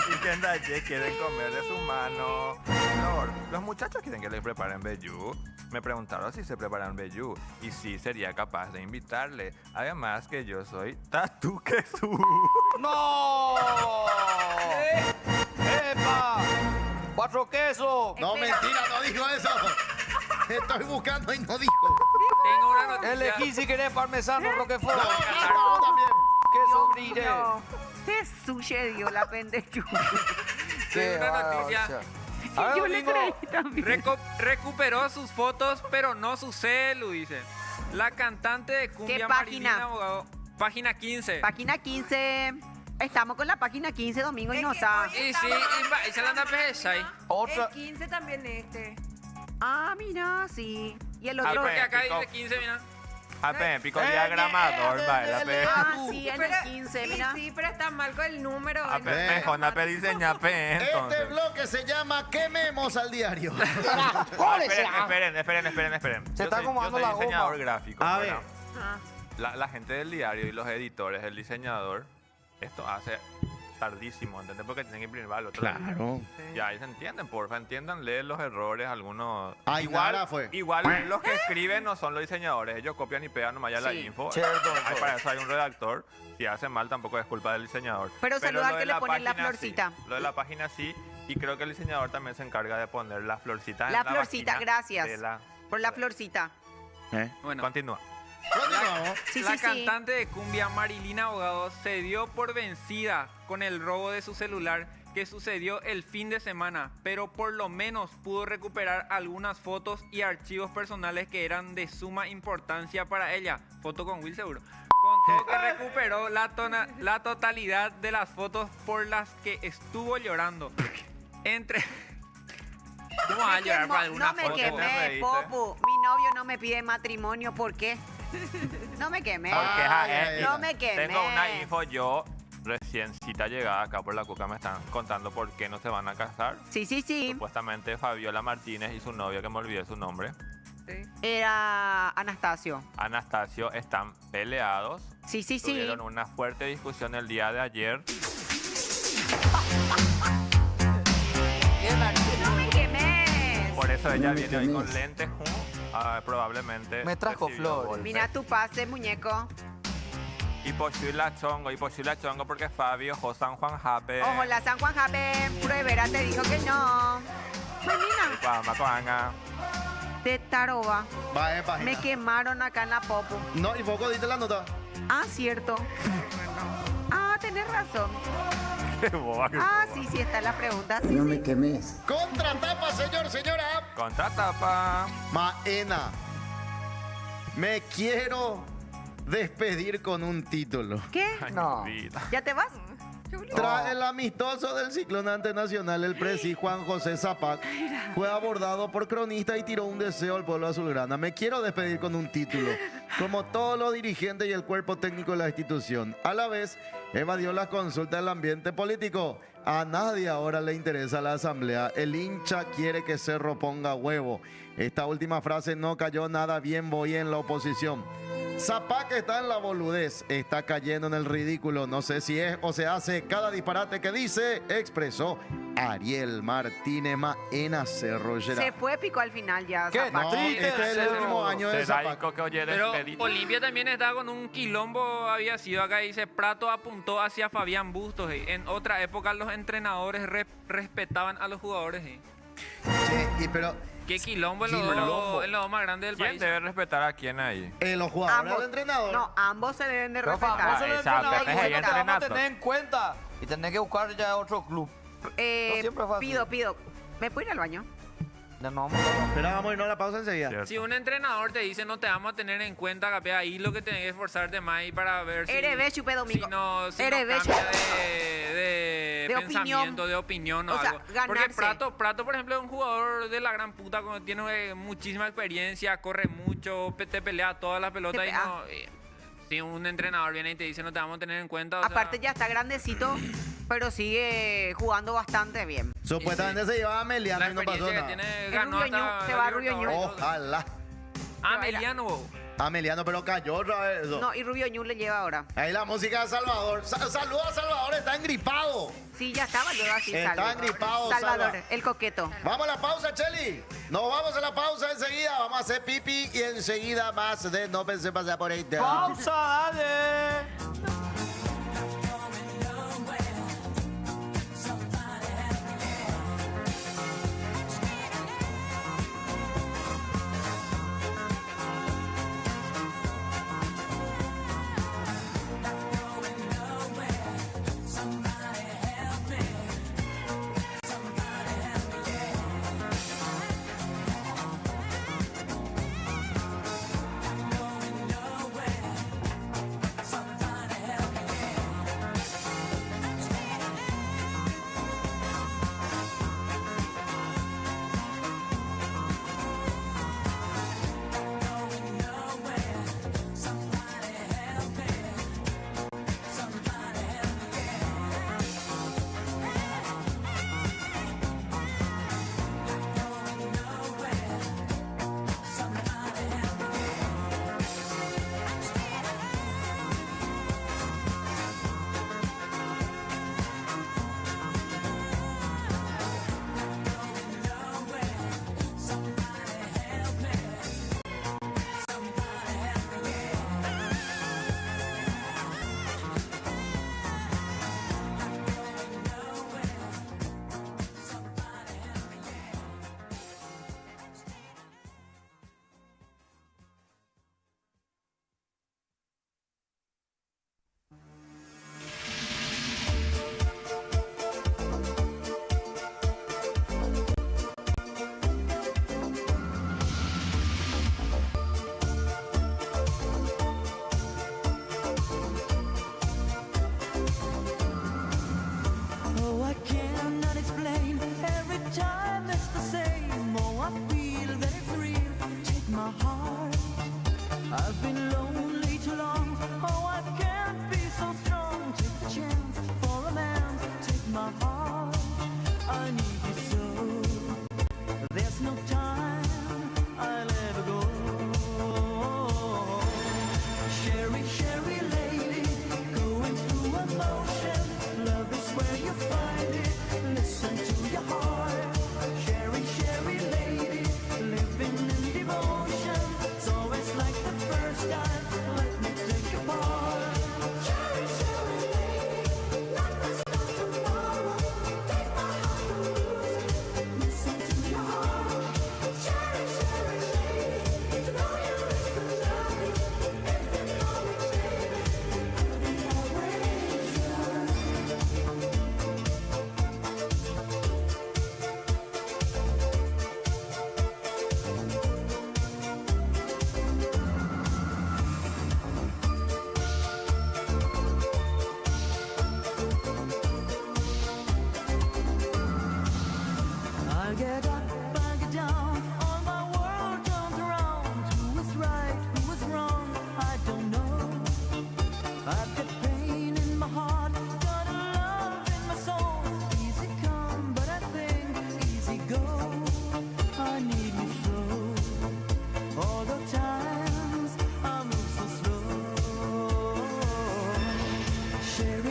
Y que Ndaye quieren comer de su mano. Flor, los muchachos quieren que les preparen Bellu. Me preguntaron si se preparan Bellu y si sería capaz de invitarle. Además que yo soy Tatu Quesu. ¡No! ¡Epa! ¡Cuatro quesos! No, Espera. mentira, no dijo eso. Estoy buscando y no dijo. Tengo una noticia. Elegí si querés parmesano, roquefort. No, también. Queso brilé. No. Jesús se dio la pendechuga. Qué Una noticia. bárbaro. A ver, Yo le Domingo. creí también. Recuperó sus fotos, pero no su celu, dice. La cantante de cumbia ¿Qué página? Marilina Abogado. Página 15. Página 15. Estamos con la página 15, Domingo, y no Es que está. hoy Y sí, y se la anda ahí. Otra. El 15 también este. Ah, mira, sí. Y el Ah, otro. Porque acá Pico. dice 15, mira. Ape, pico diagramador, baila, pe. Ah, sí, en el 15, y mira. sí, pero está mal con el número. Ape, Ve. mejor ape diseña, pe, Este entonces. bloque se llama Quememos al diario. Esperen. Se está acomodando yo la soy diseñador goma. gráfico. A bueno. ver. Ah. La gente del diario y los editores, el diseñador, esto hace tardísimo, ¿entendés? Porque tienen que imprimir al otro. Claro. Ya ahí se entienden, porfa, entiéndanle los errores, algunos. Ay, Nara fue. Igual los que escriben no son los diseñadores, ellos copian y pegan nomás ya la info. Para eso hay un redactor. Si hacen mal tampoco es culpa del diseñador. Pero saluda lo al de que le ponen la página florcita. sí. Lo de la página sí, y creo que el diseñador también se encarga de poner las florcitas La en la florcita, vagina gracias. de la- Por la florcita. Bueno, Continúa. Continuamos. Sí, la sí, sí. cantante de cumbia Marilina Abogado se dio por vencida con el robo de su celular que sucedió el fin de semana, pero por lo menos pudo recuperar algunas fotos y archivos personales que eran de suma importancia para ella. Foto con Will seguro. Contó que recuperó la totalidad de las fotos por las que estuvo llorando. Entre... ¿Cómo vas a llorar por alguna No me foto? ¿Te quemé, reíste? Popu. Mi novio no me pide matrimonio, ¿por qué? No me quemé. Porque es Ay, a él. no me quemé. Tengo una info yo, reciencita llegada acá por la Cuca, me están contando por qué no se van a casar. Sí, sí, sí. Supuestamente Fabiola Martínez y su novio, que me olvidé su nombre, Era Anastasio. Anastasio, están peleados. Sí, sí, sí. Tuvieron una fuerte discusión el día de ayer. No me quemé. Por eso ella viene hoy con lentes, probablemente. Me trajo recibió flores. golpes. Mira tu pase, muñeco. Y Pochila Chongo, porque Fabio, Josan Juan Jape. Ojo, la San Juan Jape, pruebera te dijo que no. Menina, Guamacoanga. de Taroba. Va, página. Me quemaron acá en la Popu. No, y poco diste la nota. Ah, cierto. Ah, tenés razón. Qué boba que Ah, sí, sí, está la pregunta. Sí, No sí. me quemes. Contratapa, señor, señora. Contratapa. Maena. Me quiero despedir con un título. ¿Qué? Ay, No. mi vida. ¿Ya te vas? Tras el amistoso del ciclón nacional, el presi Juan José Zapac fue abordado por cronista y tiró un deseo al pueblo azulgrana. Me quiero despedir con un título, como todos los dirigentes y el cuerpo técnico de la institución. A la vez, evadió la consulta del ambiente político. A nadie ahora le interesa la asamblea. El hincha quiere que Cerro ponga huevo. Esta última frase no cayó nada bien voy en la oposición. Zapac está en la boludez, está cayendo en el ridículo. No sé si es o se hace cada disparate que dice, expresó Ariel Martínez Maena Cerro Se Gerard. fue pico al final ya. ¿Qué? Zapac. No, Triste, este es el último año de Zapac. Sedaico que oye Pero despedida. Olimpia también estaba con un quilombo, había sido acá, dice, Prato apuntó hacia Fabián Bustos. En otra época los entrenadores respetaban a los jugadores. Sí, pero Qué quilombo en Quilombo. los dos más grandes del ¿Quién país. debe respetar a quién ahí? los jugadores Ambos. al entrenador. No, ambos se deben de Pero respetar. famoso el exacto, entrenador, es ahí no te vamos a entrenato. tener en cuenta. Y tenés que buscar ya otro club. No siempre es fácil. Pido. ¿Me puedo ir al baño? No, no, Pero vamos a irnos a la pausa enseguida. Cierto. Si un entrenador te dice no te vamos a tener en cuenta, capaz, ahí lo que tenés que esforzarte más y para ver si... RB Chupé Domingo. Si no RB cambia de De pensamiento, opinión. de opinión o, O sea, algo. Porque ganarse. Prato, por ejemplo, es un jugador de la gran puta, tiene muchísima experiencia, corre mucho, te pelea todas las pelotas Te y pega. no... si un entrenador viene y te dice no te vamos a tener en cuenta... o Aparte sea, ya está grandecito, pero sigue jugando bastante bien. Supuestamente se llevaba a la Meliano y no pasó experiencia que nada. tiene, El ganó Rubio hasta Ñu, se va la Rubio Ñu. Libertadores. Ojalá. Ah, Meliano. A Meliano, pero cayó otra vez eso. No, y Rubio Ñu le lleva ahora. Ahí la música de Salvador. Saluda a Salvador, está engripado. Sí, ya estaba luego así. Está Salva. gripado, Salvador, Salva. el coqueto. Vamos a la pausa, Cheli. Nos vamos a la pausa enseguida. Vamos a hacer pipi y enseguida más de No Pensé Pasar por ahí. ¡Pausa, dale! Somebody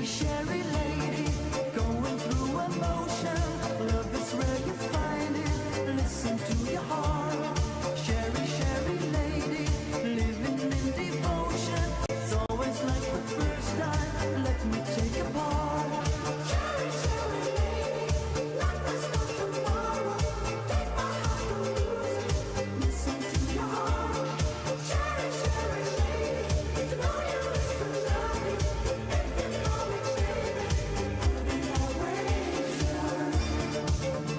Sherry, Sherry lady, going through emotion. Love is where you find it. Listen to your heart. Sherry, Sherry lady, living in devotion. It's always like the first time. Let me take a part. Sherry, Sherry lady, like there's no tomorrow. Take my heart to lose it. Listen to your heart. Sherry, Sherry lady, to know you is to love you. If you know me, baby, I'll be always yours.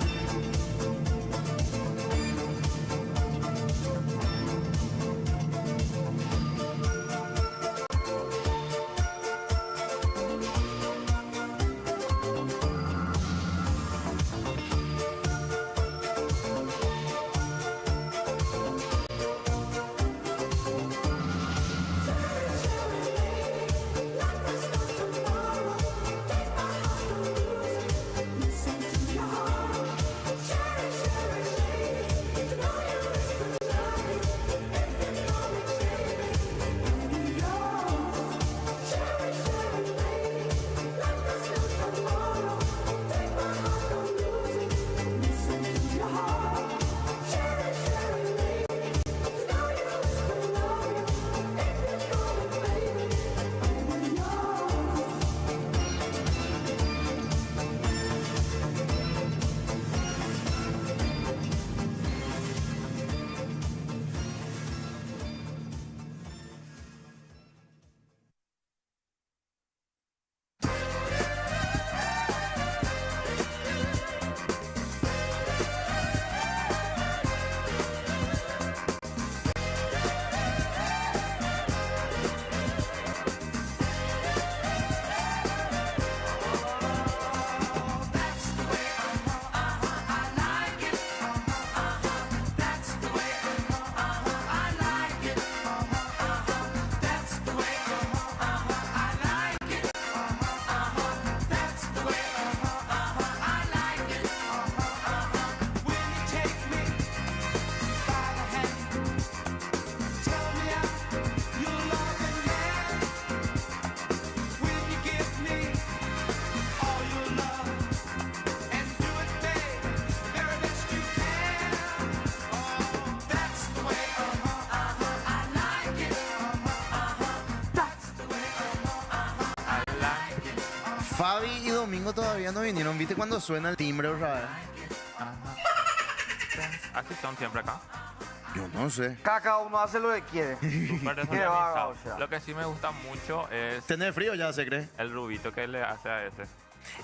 Fabi y Domingo todavía no vinieron. ¿Viste cuando suena el timbre otra vez? Así son siempre acá. Yo no sé. Cada uno hace lo que quiere. Súper Qué vaga, desorganizado. o sea. Lo que sí me gusta mucho es ¿Tener frío ya se cree? el rubito que le hace a ese.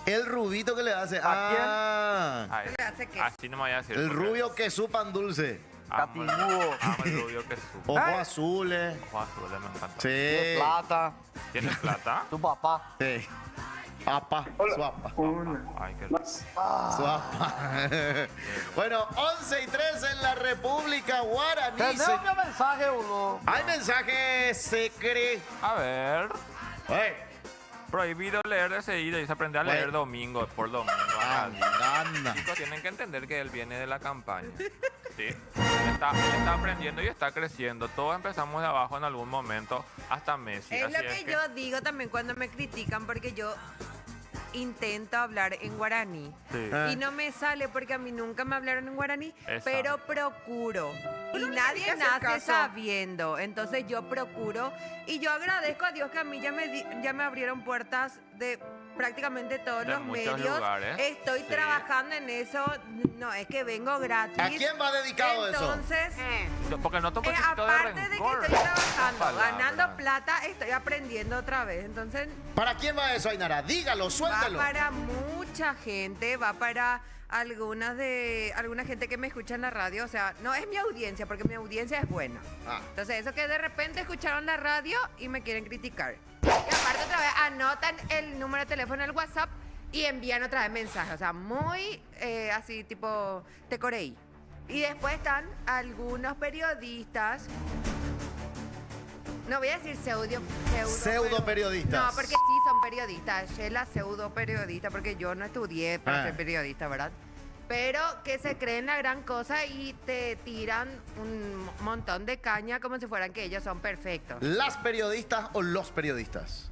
El rubito que le hace. A ese. ¿Le hace qué? Así no me voy a decir. El porque rubio que supan dulce. amo el- Catimúo. amo el rubio que supo. Ojos azules. Ojos azules, me encanta. De Sí. plata. ¿Tienes plata? Tu papá. Sí. Apa, suapa. Ay, qué rico. Suapa. Bueno, 11 y 3 en la República Guaraní. Tenemos un mensaje, boludo. Hay mensaje secreto. A ver. Hey, Prohibido leer de seguido y se aprende a leer Bueno. domingo por domingo. anda. Chicos, tienen que entender que él viene de la campaña. Sí. Él está aprendiendo y está creciendo. Todos empezamos de abajo en algún momento, hasta Messi. Es Así lo que yo digo también cuando me critican, porque yo intento hablar en guaraní. Sí. Ah. Y no me sale porque a mí nunca me hablaron en guaraní, Esa. pero procuro. Y nadie hay que hacer nace caso. sabiendo. Entonces yo procuro. Y yo agradezco a Dios que a mí ya me abrieron puertas de prácticamente todos De los muchos medios. lugares. Estoy Sí. trabajando en eso. No, es que vengo gratis. ¿A quién va dedicado eso? Entonces, Porque no te un poquito de aparte de que rencor. estoy trabajando, Palabra. ganando plata, estoy aprendiendo otra vez. Entonces, ¿Para quién va eso, Ainara? Dígalo, va suéltalo. para mucha gente, va para alguna gente que me escucha en la radio. O sea, no es mi audiencia, porque mi audiencia es buena. Ah. Entonces, eso que de repente escucharon la radio y me quieren criticar. Y aparte otra vez, anotan el número de teléfono del WhatsApp y envían otra vez mensajes. O sea, muy así tipo tecoreí. Y después están algunos periodistas. No voy a decir Pseudo periodistas. No, porque sí son periodistas. Sheila pseudo periodista, porque yo no estudié para Ah. ser periodista, ¿verdad? Pero que se creen la gran cosa y te tiran un montón de caña como si fueran que ellos son perfectos. ¿Las periodistas o los periodistas?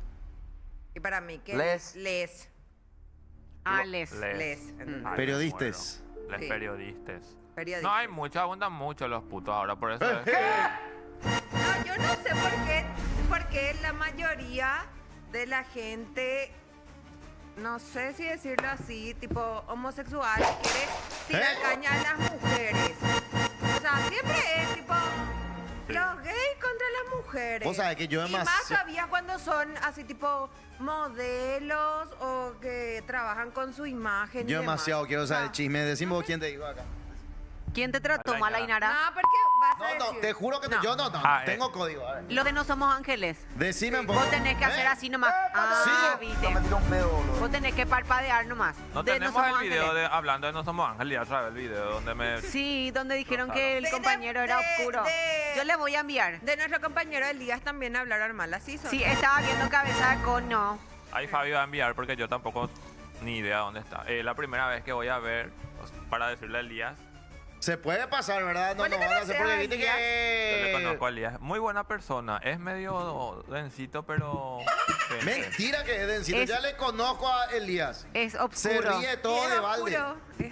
Y para mí que Les. les. Les. ¿entendés? Periodistas. Les Sí. periodistas. Periodistas. No hay mucho, abundan mucho los putos ahora, por eso es que... No, yo no sé por qué la mayoría de la gente, no sé si decirlo así, tipo homosexual, quiere tirar caña a las mujeres. O sea, siempre es tipo los gays contra las mujeres. Vos sabés que yo Y más demasiado... todavía cuando son así tipo modelos o que trabajan con su imagen. y Yo demás. demasiado quiero saber el Ah. chisme. Decime vos quién te dijo acá. ¿Quién te trató La mal, Ainara. Ainara? No, porque vas a No, decir. te juro que No. yo no, Ah, tengo código. A ver. Los de No Somos Ángeles. Decime un poco. Vos tenés que hacer así nomás. Ah, Sí. viste. No me tiró un pedo, boludo. Vos tenés que parpadear nomás. No De tenemos Somos el video Ángeles. de hablando de No Somos Ángeles, ya sabes el video donde me... Sí, donde dijeron que el De- compañero era de- oscuro. de- Yo le voy a enviar. De nuestro compañero Elías también hablaron mal, así son. Sí, estaba viendo cabeza de cono. Ahí Fabi va a enviar porque yo tampoco ni idea dónde está. La primera vez que voy a ver, pues, para decirle a Elías, Se puede pasar, ¿verdad? No, Bueno, no que van a no hacer sea, porque viste yo le que... conozco a Elías. Muy buena persona, es medio densito, pero... Mentira que es densito. Es- Ya le conozco a Elías. Es Se oscuro. ríe todo de balde.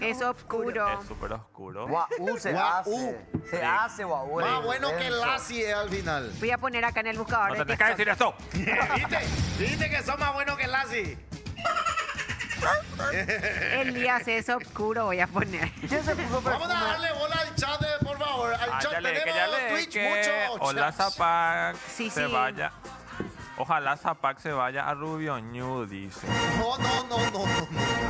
Es oscuro. Es súper oscuro. Guau, se Guau. hace. Se hace, guau. Más bueno que el Lassie es al final. Voy a poner acá en el buscador. No de tenés que decir TikTok. eso. ¿Viste que son más buenos que el Lassie? Elías es oscuro, voy a poner. ¿Quién se puso Vamos a perfume? darle bola al chat, por favor. Al chat ya le, que tenemos ya le Twitch que mucho. Hola chats. Zapac Sí, se sí. vaya. Ojalá Zapac se vaya a Rubio New, dice. No.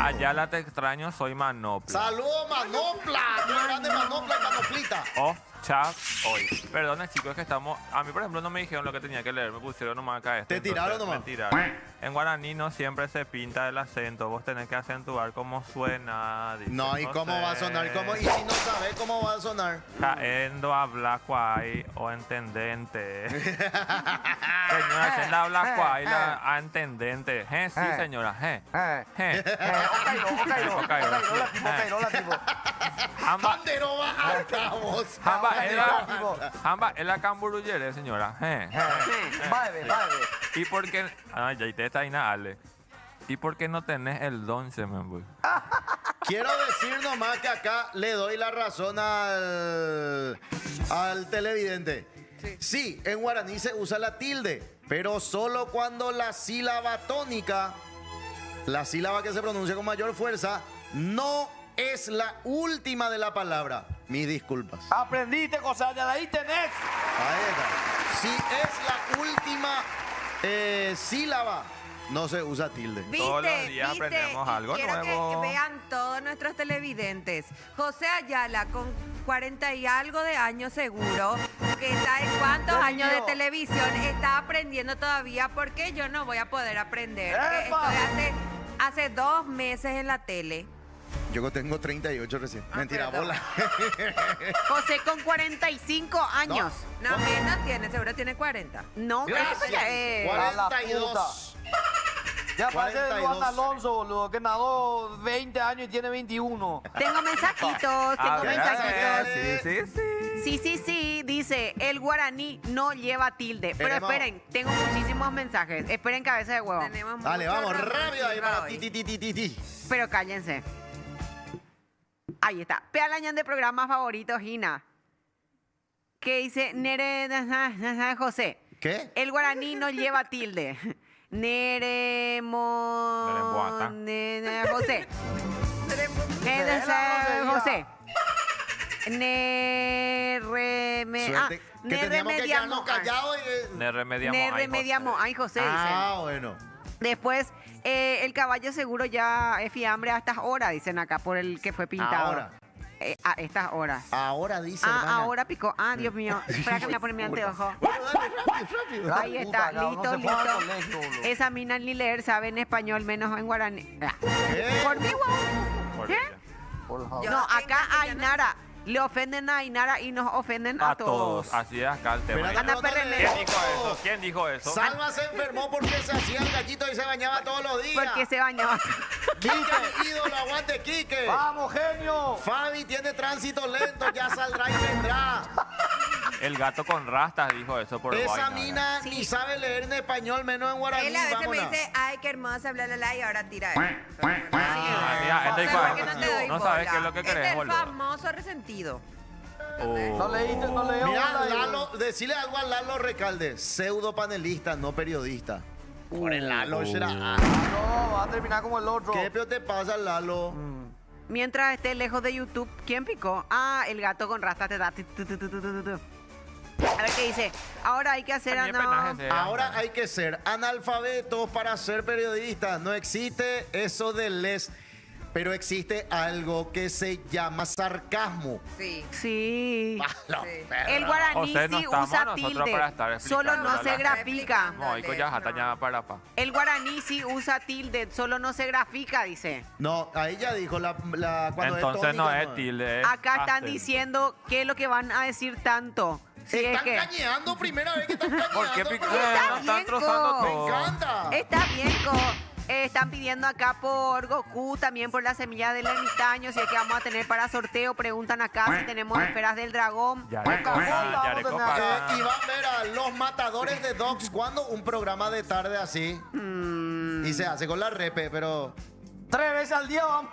Ayala te extraño, soy Manopla. Saludos, Manopla. Qué grande Manopla y Manoplita. Off chat hoy. Perdona chicos que estamos... A mí por ejemplo no me dijeron lo que tenía que leer, me pusieron nomás acá esto. ¿Te tiraron entonces nomás? Me tiraron. En guaraní no siempre se pinta el acento, vos tenés que acentuar como suena. Dice No, ¿y cómo José. va a sonar? ¿Cómo? ¿Y si no sabes cómo va a sonar? Caendo habla cuay o entendente. Señora, siendo habla cuay a entendente. Sí, señora. Ocairo, tipo. Hamba, ¿Dónde no va a vos? hamba, es la camburuyere, señora. Bájame. ¿Y por qué? Ay, ya te está ahí nada, Ale. ¿Y por qué no tenés el don, Semenbuy? Quiero decir nomás que acá le doy la razón al televidente. Sí, en guaraní se usa la tilde, pero solo cuando la sílaba tónica, la sílaba que se pronuncia con mayor fuerza, no es la última de la palabra. Mis disculpas. Aprendiste cosas, de ahí tenés. Ahí está. Si es la última sílaba, no se usa tilde. Todos los días aprendemos algo Quiero nuevo. que vean todos nuestros televidentes. José Ayala, con 40 y algo de años seguro, que está en cuántos años de televisión, está aprendiendo todavía porque yo no voy a poder aprender. Que ¡Epa! estoy hace 2 meses en la tele. Yo tengo 38 recién. Mentira, perdón. bola. José con 45 años. No, menos tiene, seguro tiene 40. No, Gracias. eso ya es. 42. Ya parece 42. Juan Alonso, boludo, que nadó 20 años y tiene 21. Tengo mensajitos, A tengo ver, mensajitos. sí. Sí, dice, el guaraní no lleva tilde. Pero Tenemos- esperen, tengo muchísimos mensajes. Esperen cabeza de huevo. Tenemos Dale, mucho vamos, Ramón rápido ahí Silva para hoy. ti. Pero cállense. Ahí está. Pealañan de programas favoritos, Gina. Que dice Nere José. ¿Qué? El guaraní no lleva tilde. Neremboata. José. José. Suerte que teníamos que quedarnos callados. Ne remediamos. Ne ay, remediamos. José. Ay, José, dice. Ah, bueno. Después, el caballo seguro ya es fiambre a estas horas, dicen acá, por el que fue pintado. Ahora. A estas horas. Ahora dice, hermana. Ahora picó. Dios mío. Espera que me voy a poner mi anteojo. Bueno, dale, rápido. Ahí está, Puta, listo, no se fue al listo. colegio, boludo. Esa mina ni leer sabe en español, menos en guaraní. ¿Qué? Por mí, guau. Por ¿Qué? ella. Por favor. Yo No, en acá a castellano- Ainara. Le ofenden a Ainara y nos ofenden a, A todos. Así es acá el tema. Espérate, Ana no, Perrelé. ¿Quién dijo eso? ¿Quién dijo eso? Salva se enfermó porque se hacía el gallito y se bañaba todos los días. Porque se bañaba. Quique, ídolo, aguante, Quique. ¡Vamos, genio! Fabi tiene tránsito lento, ya saldrá y vendrá. El gato con rastas dijo eso por Esa vaina, mina ni sabe leer en español, menos en guaraní. Él a veces me vámonos. dice, ay, qué hermosa, bla, bla, bla, y ahora tira eso. Ah, mira, este No sé igual, por qué no te doy no sabes bola. qué es lo que querés, Es el boludo. famoso resentido. No leíste, no leí. Mira, Lalo, decirle algo a Lalo Recalde, pseudo panelista, no periodista. Por el Lalo, será. No, va a terminar como el otro. ¿Qué peor te pasa, Lalo? Mientras esté lejos de YouTube, ¿quién picó? Ah, el gato con rastas te da. A ver qué dice. Ahora hay que hacer También penaje sea. Ahora hay que ser analfabetos para ser periodistas. No existe eso de les, pero existe algo que se llama sarcasmo. Sí. Sí. Malo, Sí. perra. El guaraní José, no sí estamos usa nosotros tilde. para estar Solo no explicando se la- grafica. No, y con ya jataña para pa. El guaraní sí usa tilde, solo no se grafica, dice. No, ahí ya dijo cuando Entonces no tónica, es tilde. es Acá están acento. diciendo qué es lo que van a decir tanto. Si es Están que cañeando, primera vez que están cañeando. ¿Por qué pico? pero- Está No están bien, trozando Co. Me todo. encanta. está bien, están pidiendo acá por Goku, también por la semilla del ermitaño, si es que vamos a tener para sorteo. Preguntan acá si tenemos esferas del dragón. Yareco, Yareco Y pasa. van a ver a los matadores de dogs cuando un programa de tarde así. Y se hace con la repe, pero 3 veces al día vamos.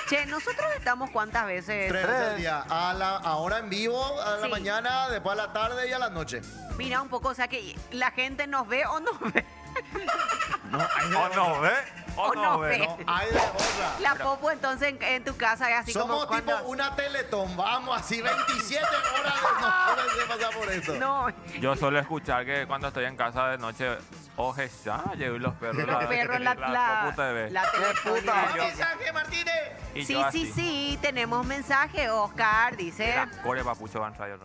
Che, nosotros estamos cuántas veces. 3 veces al día. Ahora en vivo, a la Sí. mañana, después a la tarde y a la noche. Mira un poco, o sea que la gente nos ve o no ve. No, hay de O otra. no ve, o O no no ve. ve. No, hay de otra. La popo entonces en tu casa es así Somos como tipo cuando... una teletón, vamos así 27 horas de no se pasa por esto. No, Yo suelo escuchar que cuando estoy en casa de noche, oje, ya, llevo los perros. los perros, la Popu TV. la telefónica. ¿Qué mensaje, Martínez? Y Sí, yo sí, así. sí, tenemos mensaje, Oscar, dice. Mira, Core Papucho van a traer.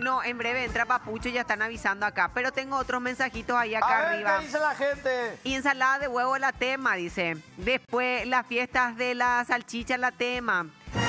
No, en breve entra Papucho, ya están avisando acá. Pero tengo otros mensajitos ahí acá A ver, arriba. ¿qué dice la gente? Y ensalada de huevo la tema, dice. Después las fiestas de la salchicha la tema.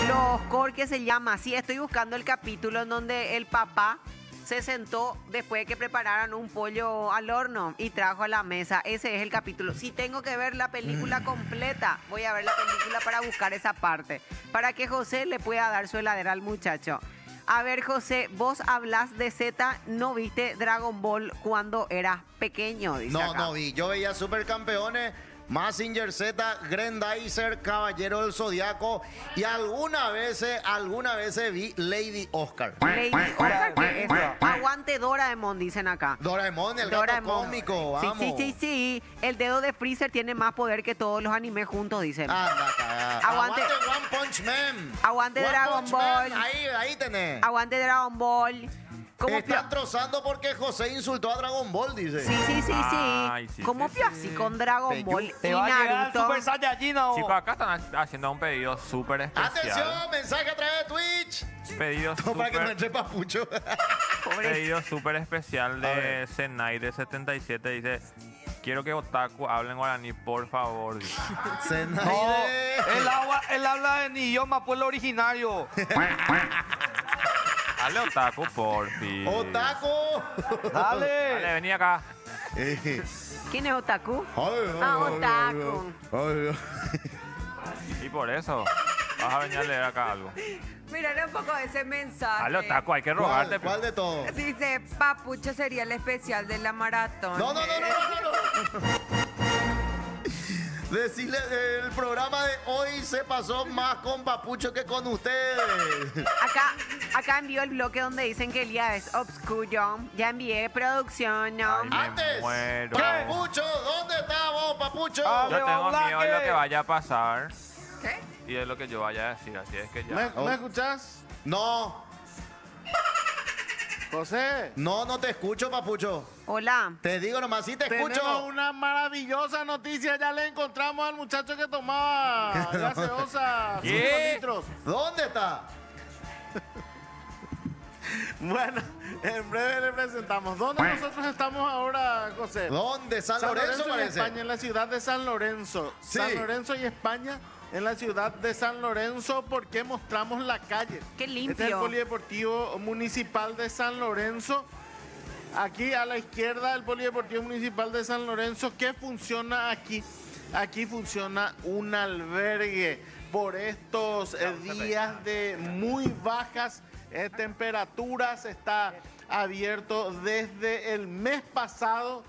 Los cor que se llama. Sí, estoy buscando el capítulo en donde el papá se sentó después de que prepararan un pollo al horno y trajo a la mesa. Ese es el capítulo. Si tengo que ver la película completa, voy a ver la película para buscar esa parte. Para que José le pueda dar su heladera al muchacho. A ver, José, vos hablas de Z, ¿no viste Dragon Ball cuando eras pequeño? Dice No, acá. no vi. Yo veía Supercampeones, Mazinger Z, Grendizer, Caballero del Zodiaco y algunas veces vi Lady Oscar. Lady Oscar, ¿qué es? Aguante Doraemon, dicen acá. Doraemon, el gato Doraemon. cómico, Sí, vamos. sí, sí, sí. El dedo de Freezer tiene más poder que todos los animes juntos, dicen. Anda, cagada. Aguante. One Punch Man. Aguante One Dragon Punch Ball. Man, ahí tenés. Aguante Dragon Ball. ¿Cómo Están trozando porque José insultó a Dragon Ball, dice. Sí, sí, sí, Ay, sí. sí, ¿Cómo sí, pio así con Dragon Peyú. Ball Te y va a llegar el Naruto? Super Saiyajin o... Chicos, acá están haciendo un pedido súper especial. Atención, mensaje a través de Twitch. Pedido Para que no súper entre papucho. pedido súper especial A de ver. Senai de 77. Dice, quiero que Otaku hablen guaraní, por favor. Dice. No, Zenaide. él habla en idioma pueblo originario. Dale Otaku, porfi. Otaku. Dale, Dale. vení acá. ¿Quién es Otaku? Ay, Ah, ay, Otaku. ay, ay. Y por eso, vas a venir a leer acá algo. Mirar un poco ese mensaje. Dale Otaku, hay que rogarte. ¿Cuál de todos? Dice, Papucho sería el especial de la maratón. No. Decirle, el programa de hoy se pasó más con Papucho que con ustedes. Acá envió el bloque donde dicen que el día es obscuro. Ya envié producción, ¿no? Ay, me Antes, muero. Papucho, ¿dónde estás vos, Papucho? Ah, Yo tengo Blaque. miedo de lo que vaya a pasar ¿Qué? y de lo que yo vaya a decir, así es que ya. ¿Me escuchás? No, José. no te escucho, Papucho. Hola. Te digo nomás, sí te Tenemos escucho. una maravillosa noticia. Ya le encontramos al muchacho que tomaba gaseosa 5 ¿Qué? litros. ¿Dónde está? Bueno, en breve le presentamos. ¿Dónde nosotros estamos ahora, José? ¿Dónde? San Lorenzo, y parece. España, en la ciudad de San Lorenzo. Sí. San Lorenzo y España, en la ciudad de San Lorenzo, porque mostramos la calle. Qué limpio. Este es el Polideportivo Municipal de San Lorenzo. Aquí a la izquierda, el Polideportivo Municipal de San Lorenzo. ¿Qué funciona aquí? Aquí funciona un albergue por estos días de muy bajas temperaturas. Está abierto desde el mes pasado.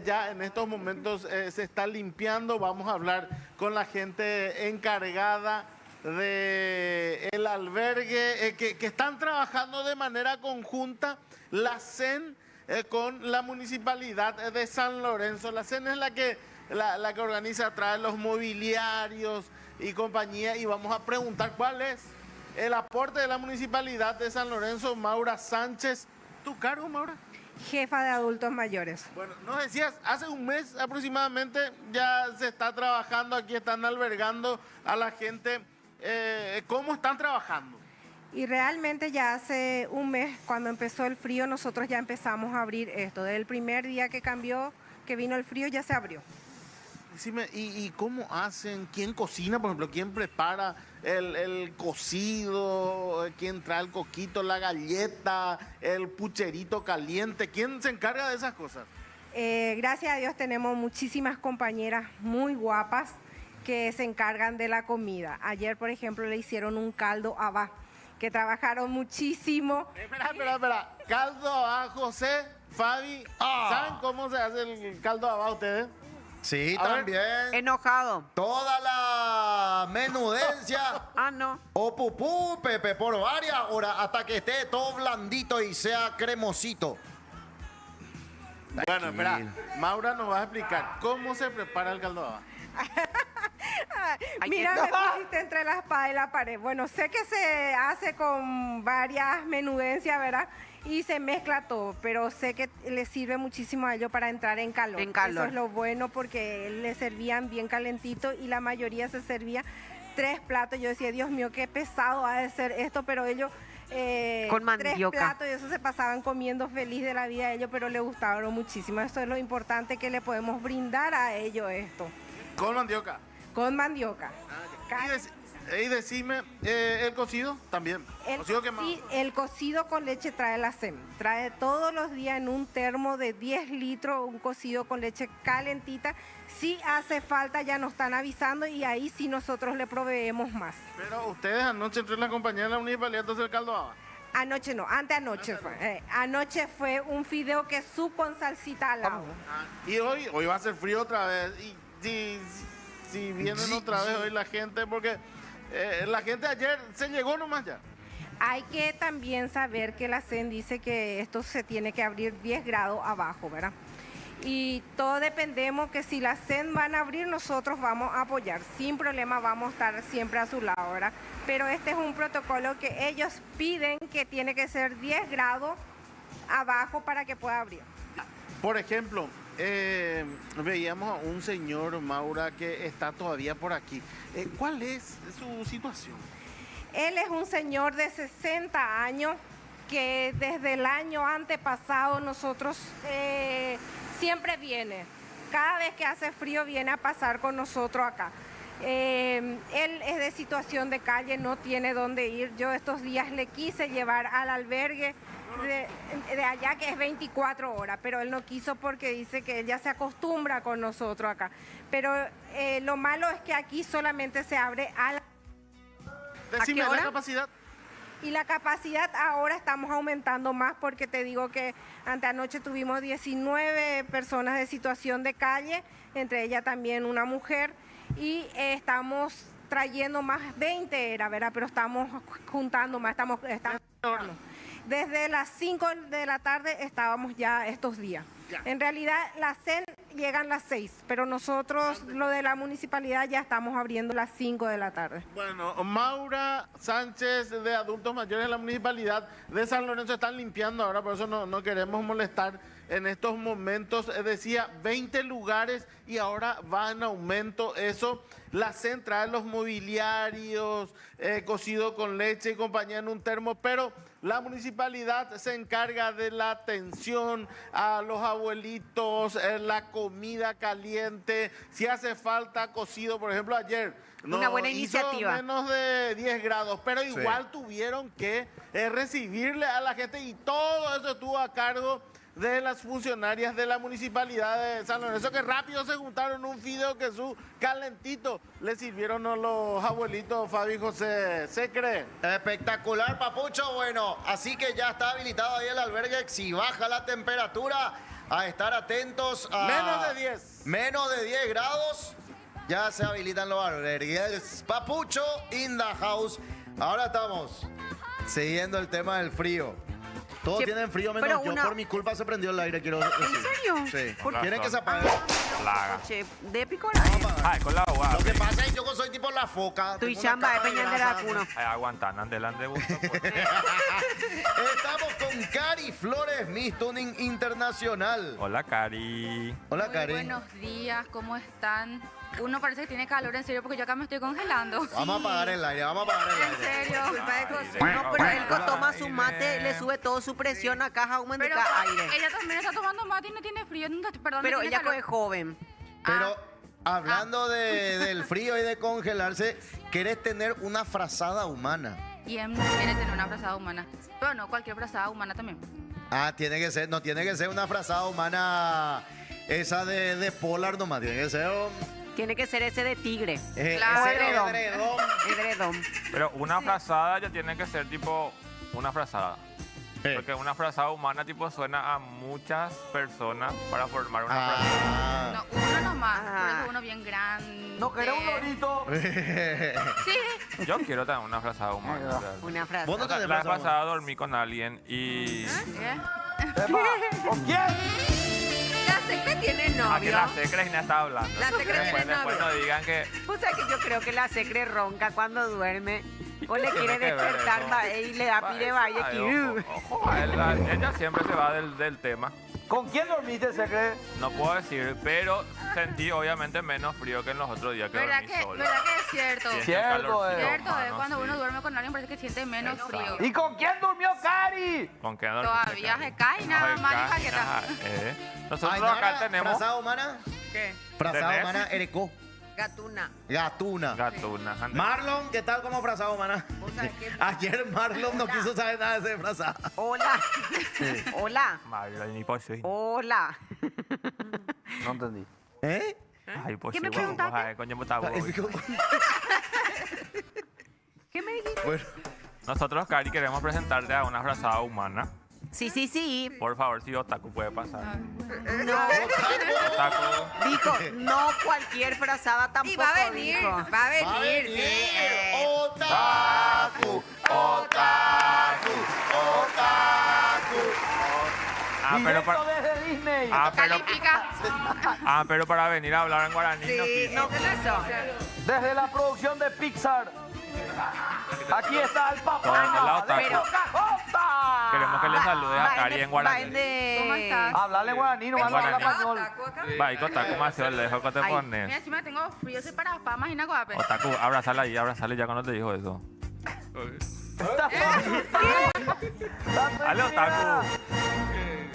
Ya en estos momentos se está limpiando. Vamos a hablar con la gente encargada del albergue que están trabajando de manera conjunta. La CEN con la Municipalidad de San Lorenzo. La CEN es la que organiza, trae los mobiliarios y compañía, y vamos a preguntar cuál es el aporte de la Municipalidad de San Lorenzo. Maura Sánchez, ¿tu cargo, Maura? Jefa de adultos mayores. Bueno, nos decías, hace un mes aproximadamente ya se está trabajando aquí, están albergando a la gente. ¿Cómo están trabajando? Y realmente ya hace un mes, cuando empezó el frío, nosotros ya empezamos a abrir esto. Desde el primer día que vino el frío, ya se abrió. Decime, ¿y cómo hacen? ¿Quién cocina, por ejemplo? ¿Quién prepara el cocido? ¿Quién trae el coquito, la galleta, el pucherito caliente? ¿Quién se encarga de esas cosas? Gracias a Dios tenemos muchísimas compañeras muy guapas que se encargan de la comida. Ayer, por ejemplo, le hicieron un caldo habá, que trabajaron muchísimo. Espera. Caldo habá, José, Fabi. ¿Saben cómo se hace el caldo habá ustedes? Sí, A ver. también. Enojado. Toda la menudencia. No. O pupú, Pepe, por varias horas hasta que esté todo blandito y sea cremosito. Bueno, espera. Maura nos va a explicar cómo se prepara el caldo habá. Mira, me pusiste entre la espada y la pared. Bueno, sé que se hace con varias menudencias, ¿verdad? Y se mezcla todo, pero sé que le sirve muchísimo a ellos para entrar en calor. Eso es lo bueno, porque le servían bien calentito y la mayoría se servía 3 platos. Yo decía, Dios mío, qué pesado ha de ser esto, pero ellos... con 3 mandioca. platos y eso se pasaban comiendo feliz de la vida a ellos, pero les gustaron muchísimo. Esto es lo importante que le podemos brindar a ellos esto. Con mandioca. Con mandioca. Y decime, ¿el cocido también? ¿Cocido quemado? Sí, el cocido con leche trae la SEM. Trae todos los días en un termo de 10 litros un cocido con leche calentita. Si hace falta, ya nos están avisando y ahí sí nosotros le proveemos más. Pero ustedes anoche entre la compañía de la municipalidad de hacer el caldo habá. Anoche no, anteanoche fue. Anoche fue un fideo que supo con salsita al lado. Y hoy va a ser frío otra vez. Y si vienen otra vez hoy la gente, porque la gente ayer se llegó nomás ya. Hay que también saber que la CEN dice que esto se tiene que abrir 10 grados abajo, ¿verdad? Y todo dependemos que si la CEN van a abrir, nosotros vamos a apoyar. Sin problema vamos a estar siempre a su lado, ¿verdad? Pero este es un protocolo que ellos piden que tiene que ser 10 grados abajo para que pueda abrir. Por ejemplo, veíamos a un señor, Maura, que está todavía por aquí. ¿Cuál es su situación? Él es un señor de 60 años que desde el año antepasado nosotros siempre viene. Cada vez que hace frío viene a pasar con nosotros acá. Él es de situación de calle, no tiene dónde ir. Yo estos días le quise llevar al albergue de allá, que es 24 horas, pero él no quiso porque dice que él ya se acostumbra con nosotros acá. Pero lo malo es que aquí solamente se abre a la... Decime la capacidad. Y la capacidad ahora estamos aumentando más porque te digo que anteanoche tuvimos 19 personas de situación de calle, entre ellas también una mujer, y estamos trayendo más, 20 era, ¿verdad? Pero estamos juntando más, estamos desde las 5 de la tarde estábamos ya estos días. En realidad la CEN llegan las 6, pero nosotros, lo de la municipalidad, ya estamos abriendo las 5 de la tarde. Bueno, Maura Sánchez, de Adultos Mayores de la Municipalidad de San Lorenzo, están limpiando ahora, por eso no queremos molestar en estos momentos. Decía 20 lugares y ahora va en aumento eso. La CEN trae los mobiliarios, cocido con leche y compañía en un termo, pero la municipalidad se encarga de la atención a los abuelitos, la comida caliente, si hace falta cocido. Por ejemplo, ayer una buena hizo iniciativa. menos de 10 grados, pero igual tuvieron que recibirle a la gente, y todo eso estuvo a cargo de las funcionarias de la municipalidad de San Lorenzo, que rápido se juntaron un fideo que su calentito le sirvieron a los abuelitos Fabi y José Secre. Espectacular, papucho. Bueno, así que ya está habilitado ahí el albergue. Si baja la temperatura, a estar atentos a... Menos de 10. Menos de 10 grados. Ya se habilitan los albergues. Papucho in the house. Ahora estamos siguiendo el tema del frío. Todos Sí, tienen frío menos pero yo. una- Por mi culpa se prendió el aire, quiero decir. ¿En serio? Sí. Con ¿Quieren que se razón. apague? Plaga. Che, de pico Ay, con la agua. Lo que pasa es que yo soy tipo la foca. Tu tengo una chamba de capa de peña de grasa. la cuno. Ay, aguantan, adelante gusto. Pues. Estamos con Cari Flores, Miss Tuning Internacional. Hola, Cari. Hola, Muy Cari. buenos días, ¿cómo están? Uno parece que tiene calor, en serio, porque yo acá me estoy congelando. Vamos a apagar el aire, vamos a apagar el En aire. serio. No, pero él toma su mate, le sube todo su presión a caja húmeda de Pero cada aire. ella también está tomando mate y no tiene frío, perdón. Pero no tiene ella calor. es joven. Pero hablando del frío y de congelarse, ¿querés tener una frazada humana? Y él quiere tener una frazada humana. Pero no, cualquier frazada humana también. Ah, tiene que ser, no tiene que ser una frazada humana esa de polar nomás, tiene que ser Tiene que ser ese de tigre. Claro. ese Edredón. edredón. Edredón. Pero una frazada ya tiene que ser tipo una frazada. Sí. Porque una frazada humana tipo suena a muchas personas para formar una frazada. Ah. No, uno nomás. Ah. Por eso uno bien grande. ¿No querés un lorito? Sí. Yo quiero tener una frazada humana. realmente. Una frase. Vos no O sea, tenés la vez frazada pasada dormí con alguien y... ¿Eh? ¿Con quién? La Secre tiene A que novio. la secre Gina está hablando. La Secre tiene Después no novio. digan que... O sea que yo creo que la secre ronca cuando duerme. O le quiere Tiene que ver despertar eso. y le da pide vaya Ay, que... ojo, ella siempre se va del tema. ¿Con quién dormiste, Secre? No puedo decir, pero sentí obviamente menos frío que en los otros días que ¿Verdad dormí que, solo. ¿Verdad que es cierto? Siente Cierto, el calorcito Cierto, humano, cuando sí. uno duerme con alguien parece que siente menos frío. ¿Y con quién durmió Cari? ¿Con qué dormiste, Todavía Cari? se cae nada Ay, más, Cari, Paqueta. nada, Nosotros Ainara, acá tenemos frazada humana, ¿Qué? frazada ¿Tenés? humana, erecó, Gatuna. gatuna. gatunas. Marlon, ¿qué tal como frazada humana? ¿Vos sabés qué? Ayer Marlon no quiso saber nada de ese frazada. Hola. Hola. Mario, ni por sí. Hola. No entendí. ¿Eh? Ay, pues ¿Qué sí, me vamos, preguntaste? ay, coño, puta, voy. ¿Qué me dijiste? Bueno, Nosotros, Cari, queremos presentarte a una frazada humana. Sí. Por favor, si Otaku puede pasar. No. Otaku. Dijo, no cualquier frazada tampoco Y va a venir, dijo. va a va a venir. venir. sí. Otaku, otaku, otaku. Pero Directo desde Disney. pero para venir a hablar en guaraní no Sí, quiso. no, eso. Desde la producción de Pixar. Aquí está el papá. Con el otaku. de Pocahontas. Queremos que le saludes a Cari en guaraní. ¿Cómo estás? Háblale guaraní, no va a hablar Guaraní. español. Va, y Otaku más se lejos que te Ay, pones. Mira, encima tengo frío, soy para pa, imagina guape. Otaku, abrazala ahí, abrazale ya cuando te dijo eso. Dale, Otaku.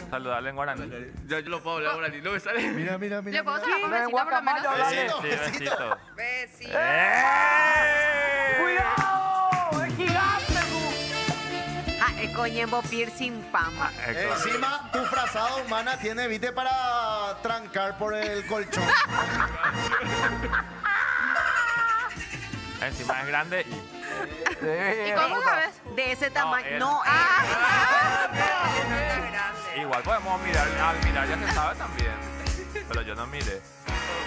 Saludale en guaraní. Yo lo puedo hablar guaraní, no me sale. Mira, mira, mira. ¿Le puedo hacer mira. un besito por lo menos? Sí, Besito, sí, besito. besito. Besito. ¡Eh! ¡Cuidado! ¡Es gigante! tú! Ja, coñembo piercing pama. Encima, tu frazada humana tiene, viste, para trancar por el colchón. Encima es grande y... ¿Y cómo sabes? De ese tamaño. él. No, Igual podemos mirar, al mirar ya se sabe también. Pero yo no miré.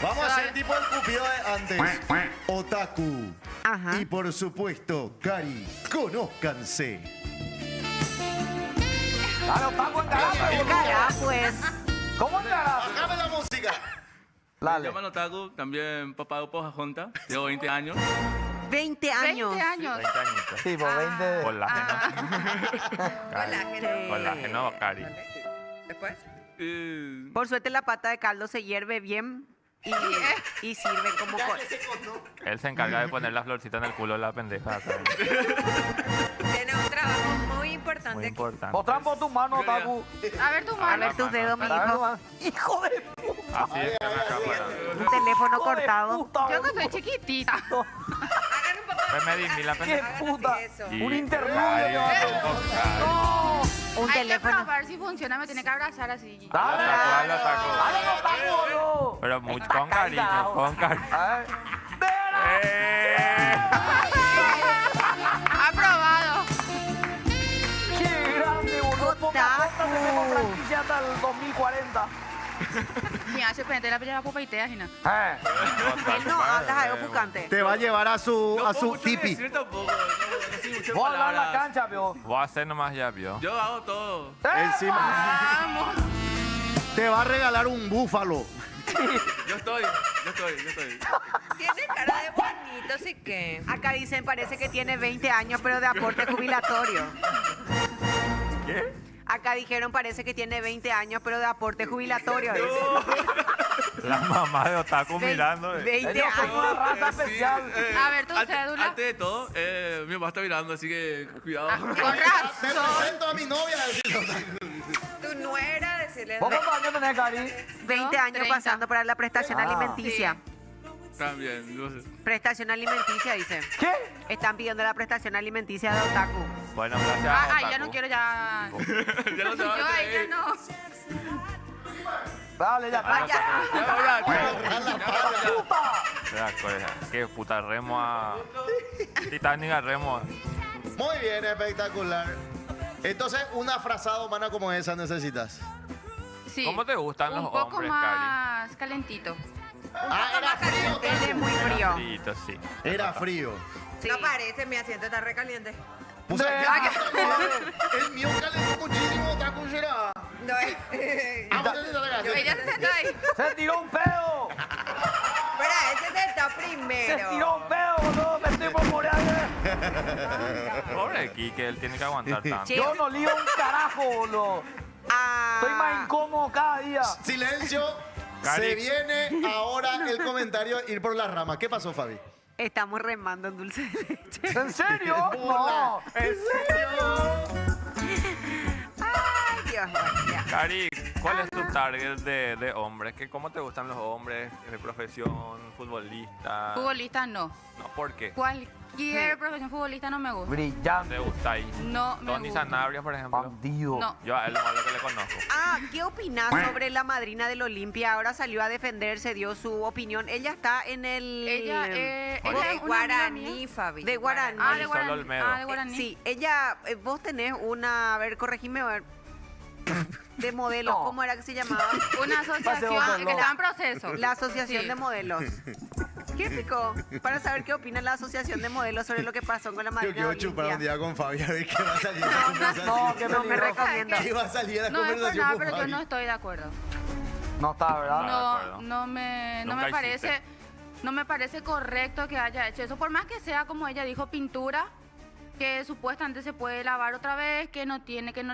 Vamos a hacer tipo el cupido de antes. Otaku. Ajá. Y por supuesto, Cari, conózcanse. Dale, Otaku, encarate. Cara, pues. ¿Cómo encarate? Bájame la música. Me Dale. llamo Otaku, también papá de Pocahontas, llevo 20 años. 20 años. 20 años. 20 añitos. Sí, por 20. Colágeno. Colágeno. Colágeno, Cari. Después. Por suerte la pata de caldo se hierve bien y sirve como... Él se encarga de poner la florcita en el culo de la pendeja. Tiene un trabajo muy importante. Muy aquí. importante. Mostrame por tu mano, Otaku. A ver tu A mano. ver tus dedos, mi A ver tu hijo. mano. ¡Hijo de puta! Así es, en la cámara. Un teléfono Hijo de cortado. puta, Yo que soy chiquitita. Hagan un poco Pues me di la ¡Qué pendeja. puta! así eso. Sí, Un interludio. Cari, le va a hacer. no, Cari. ¡No! Un Hay teléfono. que probar si funciona, me tiene que abrazar así. Dale, Dale, Otaku, boludo. Pero mucho, con cariño, con cariño. A ver. Aprobado. ¡Qué grande, boludo! Pocahontas Otaku. tenemos franquicia hasta el 2040. Mira, se prende la pelea pupa y te ajena. Él no habla algo picante. Te va a llevar a su tipi. Vos hablar en la cancha, vio. Voy a hacer nomás ya, vio. Yo hago todo. Encima. Vamos. Te va a regalar un búfalo. Yo estoy. Tiene cara de bonito, así que. Acá dicen, parece que tiene 20 años, pero de aporte jubilatorio. ¿Qué? Acá dijeron, parece que tiene 20 años, pero de aporte jubilatorio. La mamá de Otaku Ve- mirando. 20 Ellos son una años. raza especial. A ver, tu cédula. Antes de todo, mi mamá está mirando, así que cuidado. Con Te razón. presento a mi novia. Tu nuera, decirle. ¿Vos cuántos años tenés, Cari? 20 años 30. pasando para la prestación Ah. alimenticia. También, no sé. Prestación alimenticia, dicen. ¿Qué? Están pidiendo la prestación alimenticia de Otaku. Bueno, gracias. a Ay, ya Otaku. no quiero ya. Ya no se va a Yo a ella creer. no. Dale, ya. Vaya. Mira, qué puta remo a Titanic a remo. Muy bien, espectacular. Entonces, una frazada humana como esa necesitas. Sí. ¿Cómo te gustan los Un poco hombres, más calentito. Ah, era frío. Él es muy frío. Cari? Sí. Era frío. Sí. No parece, mi asiento está recaliente. Pues, el mío calentó muchísimo, Otaku será. No, Ah, vos tenés otra gracia. Ella se sentó ahí. Se tiró un pedo. Espera, ese se está Se primero. tiró un pedo, boludo. Me estoy por morir. Pobre Kike, él tiene que aguantar tanto. Che. Yo no lío un carajo, boludo. Ah, Estoy más incómodo cada día. Silencio. Cari. Se viene ahora el comentario ir por las ramas. ¿Qué pasó, Fabi? Estamos remando en dulce de leche. ¿En serio? No. Hola. ¿En serio? Ay, Dios mío. Cari, ¿cuál es tu target de hombres? ¿Cómo te gustan los hombres de profesión, futbolista? Futbolista no. No, ¿por qué? Cualquier profesión futbolista no me gusta. Brillante. ¿Te gusta ahí? No me Tony gusta. Sanabria, por ejemplo. Bandido. No. Yo a él lo malo que le conozco. Ah, ¿qué opinás sobre la madrina del Olimpia? Ahora salió a defenderse, dio su opinión. Ella está en el... Ella, De ella es una amiga Guaraní, mía. Fabi. De Guaraní. Ah, de Marisol Guaraní. Olmedo. Ah, de Guaraní. Sí, ella, vos tenés una, a ver, corregime, a ver, de modelos, No. ¿cómo era que se llamaba? Una Pase asociación vos, que no. está en proceso. La Asociación Sí. de Modelos. ¿Qué pico? Para saber qué opina la Asociación de Modelos sobre lo que pasó con la Yo madrina quiero Olimpia. chupar un día con Fabi a ver qué va a salir de la conversación. No, qué No me peligroso. recomiendo. ¿Qué va a salir de la No es por conversación nada, con pero yo Fabi? no estoy de acuerdo. No está, ¿verdad? de acuerdo. No Nunca me parece, hiciste. no me parece correcto que haya hecho eso. Por más que sea, como ella dijo, pintura, que supuestamente se puede lavar otra vez, que no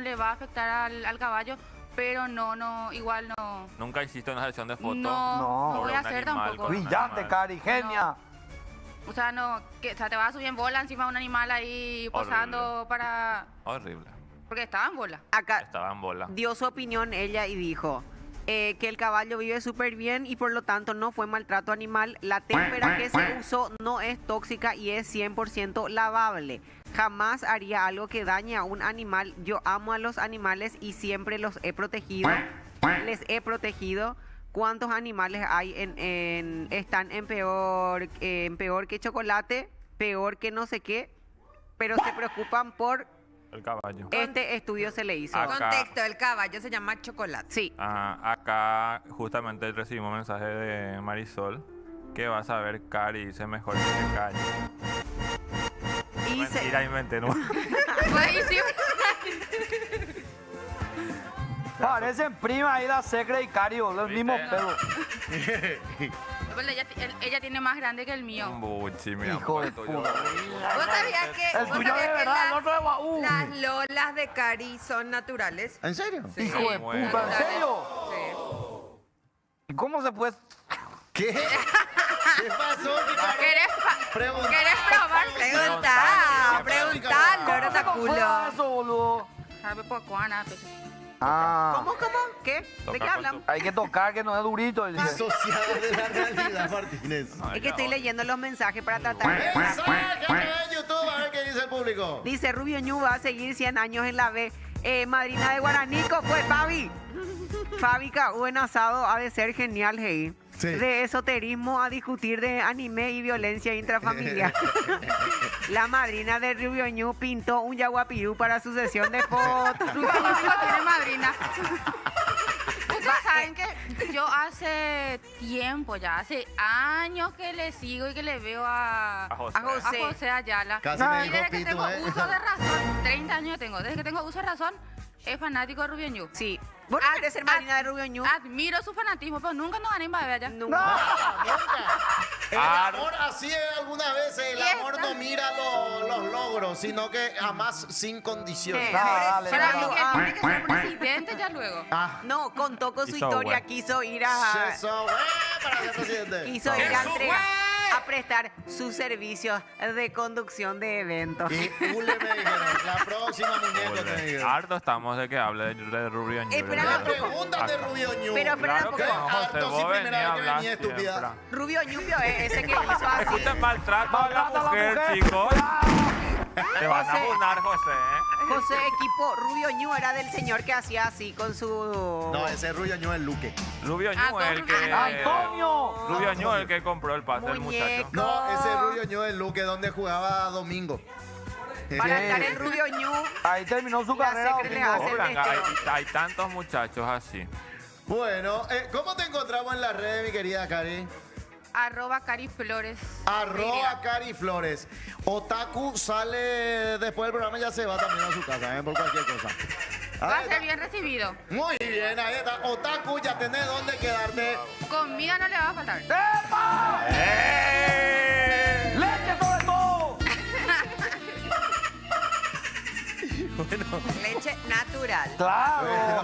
le va a afectar al caballo, pero igual no. ¿Nunca hiciste una sesión de fotos? No sobre voy a un hacer animal tampoco. con un Brillante, animal? Cari, genia. O sea, te vas a subir en bola encima de un animal ahí posando para... Horrible. Porque estaba en bola. Acá Estaba en bola. dio su opinión ella y dijo que el caballo vive súper bien y por lo tanto no fue maltrato animal. La témpera que se usó no es tóxica y es 100% lavable. Jamás haría algo que dañe a un animal. Yo amo a los animales y siempre los he protegido. Les he protegido. ¿Cuántos animales hay están en peor que chocolate, peor que no sé qué, pero se preocupan por El caballo. este estudio se le hizo? Acá. Contexto, el caballo se llama chocolate. Sí. Acá justamente recibimos un mensaje de Marisol que vas a ver Cari dice mejor que se calle. Y se- Mentira, inventé, ¿no? Buenísimo. Parecen primas ahí la Secre y Cari, boludo. El mismo ¿Viste? pelo. Pero ella tiene más grande que el mío. Un buchi, mira. Hijo de un poco tuyo. puta. ¿Vos sabías que, El tuyo de verdad, el otro de Guau. las lolas de Cari son naturales? ¿En serio? Hijo de bueno. puta, ¿en serio? Sí. ¿Y cómo se puede...? ¿Qué? ¿Qué pasó? Pregunta. ¿Querés probar? Preguntá, loro ¿Cómo taculo. fue eso, boludo? Sabe por cuána, pues. Ah, ¿Cómo? ¿Qué? ¿De Toca qué con hablan? tu- hay que tocar que no es durito. Disociada de la realidad, Martínez. No, Es que ya, estoy ahora. leyendo los mensajes para tratar de... Mensaje en YouTube, a ver qué dice el público. Dice, Rubio Ñu va a seguir 100 años en la B. Madrina de Guaranico fue Fabi. Fabi Caú en asado ha de ser genial, hey. Sí. De esoterismo a discutir de anime y violencia intrafamiliar. La madrina de Rubio Ñu pintó un yaguapirú para su sesión de fotos. Rubio Ñu no tiene madrina. Ustedes saben que yo hace tiempo ya, hace años que le sigo y que le veo a José Ayala. Casi me Y dijo desde que Pito, tengo ¿eh? uso de razón, 30 años tengo, desde que tengo uso de razón, es fanático de Rubio Ñu. Sí. ¿Vos no querés ser madrina de Rubio Ñu? Admiro su fanatismo, pero nunca nos anima a ver allá. Nunca. El amor así es algunas veces, el amor no mira los logros, sino que jamás sin condiciones. Dale, Para dale. mí que tiene que ser presidente ya luego. No, contó con su Hizo historia, bueno. quiso ir a... Eso, para ser presidente. Quiso ir a entregar, a prestar sus servicios de conducción de eventos. Y Ule me dijeron, la próxima muñeco te dijeron. Harto estamos de que hable de Rubio Ñu. Espera, Me preguntan de Rubio Ñu. Pero espera Claro un que poco. no, José, Harto, sí, vos primera venís a vez que hablar venía, estúpida. siempre. Rubio Ñumbio es ese que hizo así. Tú te maltratas a la mujer, chicos. Te van a José. funar, José, ¿eh? José, equipo, Rubio Ñu era del señor que hacía así con su... No, ese Rubio Ñu es Luque. Rubio Ah, Ñu es todo el que... ¡Antonio! Rubio Ñu es el que compró el pase del muchacho. Muñeco. No, ese Rubio Ñu es Luque, donde jugaba Domingo. Para estar en Rubio Ñu, Ahí terminó su La carrera. secre le Domingo. hace el Blanca, testeo. hay tantos muchachos así. Bueno, ¿cómo te encontramos en las redes, mi querida Cari? @Cari Flores. @Cari Flores. Otaku sale después del programa, ya se va también a su casa, por cualquier cosa. Va a Ahí ser está. bien recibido. Muy bien, ahí está. Otaku, ya tenés dónde quedarte. Comida no le va a faltar. ¡Leche sobre todo! leche natural. ¡Claro!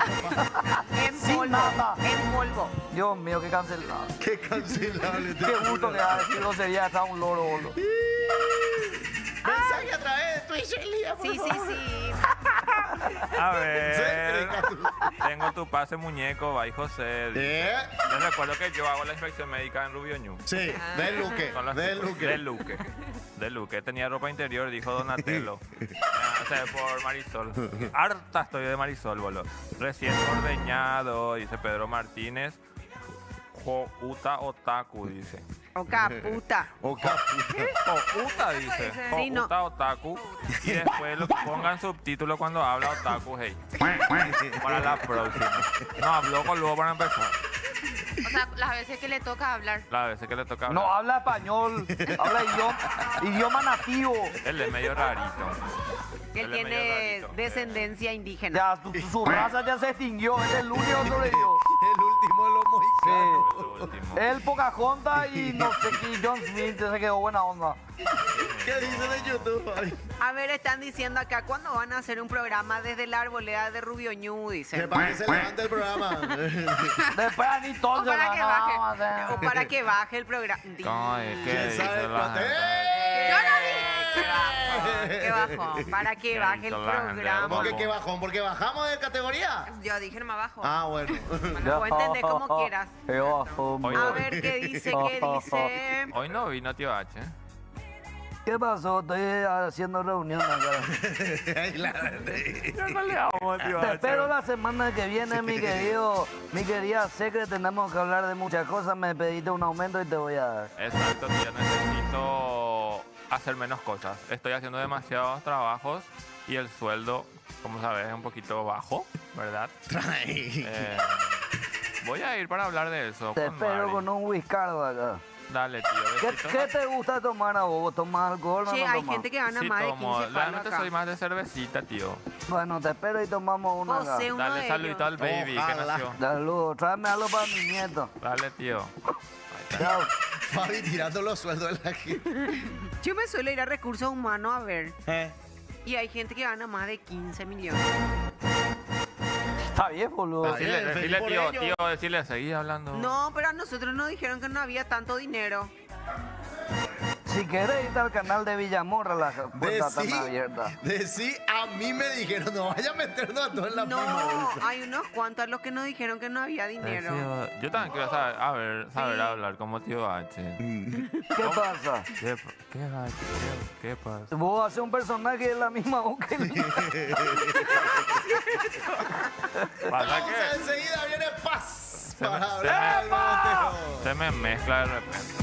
En Sin polvo. nada. En polvo. Dios mío, qué cancelado. Qué cancelable. Qué gusto que da decir grosería, está un loro, boludo. Mensaje a través de Twitch, Elia, por Sí, sí, favor. sí. A ver, Céntrica, tú. tengo tu pase muñeco, bye José. Les recuerdo que yo hago la inspección médica en Rubio Ñu. Sí, del Luque, Son los del tipos- Luque. Del Luque. Del Luque. Tenía ropa interior, dijo Donatello. O sea, por Marisol. Harta estoy de Marisol, boludo. Recién ordeñado, dice Pedro Martínez. Uta Otaku, dice. Oca puta. Oca. Uta, dice. Sí, no. Uta Otaku. Y después pongan subtítulos cuando habla Otaku, hey. Para la próxima. No, habló con luego para empezar. O sea, las veces que le toca hablar. La veces que le toca hablar. No habla español, habla idioma nativo. Él es medio rarito. Que Él es medio tiene rarito. descendencia indígena. Ya, su raza ya se extinguió, es el único que sobrevivió. El último de los mohicanos. El último. Él, Pocahontas y no sé qué, John Smith se quedó buena onda. ¿Qué dicen en YouTube? Ay, A ver, están diciendo acá, ¿cuándo van a hacer un programa desde la arboleda de Rubio Ñu? que Dicen. para que se levante el programa. Después ni todo O para que baje. O para que baje el programa. Ay, ¿qué ¿Quién dice sabe la cuánto? gente? Yo no vi. Qué bajón. Para que baje el hizo la gente? programa. ¿Cómo que qué bajón? ¿Porque bajamos de categoría? Yo dije más abajo. Ah, bueno. Lo puedo entender como quieras. Qué bajón. Hoy A no. ver qué dice, qué dice. Hoy no vino tío H. ¿Qué pasó? Estoy haciendo reunión acá. Ay, la verdad. Te espero la semana que viene, mi querida Secre. Tenemos que hablar de muchas cosas. Me pediste un aumento y te voy a dar. Exacto, tío. Necesito hacer menos cosas. Estoy haciendo demasiados trabajos y el sueldo, como sabes, es un poquito bajo, ¿verdad? Voy a ir para hablar de eso. Te con espero Mari. con un whiscardo acá. Dale, tío. besitos. ¿Qué te gusta tomar a vos? ¿Tomas alcohol o Che, no hay tomas? gente que gana Sí, más de tomo. 15 palos Realmente acá. soy más de cervecita, tío. Bueno, te espero y tomamos una acá. José, uno Dale de saludito al ellos. baby que Ojalá. nació. Saludos, tráeme algo para mi nieto. Dale, tío. Ahí está. Chao. Fabi tirando los sueldos de la gente. Yo me suelo ir a recursos humanos a ver. ¿Eh? Y hay gente que gana más de 15 millones. Está bien, boludo. Está bien. Decile, feliz decile, por tío, ello. tío, decile, seguí hablando. No, pero a nosotros nos dijeron que no había tanto dinero. Si querés irte al canal de Villamorra, la puerta está abierta. Decí, a mí me dijeron, no vaya a meternos a todos en la misma No, bolsa. hay unos cuantos a los que nos dijeron que no había dinero. Yo también quiero saber hablar como tío H. ¿Qué pasa? ¿Qué pasa? Vos haces un personaje de la misma boca. Pasa que Enseguida viene Paz se me- para se hablar me- algo de Teo. se me mezcla de repente.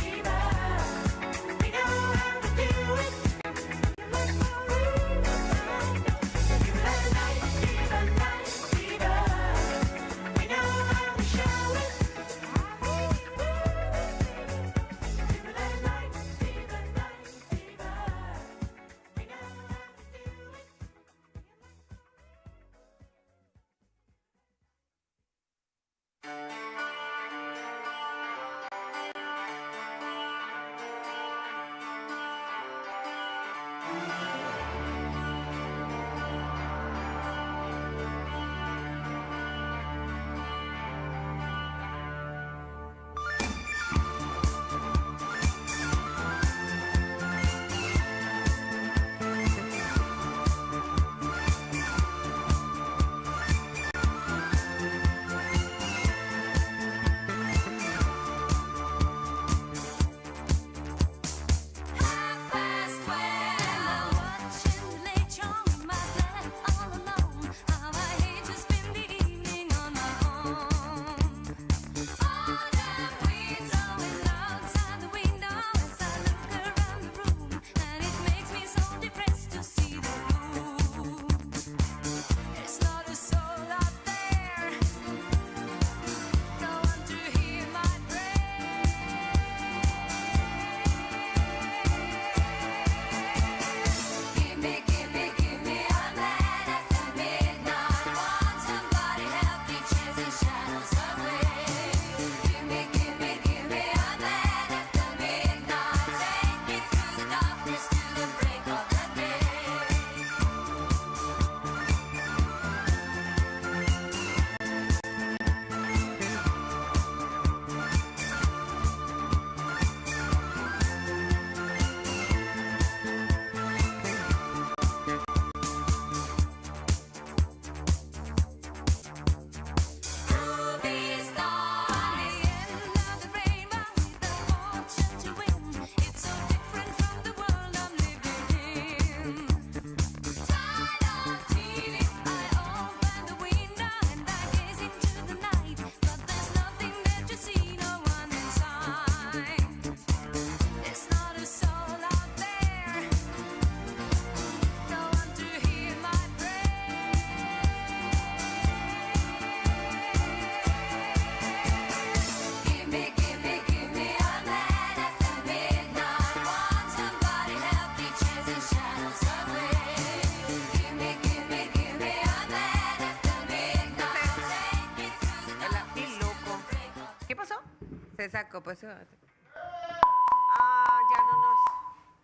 Se sacó, pues. Ya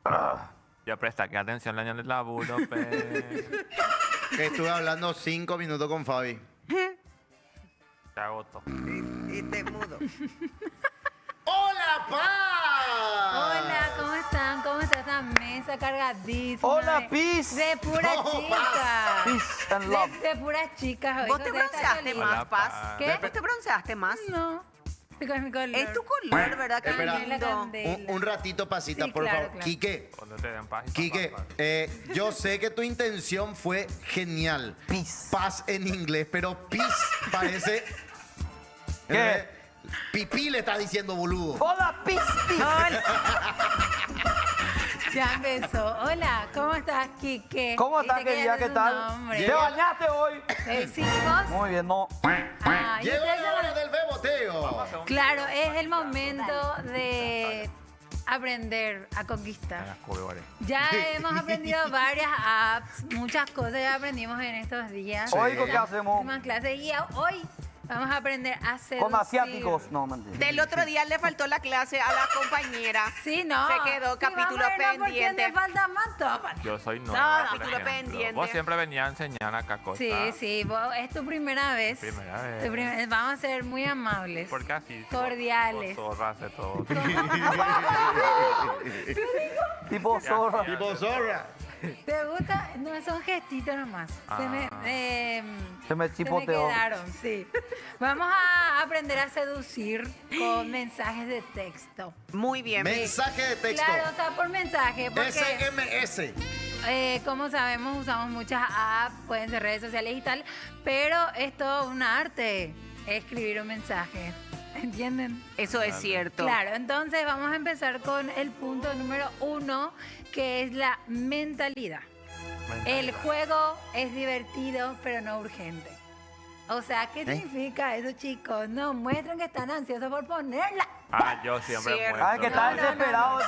no nos... Ya presta que atención al año del laburo, Estuve hablando 5 minutos con Fabi. Te agoto. Y te mudo. ¡Hola, Paz! Hola, ¿cómo están? ¿Cómo está esta mesa cargadísima? Hola, Pis. De puras No, chicas. Peace and love. De puras chicas. hoy. ¿Vos te José está bronceaste feliz. más, Hola, Paz? Paz. ¿Qué? ¿Vos te bronceaste más? No. Estoy con mi color. Es tu color, ¿verdad? Qué Espera. lindo. Un ratito, Pasita, Sí, por claro, favor. claro. Quique, Cuando te den paz y Quique, paz. yo sé que tu intención fue genial. Peace. Paz en inglés, pero peace parece... ¿Qué? Pipí le está diciendo boludo. Hola, Pis. Hola. Ya empezó. Hola, ¿cómo estás, Quique? ¿Cómo estás, Viste que querida? ya ¿Qué sé tu tal? nombre. ¿Te bañaste hoy? Sí, vos. Muy bien, no. Ah, yo Llegó creo la hora que- del beboteo. Claro, es el momento de aprender a conquistar. Ya hemos aprendido varias apps, muchas cosas ya aprendimos en estos días. Hoy, ¿qué Las hacemos? últimas clases. Y hoy vamos a aprender a seducir. Con asiáticos. No, mentira. Del otro día le faltó la clase a la compañera. Sí, no. Se quedó Sí, capítulo vamos a verlo porque pendiente. te falta más. Toma. Yo soy No, nueva, por capítulo ejemplo. pendiente. Vos siempre venías a enseñar acá cosas. Sí, es tu primera vez. Primera vez. Vamos a ser muy amables. Porque así. Cordiales. Zorra hace todo. Tipo zorra. Tipo zorra. ¿Te gusta? No, son gestitos nomás. Se me chipoteó. quedaron, sí. Vamos a aprender a seducir con mensajes de texto. Muy bien. Mensaje de texto. Claro, o sea, por mensaje. Porque, SMS. como sabemos, usamos muchas apps, pueden ser redes sociales y tal, pero es todo un arte escribir un mensaje. ¿Entienden? Eso es cierto. Claro, entonces vamos a empezar con el punto número 1, que es la mentalidad. El juego es divertido, pero no urgente. O sea, ¿qué significa eso, chicos? No, muestran que están ansiosos por ponerla. Yo siempre Cierto. muestro. Que está desesperado.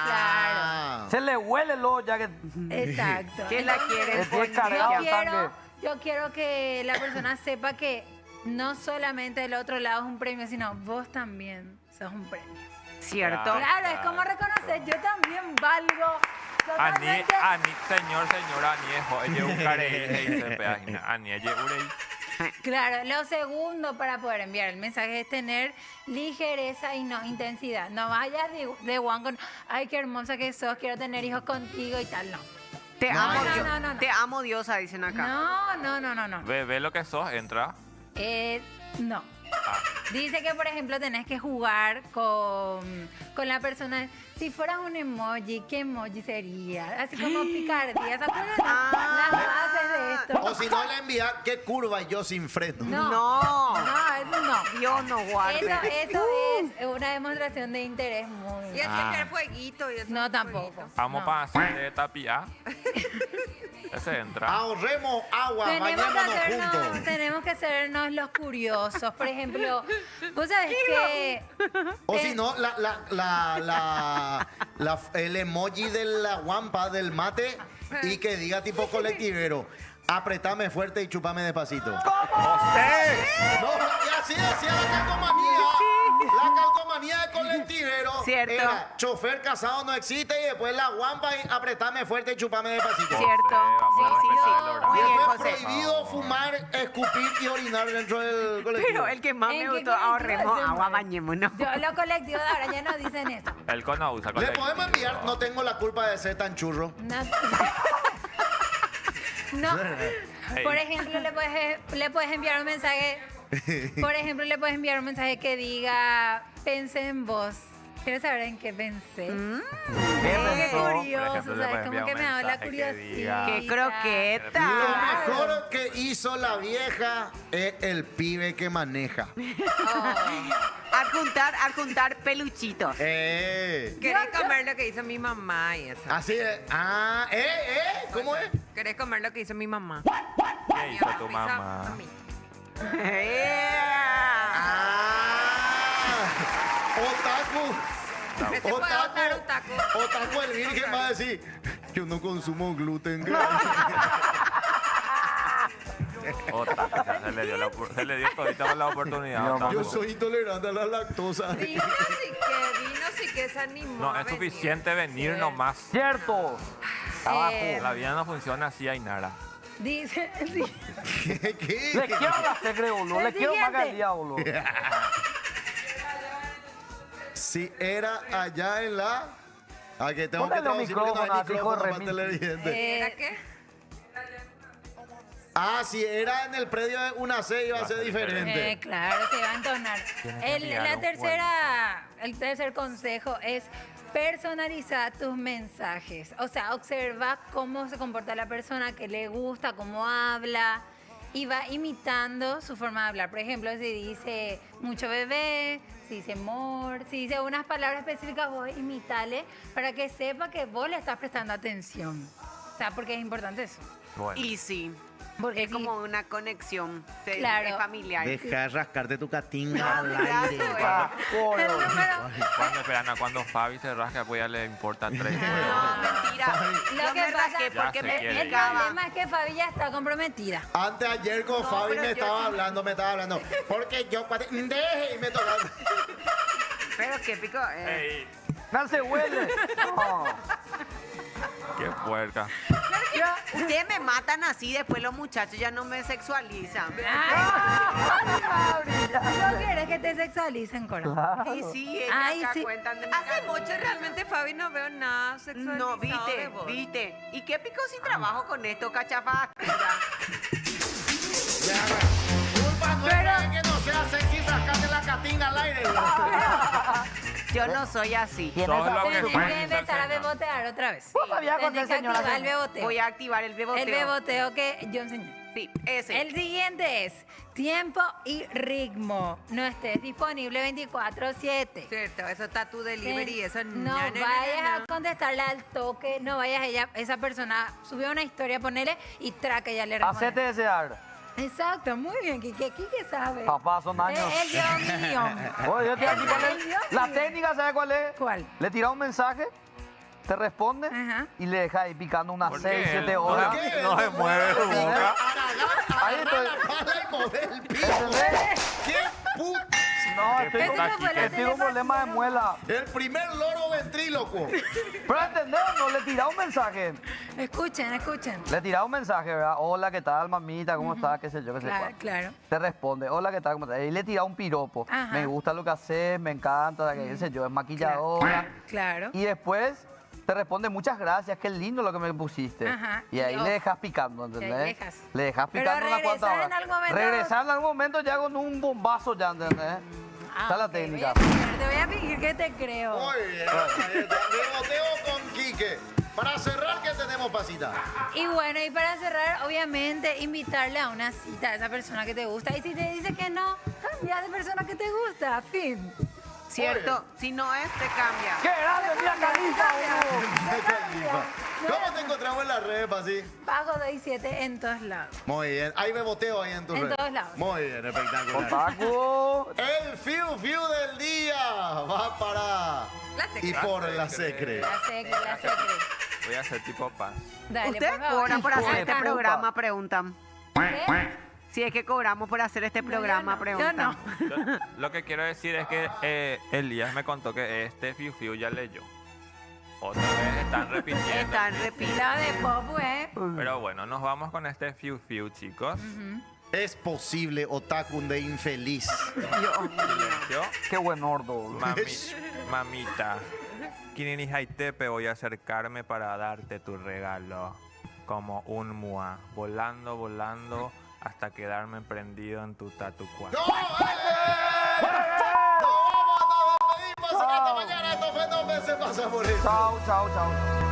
Claro. Se le huele lo ya que... Exacto. ¿Quién la quiere? Estoy cargado de sangre. Yo quiero que la persona sepa que no solamente el otro lado es un premio, sino vos también sos un premio. ¿Cierto? Claro, es como reconocer, yo también valgo. Ani, señora, Ani, es un careíje y se pega. Ani, es urey. Claro, lo segundo para poder enviar el mensaje es tener ligereza y no intensidad. No vayas de one con, ay, qué hermosa que sos, quiero tener hijos contigo y tal, no. Te No, amo, no. Te amo, diosa, dicen acá. No. Ve lo que sos, entra. No. Dice que, por ejemplo, tenés que jugar con la persona. Si fueras un emoji, ¿qué emoji sería? Así como picardía. ¿Se acuerdan las bases de esto? O si no le envía, qué curva y yo sin freno. No, eso no. Dios no guarde. Eso es una demostración de interés muy... Y hacer fueguito y eso. No, tampoco. Vamos para hacer de tapia. Ese entra. Ahorremos agua, bañémonos juntos. Tenemos que hacernos los curiosos. Por ejemplo, vos sabés que... O si no, el emoji de la guampa del mate y que diga tipo colectivero. Apretame fuerte y chupame despacito. ¡José! No, y así decía la calcomanía. La calcomanía de colectivero. Cierto. Era chofer casado no existe y después la guampa y apretame fuerte y chupame despacito. Cierto. Muy bien, Después José. prohibido fumar, escupir y orinar dentro del colectivo. Pero el que más ¿En me qué gustó, colectivo ahorremos hacemos? agua, bañémonos. Los colectivos de ahora ya no dicen eso. El cono usa Le colectivo. podemos enviar, no tengo la culpa de ser tan churro. No. Por ejemplo, le puedes enviar un mensaje. Por ejemplo, le puedes enviar un mensaje que diga, pensé en vos. Quiero saber en qué pensé. Qué curioso, ¿sabes? Como que me da la curiosidad. ¡Qué croqueta! Lo mejor que hizo la vieja es el pibe que maneja. Adjuntar peluchitos. ¿Querés comer lo que hizo mi mamá y eso? Así es. ¿Cómo es? ¿Querés comer lo que hizo mi mamá? ¿Qué hizo tu mamá? Otaku. ¿Qué se puede votar un taco? Otaku el virgen va a decir, yo no consumo gluten. Se le dio todita la oportunidad. Yo soy intolerante a la lactosa. Vino sí que se animó. No, a es venir. suficiente venir nomás. Cierto. Abajo. La vida no funciona así, Ainara. Dice, ¿Qué? Le quiero la secre, boludo. Le quiero más calidad, boludo. Si era allá en la... que tengo Póngale que los traducir porque no hay micrófonos, así, micrófono para remite. televidente. ¿Era qué? Si era en el predio de una C iba a ser diferente. claro, se va a entonar. El tercer consejo es personalizar tus mensajes. O sea, observa cómo se comporta la persona, qué le gusta, cómo habla. Y va imitando su forma de hablar. Por ejemplo, si dice mucho bebé, si dice amor, si dice unas palabras específicas, vos imitale para que sepa que vos le estás prestando atención. O sea, porque es importante eso. Bueno. Y sí. Porque Es como una conexión Claro. familiar. Deja rascarte tu catinga al aire. Cuando Fabi se rasca, pues ya le importa 3 No, mentira. Lo Yo que me pasa rasqué porque Ya me se quiere. el explicaba. problema es que Fabi ya está comprometida. Antes ayer con Fabi pero me yo estaba sí. hablando. Porque yo deje y me tocaba. Pero qué pico. Ey, No se huele. No. qué puerca. Ustedes me matan así, después los muchachos ya no me sexualizan. ¿No quieres que te sexualicen, Cora? Y sí, ellos Ay, acá sí. cuentan de mi Hace carrera. mucho realmente Fabi Gaby, no veo nada sexualizado No, de vos. viste. ¿Y qué pico si trabajo con esto, cachafa? Culpa nuestra es que no sea sexy sacarte la catinga al aire. Yo no soy así. Todo lo que Tenés que empezar a bebotear otra vez. Tenés que activar el beboteo. Voy a activar el beboteo. El beboteo que yo enseñé. Sí, ese. El siguiente es tiempo y ritmo. No estés disponible 24/7. Cierto, eso está tu delivery, eso No vayas a contestarle al toque, no vayas a esa persona subió una historia, ponele y traque ya le responde. Hacete desear. Exacto, muy bien, Quique sabe. Papá, son años. El Dios mío. Oye, yo te voy a El explicar Dios la mío. técnica, ¿sabes cuál es? ¿Cuál? Le tira un mensaje, te responde y le deja ahí picando unas ¿Por 6, qué? 7 horas. ¿Por qué? No se mueve su boca. Ahí estoy. ¿Entendés? ¿Qué puta? No, ¿Qué estoy puta, Quique? tengo un problema de muela. El primer loro ventríloco. Pero entendés, no le tira un mensaje. Escuchen. Le tira un mensaje, ¿verdad? Hola, ¿qué tal, mamita? ¿Cómo estás? ¿Qué sé yo? ¿Qué sé cuál. Claro. Te responde, hola, ¿qué tal? ¿Cómo estás? Y le tira un piropo. Ajá. Me gusta lo que haces, me encanta, qué sé yo, es maquilladora. Claro. Y después te responde, muchas gracias, qué lindo lo que me pusiste. Ajá. Y ahí Y le dejas picando, ¿entendés? Y ahí dejas. Le dejas Pero picando unas cuantas regresar horas. en algún momento- Regresar en algún momento ya con un bombazo ya, ¿entendés? Esa es la ok, técnica. Te voy a fingir que te creo. Muy bien. Ahí está. Beboteo con Quique. Para cerrar, ¿qué tenemos, Pasita? Y bueno, y para cerrar, obviamente, invitarle a una cita a esa persona que te gusta. Y si te dice que no, cambia de persona que te gusta. Fin. Cierto, si no es, te cambia. ¡Qué grande, mira, Califa, ¿Cómo te encontramos en las redes, Pasi? Pago 2 en todos lados. Muy bien. Hay beboteo ahí en tus En redes. todos lados. Muy bien, espectacular. Paco. El fiu del día va para La secre. y por la secre. La secre. Voy a hacer tipo paz. Dale, ¿Ustedes por favor. cobran por hacer Hijo este de programa? puta. Preguntan. ¿Qué? Si es que cobramos por hacer este programa, yo preguntan. no. Lo que quiero decir es que Elías me contó que este Fiu ya leyó. Otra vez están repitiendo. Están repitiendo. La de pop, ¿eh? Pero bueno, nos vamos con este Fiu, chicos. Es posible, otaku de infeliz. Silencio. Qué buen ordo. Mamita, Kinini Haitepe, voy a acercarme para darte tu regalo. Como un mua, volando, hasta quedarme prendido en tu tatucuá. ¡No! ¡Nos vamos! ¡Nos despedimos! ¡Hasta mañana! Esto fue 2 veces pasa por eso. Chao.